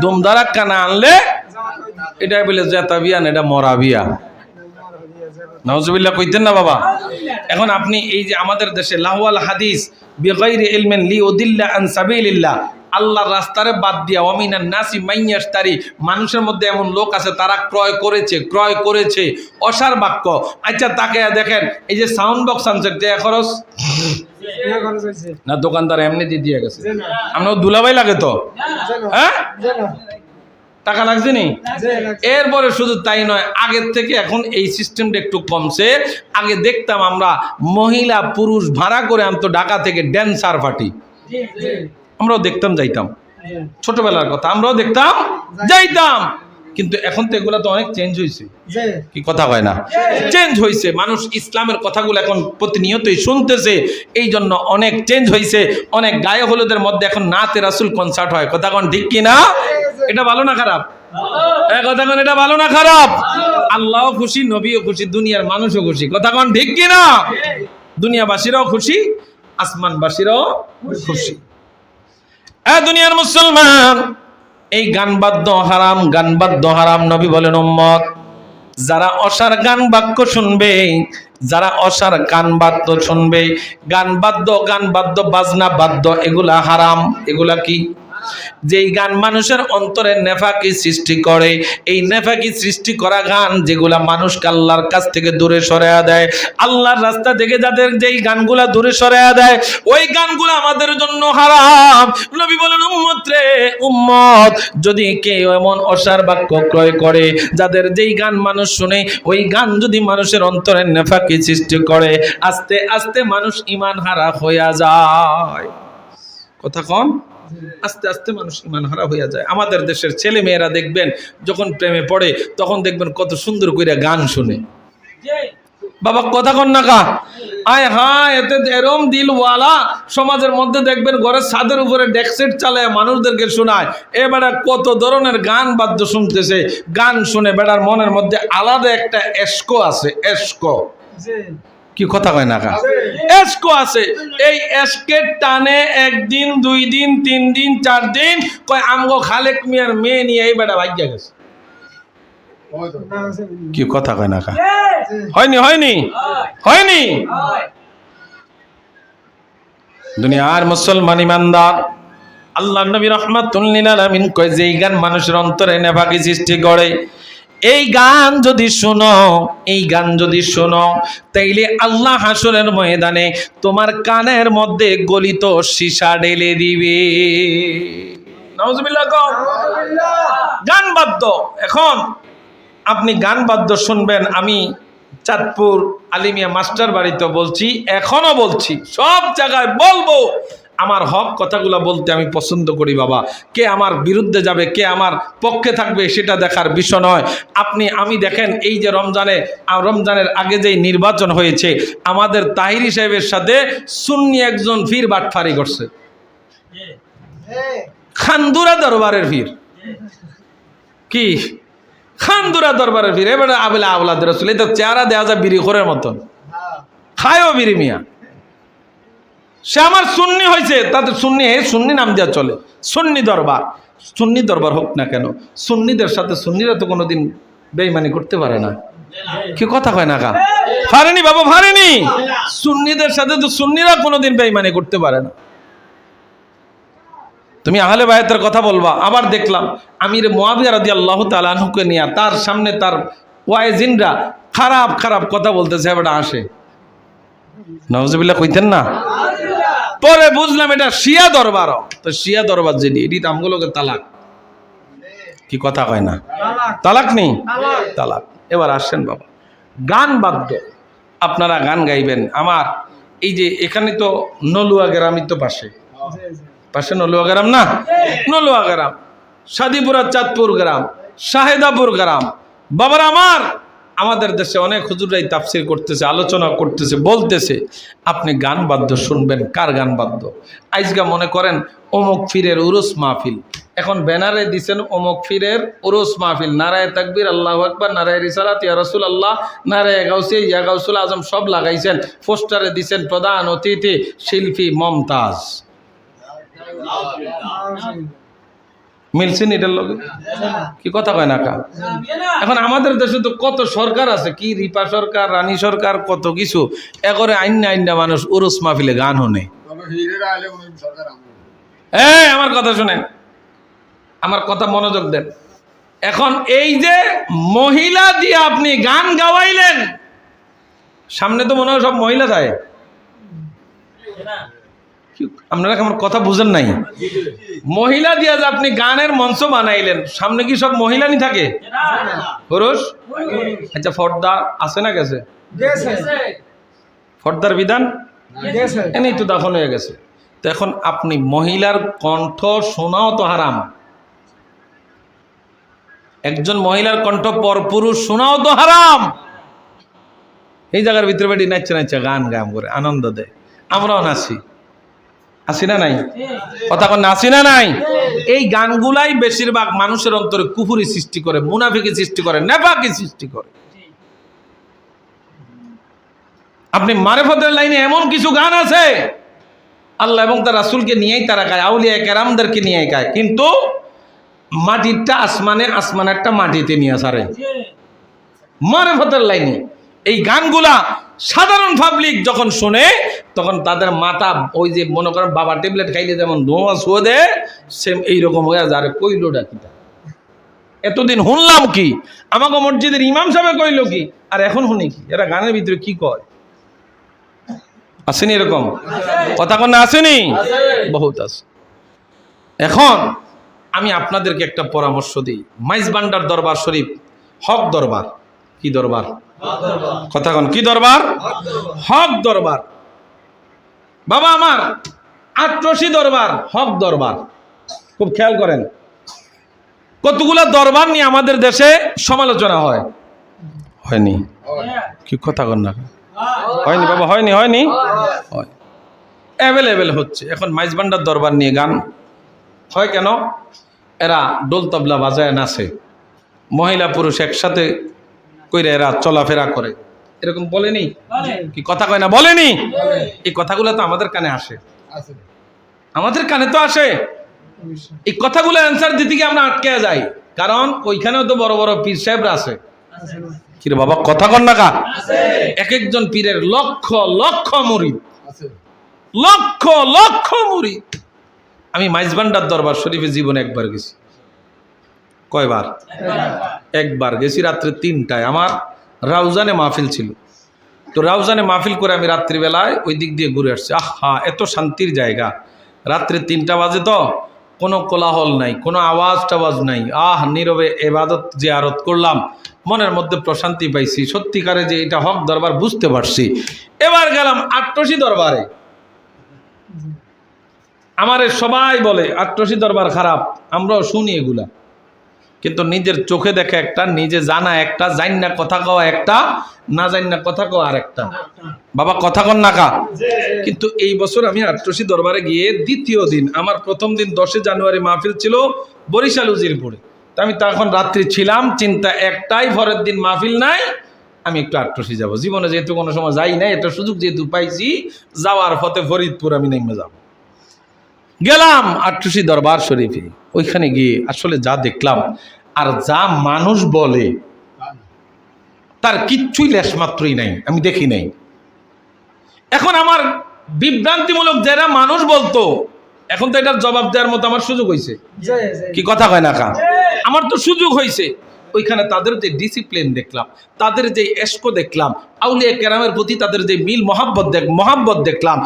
দুমদারাক্কা না আনলে এটা বলে জেতা বিয়া না, এটা মরা বিয়া। নাউজুবিল্লাহ কইতেন না বাবা? এখন আপনি এই যে আমাদের দেশে লাহওয়াল হাদিস বিগাইরি ইলমিন লিউদিল্লা আন সাবিলিল্লাহ, আল্লাহর রাস্তারে বাদ দিয়া ওয়ামিনান নাসি মাইয়াশতারি, মানুষের মধ্যে এমন লোক আছে তারা ক্রয় করেছে অসার বাক্য। আচ্ছা তাকে দেখেন, এই যে সাউন্ড বক্স আনছে টাকা খরচ না? দোকানদার এমনি দিয়ে গেছে? আপনার দুলাভাই লাগে তো? হ্যাঁ টাকা লাগছে নি? এরপরে শুধু তাই নয়, আগের থেকে এখন এই সিস্টেমটা একটু কমছে। আগে দেখতাম আমরা মহিলা পুরুষ ভাড়া করে আনতো ঢাকা থেকে ড্যান্সার পার্টি, আমরাও দেখতাম যাইতাম, ছোটবেলার কথা, আমরাও দেখতাম যাইতাম। কিন্তু এখন তো এগুলা তো অনেক চেঞ্জ হয়েছে। কি কথা কয় না? চেঞ্জ হয়েছে। মানুষ ইসলামের কথাগুলো এখন প্রতিনিয়তই শুনতেছে, এই জন্য অনেক চেঞ্জ হয়েছে। অনেক গায়ে হলুদের মধ্যে এখন নাতে রাসূল কনসার্ট হয়। কথা কন ঠিক কি না? এটা ভালো না খারাপ? কথা কন, এটা ভালো না খারাপ? আল্লাহও খুশি, নবীও খুশি, দুনিয়ার মানুষও খুশি। কথা কন ঠিক কি না? দুনিয়াবাসীরাও খুশি, আসমানবাসীরাও খুশি। দুনিয়ার মুসলমান, এই গান বাদ্য হারাম, গান বাদ্য হারাম। নবী বলেন উম্মত যারা অসার গান বাক্য শুনবে, যারা অসার গান বাদ্য শুনবে, গান বাদ্য বাজনা বাদ্য এগুলা হারাম। এগুলা কি? যেই গান মানুষের অন্তরে নেফাকি সৃষ্টি করে, এই নেফাকি সৃষ্টি করা গান যেগুলা মানুষকে আল্লাহর কাছ থেকে দূরে সরায়া দেয়, আল্লাহর রাস্তা থেকে যাদের যেই গানগুলা দূরে সরায়া দেয়, ওই গানগুলো আমাদের জন্য হারাম। নবী বলেন উম্মত যদি কেউ এমন অসার বাক্য ক্রয় করে, যাদের যেই গান মানুষ শুনে, ওই গান যদি মানুষের অন্তরে নেফাকি সৃষ্টি করে, আস্তে আস্তে মানুষ ঈমান হারা হইয়া যায়। কথা কন? আস্তে আস্তে মানুষ ঈমান হারা হইয়া যায়। আমাদের দেশের ছেলে মেয়েরা দেখবেন যখন প্রেমে পড়ে, তখন দেখবেন কত সুন্দর করে গান শুনে। বাবা কথা কন না কা? আয় হ্যাঁ, এতে এরম দিলওয়ালা সমাজের মধ্যে দেখবেন ঘরের ছাদের উপরে ডেকসেট চালায় মানুষদেরকে শোনায়। এ বেটা কত ধরনের গান বাদ্য শুনতেছে, গান শুনে বেটার মনের মধ্যে আলাদা একটা এস্কো আছে। এস্কো কি কথা কয় না কা? এস্কো আছে। এই এস্কের টানে একদিন, 2 দিন, 3 দিন, 4 দিন কয় আমগো খালেক মিয়ার মেয়ে নিয়ে এই বেটা ভাগ্যা গেছে। কি কথা কয় না কা? হয়নি? দুনিয়ার মুসলমান ইমানদার, আল্লাহ নবী রাহমাতুল লিল আলামিন কয় যে এই গান মানুষের অন্তরে নেফাকি সৃষ্টি করে, এই গান যদি শোনো, এই গান যদি শোনো, তাইলে আল্লাহ হাসরের ময়দানে তোমার কানের মধ্যে গলিত সীসা ঢেলে দিবে। নাউজুবিল্লাহ। গান বাদ্য, এখন আপনি গান বাদ্য শুনবেন। আমি চাঁদপুর আলিমিয়া মাস্টার বাড়িতে বলছি, এখনো বলছি, সব জায়গায় বলবো, আমার হক কথাগুলো বলতে আমি পছন্দ করি বাবা। কে আমার বিরুদ্ধে যাবে, কে আমার পক্ষে থাকবে, সেটা দেখার বিষয় নয়। আমি দেখেন, এই যে রমজানের আগে যেই নির্বাচন হয়েছে, আমাদের তাহিরি সাহেবের সাথে সুন্নি একজন ফির বাটফারি করছে, খান্দুরা দরবারের ফির। কি খান্দুরা দরবারের ফির? এবারে আবেলা আওলাদের রসুল, এই তো চেহারা দেওয়া যায় বিড়ি খোরের মতন, খায়ও বিড়ি মিয়া। সে আমার সুন্নি হয়েছে, তাতে সুন্নি নাম দেওয়া চলে, সুন্নি দরবার। সুন্নি দরবার হোক না কেন, সুন্নিদের সাথে সুন্নিরা তো কোনোদিন বেঈমানি করতে পারে না। কি কথা কয় না কা? পারেনি বাবা, পারেনি। সুন্নিদের সাথে তো সুন্নিরা কোনোদিন বেঈমানি করতে পারে না। তুমি আহলে বায়াতের কথা বলবা, আবার দেখলাম আমির মুয়াবিয়া রাদিয়াল্লাহু তাআলা আনহুকে নিয়ে তার সামনে তার ওয়াইজিনরা খারাপ খারাপ কথা বলতেছে, এবারে আসে। নাউজুবিল্লাহ কইতেন না? পরে বুঝলাম এটা শিয়া দরবার। তো শিয়া দরবার যেটি, এটি তো আমগুলোকে তালাক। কি কথা কয় না? তালাক নেই, তালাক। এবার আসেন বাবা, গান বাদ্য, আপনারা গান গাইবেন। আমার এই যে এখানে তো নলুয়া গ্রামই তো পাশে নলুয়া গ্রাম না? নলুয়া গ্রাম, সাদিপুরা চাঁদপুর গ্রাম, শাহেদাপুর গ্রাম। বাবারা আমার, আমাদের দেশে অনেক হুজুরাই তাফসির করতেছে, আলোচনা করতেছে, বলতেছে আপনি গান বাদ্য শুনবেন। কার গান বাদ্য? আজকে মনে করেন অমুক ফিরের উরুস মাহফিল, এখন ব্যানারে দিছেন অমুক ফিরের উরুস মাহফিল, নারায়ে তাকবীর, আল্লাহু আকবার, নারায়ে রিসালাত, ইয়া রাসূলুল্লাহ, নারায়ে গাউসিয়া, ইয়া গাউসুল আজম, সব লাগাইছেন। পোস্টারে দিছেন প্রধান অতিথি শিল্পী মমতাজ। মিলছেন এটার লগে? কি কথা কয় না কা? এখন আমাদের দেশে তো কত সরকার আছে, কি রিপা সরকার, রানী সরকার, কত কিছু। একরে আইনা মানুষ উরুস মাহফিলে গান হনে। আমার কথা শুনেন, আমার কথা মনোযোগ দেন। এখন এই যে মহিলা দিয়ে আপনি গান গাওয়াইলেন, সামনে তো মনে হয় সব মহিলা যায়। আপনারা আমার কথা বুঝেন নাই? মহিলা দিয়া যে আপনি গানের মঞ্চ বানাইলেন, সামনে কি সব মহিলানি থাকে? পুরুষ? আচ্ছা, পর্দা আছে না গেছে? পর্দার বিধান এনেই তো দাফন হয়ে গেছে। তো এখন আপনি মহিলার কণ্ঠ শোনাও তো হারাম। একজন মহিলার কণ্ঠ পর পুরুষ শোনাও তো হারাম। এই জায়গার ভিতরে বেটি নাচছে নাচছে গান গাম করে আনন্দ দেয়, আমরাও নাচি। আসি না নাই? কথা কন, আসি না নাই? এই গানগুলাই বেশিরভাগ মানুষের অন্তরে কুফরি সৃষ্টি করে, মুনাফিকি সৃষ্টি করে, নেফাকি সৃষ্টি করে। আপনি মারিফতের লাইনে এমন কিছু গান আছে, আল্লাহ এবং তার রাসূলকে নিয়েই তারা গায়, আউলিয়া কেরামদেরকে নিয়েই গায়, কিন্তু মাটিরটা আসমানে, আসমানেরটা মাটিতে নিয়ে সারে। মারিফতের লাইনে এই গানগুলা সাধারণ পাবলিক যখন শোনে, তখন তাদের মাথা ওই যে মনে করেন বাবা ট্যাবলেট খাইলে যেমন ধোঁয়া শুয়ে দেয়, সেম এইরকম হয়ে যারে কইলোটা কি, এতদিন শুনলাম কি, আমাকে মসজিদের ইমাম সাহেব কইল কি, আর এখন শুনি কি, এরা গানের ভিতরে কি কয়। আসেনি এরকম কথা? কোন আসেনি? বহুত আছে। এখন আমি আপনাদেরকে একটা পরামর্শ দিই। মাইজবান্ডার দরবার শরীফ হক দরবার। কি দরবার? কথা কোন কি দরবার? হক দরবার। বাবা আমার, আটরশি দরবার, হক দরবার। খুব খেয়াল করেন, কতগুলা দরবার নিয়ে আমাদের দেশে সমালোচনা হয়। হয়নি? কি কথা কন না? হয়নি বাবা, হয়নি? হয়নি? হয়, অ্যাভেলেবেল হচ্ছে। এখন মাইজবান্ডার দরবার নিয়ে গান হয় কেন? এরা ডোল তবলা বাজায় নাচে, মহিলা পুরুষ একসাথে কইরা এরা চলাফেরা করে, এরকম বলেনি? কি কথা কয় না? বলেনি? এই কথাগুলো তো আমাদের কানে আসে, আমাদের কানে তো আসে। এই কথাগুলো অ্যান্সার দিতে গিয়ে আমরা আটকে যাই, কারণ ওইখানেও তো বড় বড় পীর সাহেবরা আছে। কিরে বাবা, কথা কন না কা? এক একজন পীরের লক্ষ লক্ষ মুরিদ, লক্ষ লক্ষ মুরিদ। আমি মাইজবান্ডার দরবার শরীফে জীবনে একবার গেছি। কয়বার? একবার গেছি রাত্রে 3টায়। আমার রাউজানে মাহফিল ছিল, তো রাউজানে মাহফিল করে আমি রাত্রিবেলায় ওই দিক দিয়ে ঘুরে আসছি। আহা, এত শান্তির জায়গা। রাত্রে 3টা বাজে, তো কোনো কোলাহল নাই, কোনো আওয়াজ টাওয়াজ নাই। নীরবে ইবাদত জিয়ারত করলাম, মনের মধ্যে প্রশান্তি পাইছি। সত্যিকারে যে এটা হক দরবার বুঝতে পারছি। এবার গেলাম আট্রসি দরবারে। আমারে সবাই বলে আট্রসি দরবার খারাপ, আমরাও শুনি এগুলা, কিন্তু নিজের চোখে দেখা একটা, নিজে জানা একটা, জান না কথা কওয়া একটা, না জান না কথা কওয়া আর একটা। বাবা কথা কন না কা? কিন্তু এই বছর আমি আট্রসি দরবারে গিয়ে দ্বিতীয় দিন, আমার প্রথম দিন 10 জানুয়ারি মাহফিল ছিল বরিশাল উজিরপুরে। তো আমি তখন রাত্রি ছিলাম, চিন্তা একটাই, পরের দিন মাহফিল নাই, আমি একটু আট্রসি যাব। জীবনে যেহেতু কোনো সময় যাই নাই, এটা সুযোগ যেহেতু পাইছি, যাওয়ার পথে ফরিদপুর আমি নেমে যাব। গেলাম আট্রসি দরবার শরীফে। ওইখানে গিয়ে আসলে যা দেখলাম আর যা মানুষ বলে তার কিচ্ছুই লেশমাত্রই নাই, আমি দেখি নাই। এখন আমার বিভ্রান্তিমূলক যারা মানুষ বলতো, এখন তো এটার জবাব দেওয়ার মতো আমার সুযোগ হয়েছে। কি কথা কয় না কা? আমার তো সুযোগ হয়েছে। ওইখানে তাদের যে ডিসিপ্লিন দেখলাম, তাদের যে এশক দেখলাম, আউলিয়া কেরামের প্রতি তাদের যে মিল মহাব্বত দেখলাম,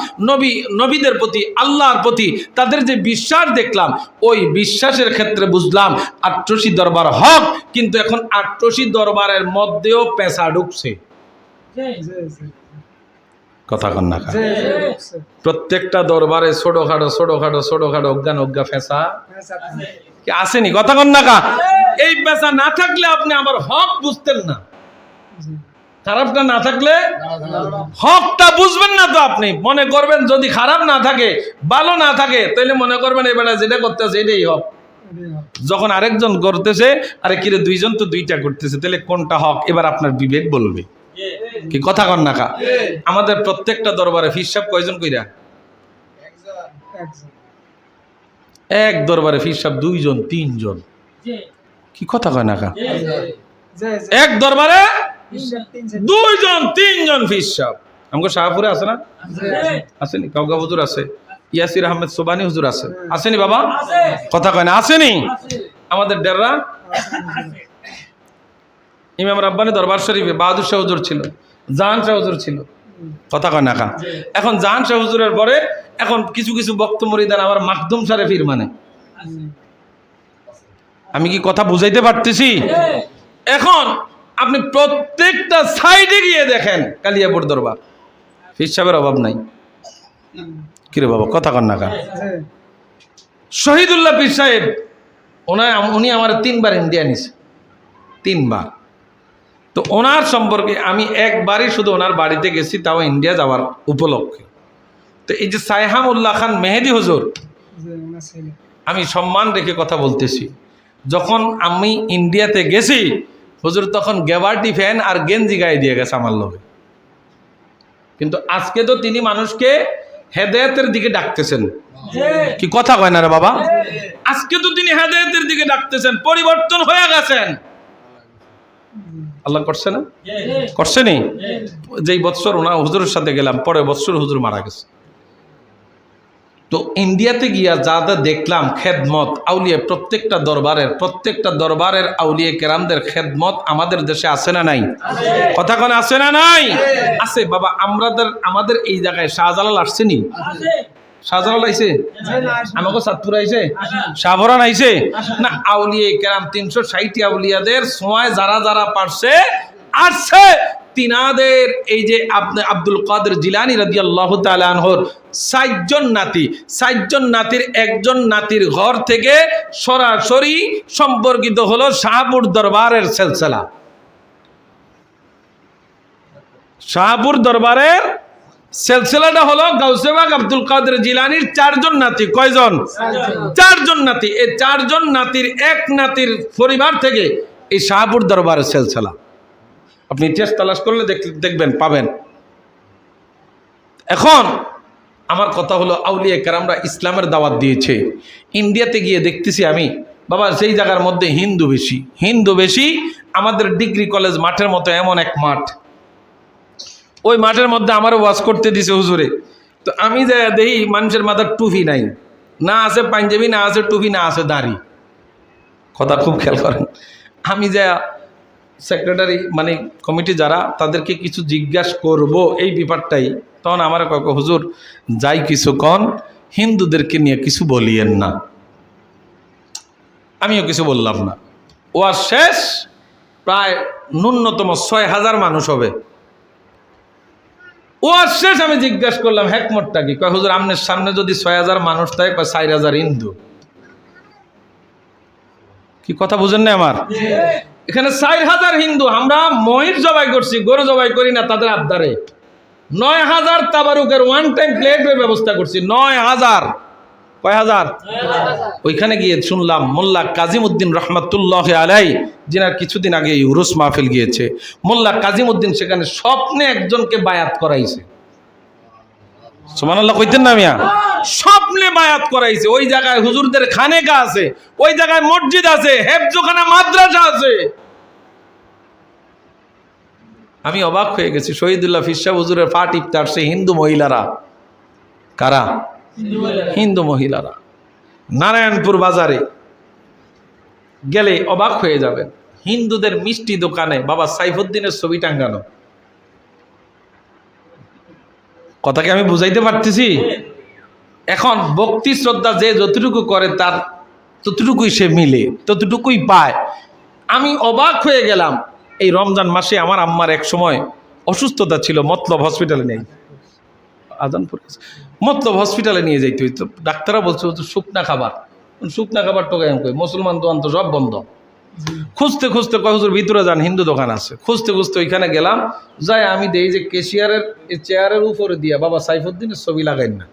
নবীদের প্রতি, আল্লাহর প্রতি তাদের যে বিশ্বাস দেখলাম, ওই বিশ্বাসের ক্ষেত্রে বুঝলাম আট্রসি দরবার হক। কিন্তু এখন আট্রসি দরবারের মধ্যেও পেঁচা ঢুকছে। কথা কন না? প্রত্যেকটা দরবারে ছোটখাটো অজ্ঞা ফেঁসা কি আসেনি? কথা কন না কা? এই পেঁচা না থাকলে আপনি আমার হক বুঝতেন না, খারাপটা না থাকলে হকটা বুঝবেন না। তো আপনি মনে করবেন যদি খারাপ না থাকে, ভালো না থাকে, তাহলে মনে করবেন এবারে যেটা করতেছে এটাই হক। যখন আরেকজন করতেছে, আরে কিরে দুইজন তো দুইটা করতেছে, তাহলে কোনটা হক এবার আপনার বিবেক বলবে। কি কথা কন না কা? আমাদের প্রত্যেকটা দরবারে ফিরসাব কয়জন কইরা? এক দরবারে ফিরসাব 2 জন 3 জন। কি কথা কয় না কা? এক দরবারে 2 জন 3 জন ফিরসাব। আমগো শাহপুরে আছে না? আসেনি? কাউকা হুজুর আছে, ইয়াসির আহমেদ সোবানি হুজুর আছে, আসেনি বাবা? কথা কয় না? আসেনি? আমাদের ডেররা ইমাম রাব্বানি দরবার শরীফে বাহাদুর শাহ হুজুর ছিল, জাহান শাহ হুজুর ছিল। কথা কয় না কা? এখন জাহান শাহ হুজুরের পরে এখন কিছু কিছু বক্তব্য মুরিদান আবার মাকদুম শরীফের মানে। আমি কি কথা বুঝাইতে পারতেছি? এখন আপনি প্রত্যেকটা সাইডে গিয়ে দেখেন কালিয়াপুর দরবার পীর সাহেবের অভাব নাই। কিরে বাবা কথা কন না কা? শহীদুল্লাহ পীর সাহেব উনি আমার 3 বার ইন্ডিয়া নিছে, 3 বার। তো ওনার সম্পর্কে আমি একবারই শুধু ওনার বাড়িতে গেছি, তাও ইন্ডিয়া যাওয়ার উপলক্ষে। তো এই যে সাইহামউল্লাহ খান মেহেদি হুজুর, আমি সম্মান রেখে কথা বলতেছি, যখন আমি ইন্ডিয়াতে গেছি হুজুর তখন গ্যাবার্টি ফ্যান আর গেঞ্জি গায়ে দিয়ে গেছে আমার লোকে। কিন্তু আজকে তো তিনি মানুষকে হেদায়েতের দিকে ডাকতেছেন। কি কথা কয় না রে বাবা? আজকে তো তিনি হেদায়েতের দিকে ডাকতেছেন, পরিবর্তন হয়ে গেছেন। আল্লাহ করছে না? করছে নি? যেই বৎসর ওনা হুজুরের সাথে গেলাম, পরের বৎসর হুজুর মারা গেছে। তো ইন্ডিয়াতে গিয়া যা যা দেখলাম খেদমত, আউলিয়া প্রত্যেকটা দরবারের আউলিয়া কেরামদের খেদমত আমাদের দেশে আছে না নাই? কথা কোন আছে না নাই? আছে বাবা। আমাদের এই জায়গায় শাহজালাল আসছে নি? শাহজালাল আইছে? আমাকে সাতপুর আইছে? শাহভরান আইছে না? আউলিয়া কেরাম 360 আউলিয়াদের সময় যারা যারা পারছে আসছে। তিনাদের এই যে আব্দুল কাদের জিলানী রাদিয়াল্লাহু তাআলা আনহুর 60 জন নাতির একজন নাতির ঘর থেকে সরাসরি সম্পর্কিত হলো শাহপুর দরবারের সিলসিলা। শাহপুর দরবারের সিলসিলাটা হলো গাউসে পাক আব্দুল কাদের জিলানীর 4 জন নাতি। কয়জন? 4 জন নাতি। এই 4 জন নাতির এক নাতির পরিবার থেকে এই শাহপুর দরবারের সিলসিলা। আপনি ইতিহাস তালাশ করলে দেখবেন, পাবেন। এখন আমার কথা হলো আউলিয়া কেরামরা ইসলামের দাওয়াত দিয়েছে। ইন্ডিয়াতে গিয়ে দেখতেছি আমি বাবা সেই জায়গার মধ্যে হিন্দু বেশি। আমাদের ডিগ্রি কলেজ মাঠের মতো এমন এক মাঠ, ওই মাঠের মধ্যে আমারও ওয়াজ করতে দিছে হুজুরে। তো আমি যে দেখি মানুষের মাথার টুপি নাই, না আছে পাঞ্জাবি, না আছে টুপি, না আছে দাড়ি। কথা খুব খেয়াল করেন। আমি যে সেক্রেটারি মানে কমিটি যারা, তাদেরকে কিছু জিজ্ঞাসা করব এই ব্যাপারটাই, তখন আমার কাকা হুজুর যাই কিছু কন, হিন্দুদেরকে নিয়ে কিছু বলিয়েন না। আমিও কিছু বললাম না। ওয়াজ শেষ, প্রায় ন্যূনতম 6000 মানুষ হবে। ওয়াজ শেষ, আমি জিজ্ঞাসা করলাম হেকমতটা কি? কয় হুজুর আপনার সামনে যদি 6000 মানুষ থাকে, 4000 হিন্দু। কি কথা বুঝেন না আমার? এখানে 4000 হিন্দু, আমরা মহিষ জবাই করছি, গরু জবাই করি না তাদের আবদারে। 9000 তাবারুকের ওয়ান টাইম প্লেটের ব্যবস্থা করছি। 9000। কয় হাজার? ওইখানে গিয়ে শুনলাম মোল্লা কাজিমউদ্দিন রহমাতুল্লাহ আলাই, যিনার কিছুদিন আগে উরুস মাহফিল গিয়েছে, মোল্লা কাজিমউদ্দিন সেখানে স্বপ্নে একজনকে বায়াত করাইছে। সুবহানাল্লাহ কইতেন না মিয়া? স্বপ্নে বায়াত করাইছে। ওই জায়গায় হুজুরদের খানেকা আছে, ওই জায়গায় মসজিদ আছে, হেফজখানা মাদ্রাসা আছে। আমি অবাক হয়ে গেছি। শহীদুল্লাহ ফিরসা হুজুরের পা টিপতে আসছে হিন্দু মহিলারা। কারা? হিন্দু মহিলারা। নারায়ণপুর বাজারে গেলে অবাক হয়ে যাবেন, হিন্দুদের মিষ্টি দোকানে বাবা সাইফুদ্দিনের ছবি টাঙ্গানো। কথাকে আমি বুঝাইতে পারতেছি? এখন ভক্তি শ্রদ্ধা যে যতটুকু করে তার ততটুকুই সে মিলে, ততটুকুই পায়। আমি অবাক হয়ে গেলাম। এই রমজান মাসে আমার আম্মার এক সময় অসুস্থতা ছিল, মতলব হসপিটালে নেই, আজান পড়ে গেছে, মতলব হসপিটালে নিয়ে যাইতে হইতো। ডাক্তাররা বলছে শুকনা খাবার, শুকনা খাবার টোকাই কই, মুসলমান দোকান তো সব বন্ধ। খুঁজতে খুঁজতে কয় হুজুর ভিতরে যান, হিন্দু দোকান আছে। খুঁজতে খুঁজতে ওইখানে গেলাম, যাই আমি দেখি যে কেশিয়ারের চেয়ারের উপরে দিয়া বাবা সাইফুদ্দিনের ছবি লাগাইন না।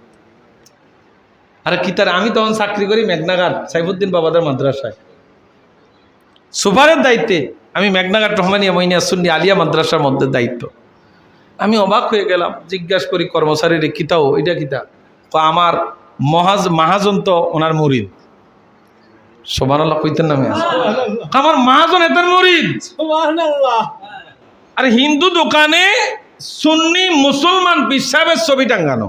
আরে কি তার, আমি তখন চাকরি করি মেঘনাঘাট সাইফুদ্দিন বাবাদের মাদ্রাসায়, সুপারের দায়িত্বে। আমি মেঘনাঘাট রহমানিয়া মইনিয়া সুন্নি আলিয়া মাদ্রাসার মধ্যে দায়িত্ব। আমি অবাক হয়ে গেলাম, জিজ্ঞাসা করি কর্মচারীরে কিতাও এটা কিতা? আমার মহাজন তো ওনার মুরিদ। সুবহানাল্লাহ কইতেন না? আমার মহাজন এতের মুরিদ। সুবহানাল্লাহ। আরে হিন্দু দোকানে সুন্নি মুসলমান পীর সাহেবের ছবি টাঙ্গানো।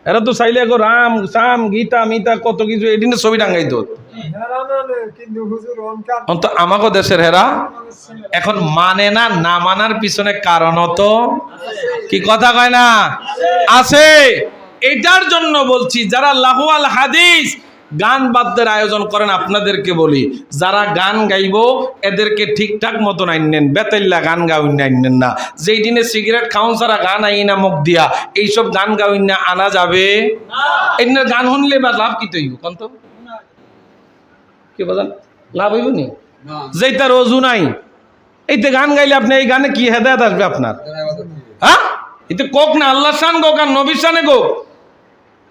এরা তো চাইলে এখন রাম সাম গীতা মিতা কত কিছু এদিনে ছবি টাঙ্গাইতো। আমাকে দেশের হেরা এখন মানে না, না মানার পিছনে কারণ তো কি কথা কয় না আছে। এটার জন্য বলছি, যারা লাহুয়াল হাদিস গান বাদ্যের আয়োজন করেন, আপনাদেরকে বলি, যারা গান গাইব এদেরকে ঠিকঠাক মতন আইনেন, বেতাল্লা গান গাউন আইনেন না। যেই দিনে সিগারেট খাওন ছাড়া গান আইনা মুখ দিয়া এইসব গান গাউন না আনা যাবে। এই গান শুনলে বা লাভ কি তৈব কন্ত কি বলেন? লাভ হইব নি? যেটা রজু নাই এইতে গান গাইলে আপনি এই গানে কি হেদায়েত আসবে আপনার? হ্যাঁ, এতে কোক না আল্লাহর শান গোক আর নবীর শানে গোক।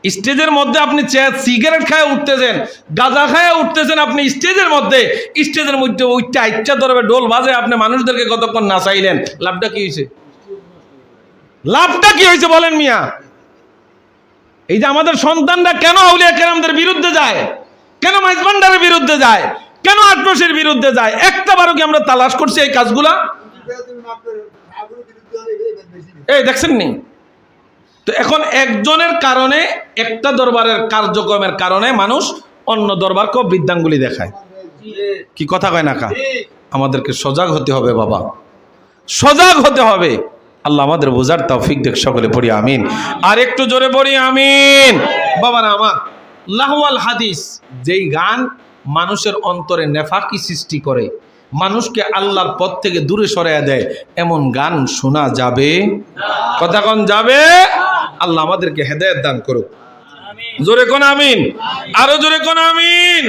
স্টেজের মধ্যে আপনি সিগারেট খায় উঠতেছেন, গাঁজা খায় উঠতেছেন, আপনি স্টেজের মধ্যে উঠতে ইচ্ছা ধরবে ডোল বাজে, আপনি মানুষদেরকে কতক্ষণ নাচাইলেন, লাভটা কি হয়েছে? লাভটা কি হয়েছে বলেন মিয়া? এই যে আমাদের সন্তানরা কেন আউলিয়া কেরামদের বিরুদ্ধে যায়, কেন মাইজভান্ডারের বিরুদ্ধে যায়, কেন আটরশির বিরুদ্ধে যায়, একটা বারও কি আমরা তালাশ করছি এই কাজগুলা? এই দেখছেন নি? তো এখন একজনের কারণে, একটা দরবারের কার্যক্রমের কারণে মানুষ অন্য দরবারকেও বৃদ্ধাঙ্গুলি দেখায়। কি কথা কয় না কা? আমাদেরকে সজাগ হতে হবে বাবা, সজাগ হতে হবে। আল্লাহ আমাদের বোঝার তৌফিক দেখ। সকলে পড়ি আমিন। আর একটু জোরে পড়ি আমিন। বাবারা আমার, লাহওয়াল হাদিস যেই গান মানুষের অন্তরে নেফাকি সৃষ্টি করে, মানুষকে আল্লাহর পথ থেকে দূরে সরাইয়া দেয়, এমন গান শোনা যাবে? কথা কোন যাবে? আল্লাহ আমাদেরকে হেদায়েত দান করুক। জোরে কোন আমিন, আরো জোরে কোন আমিন।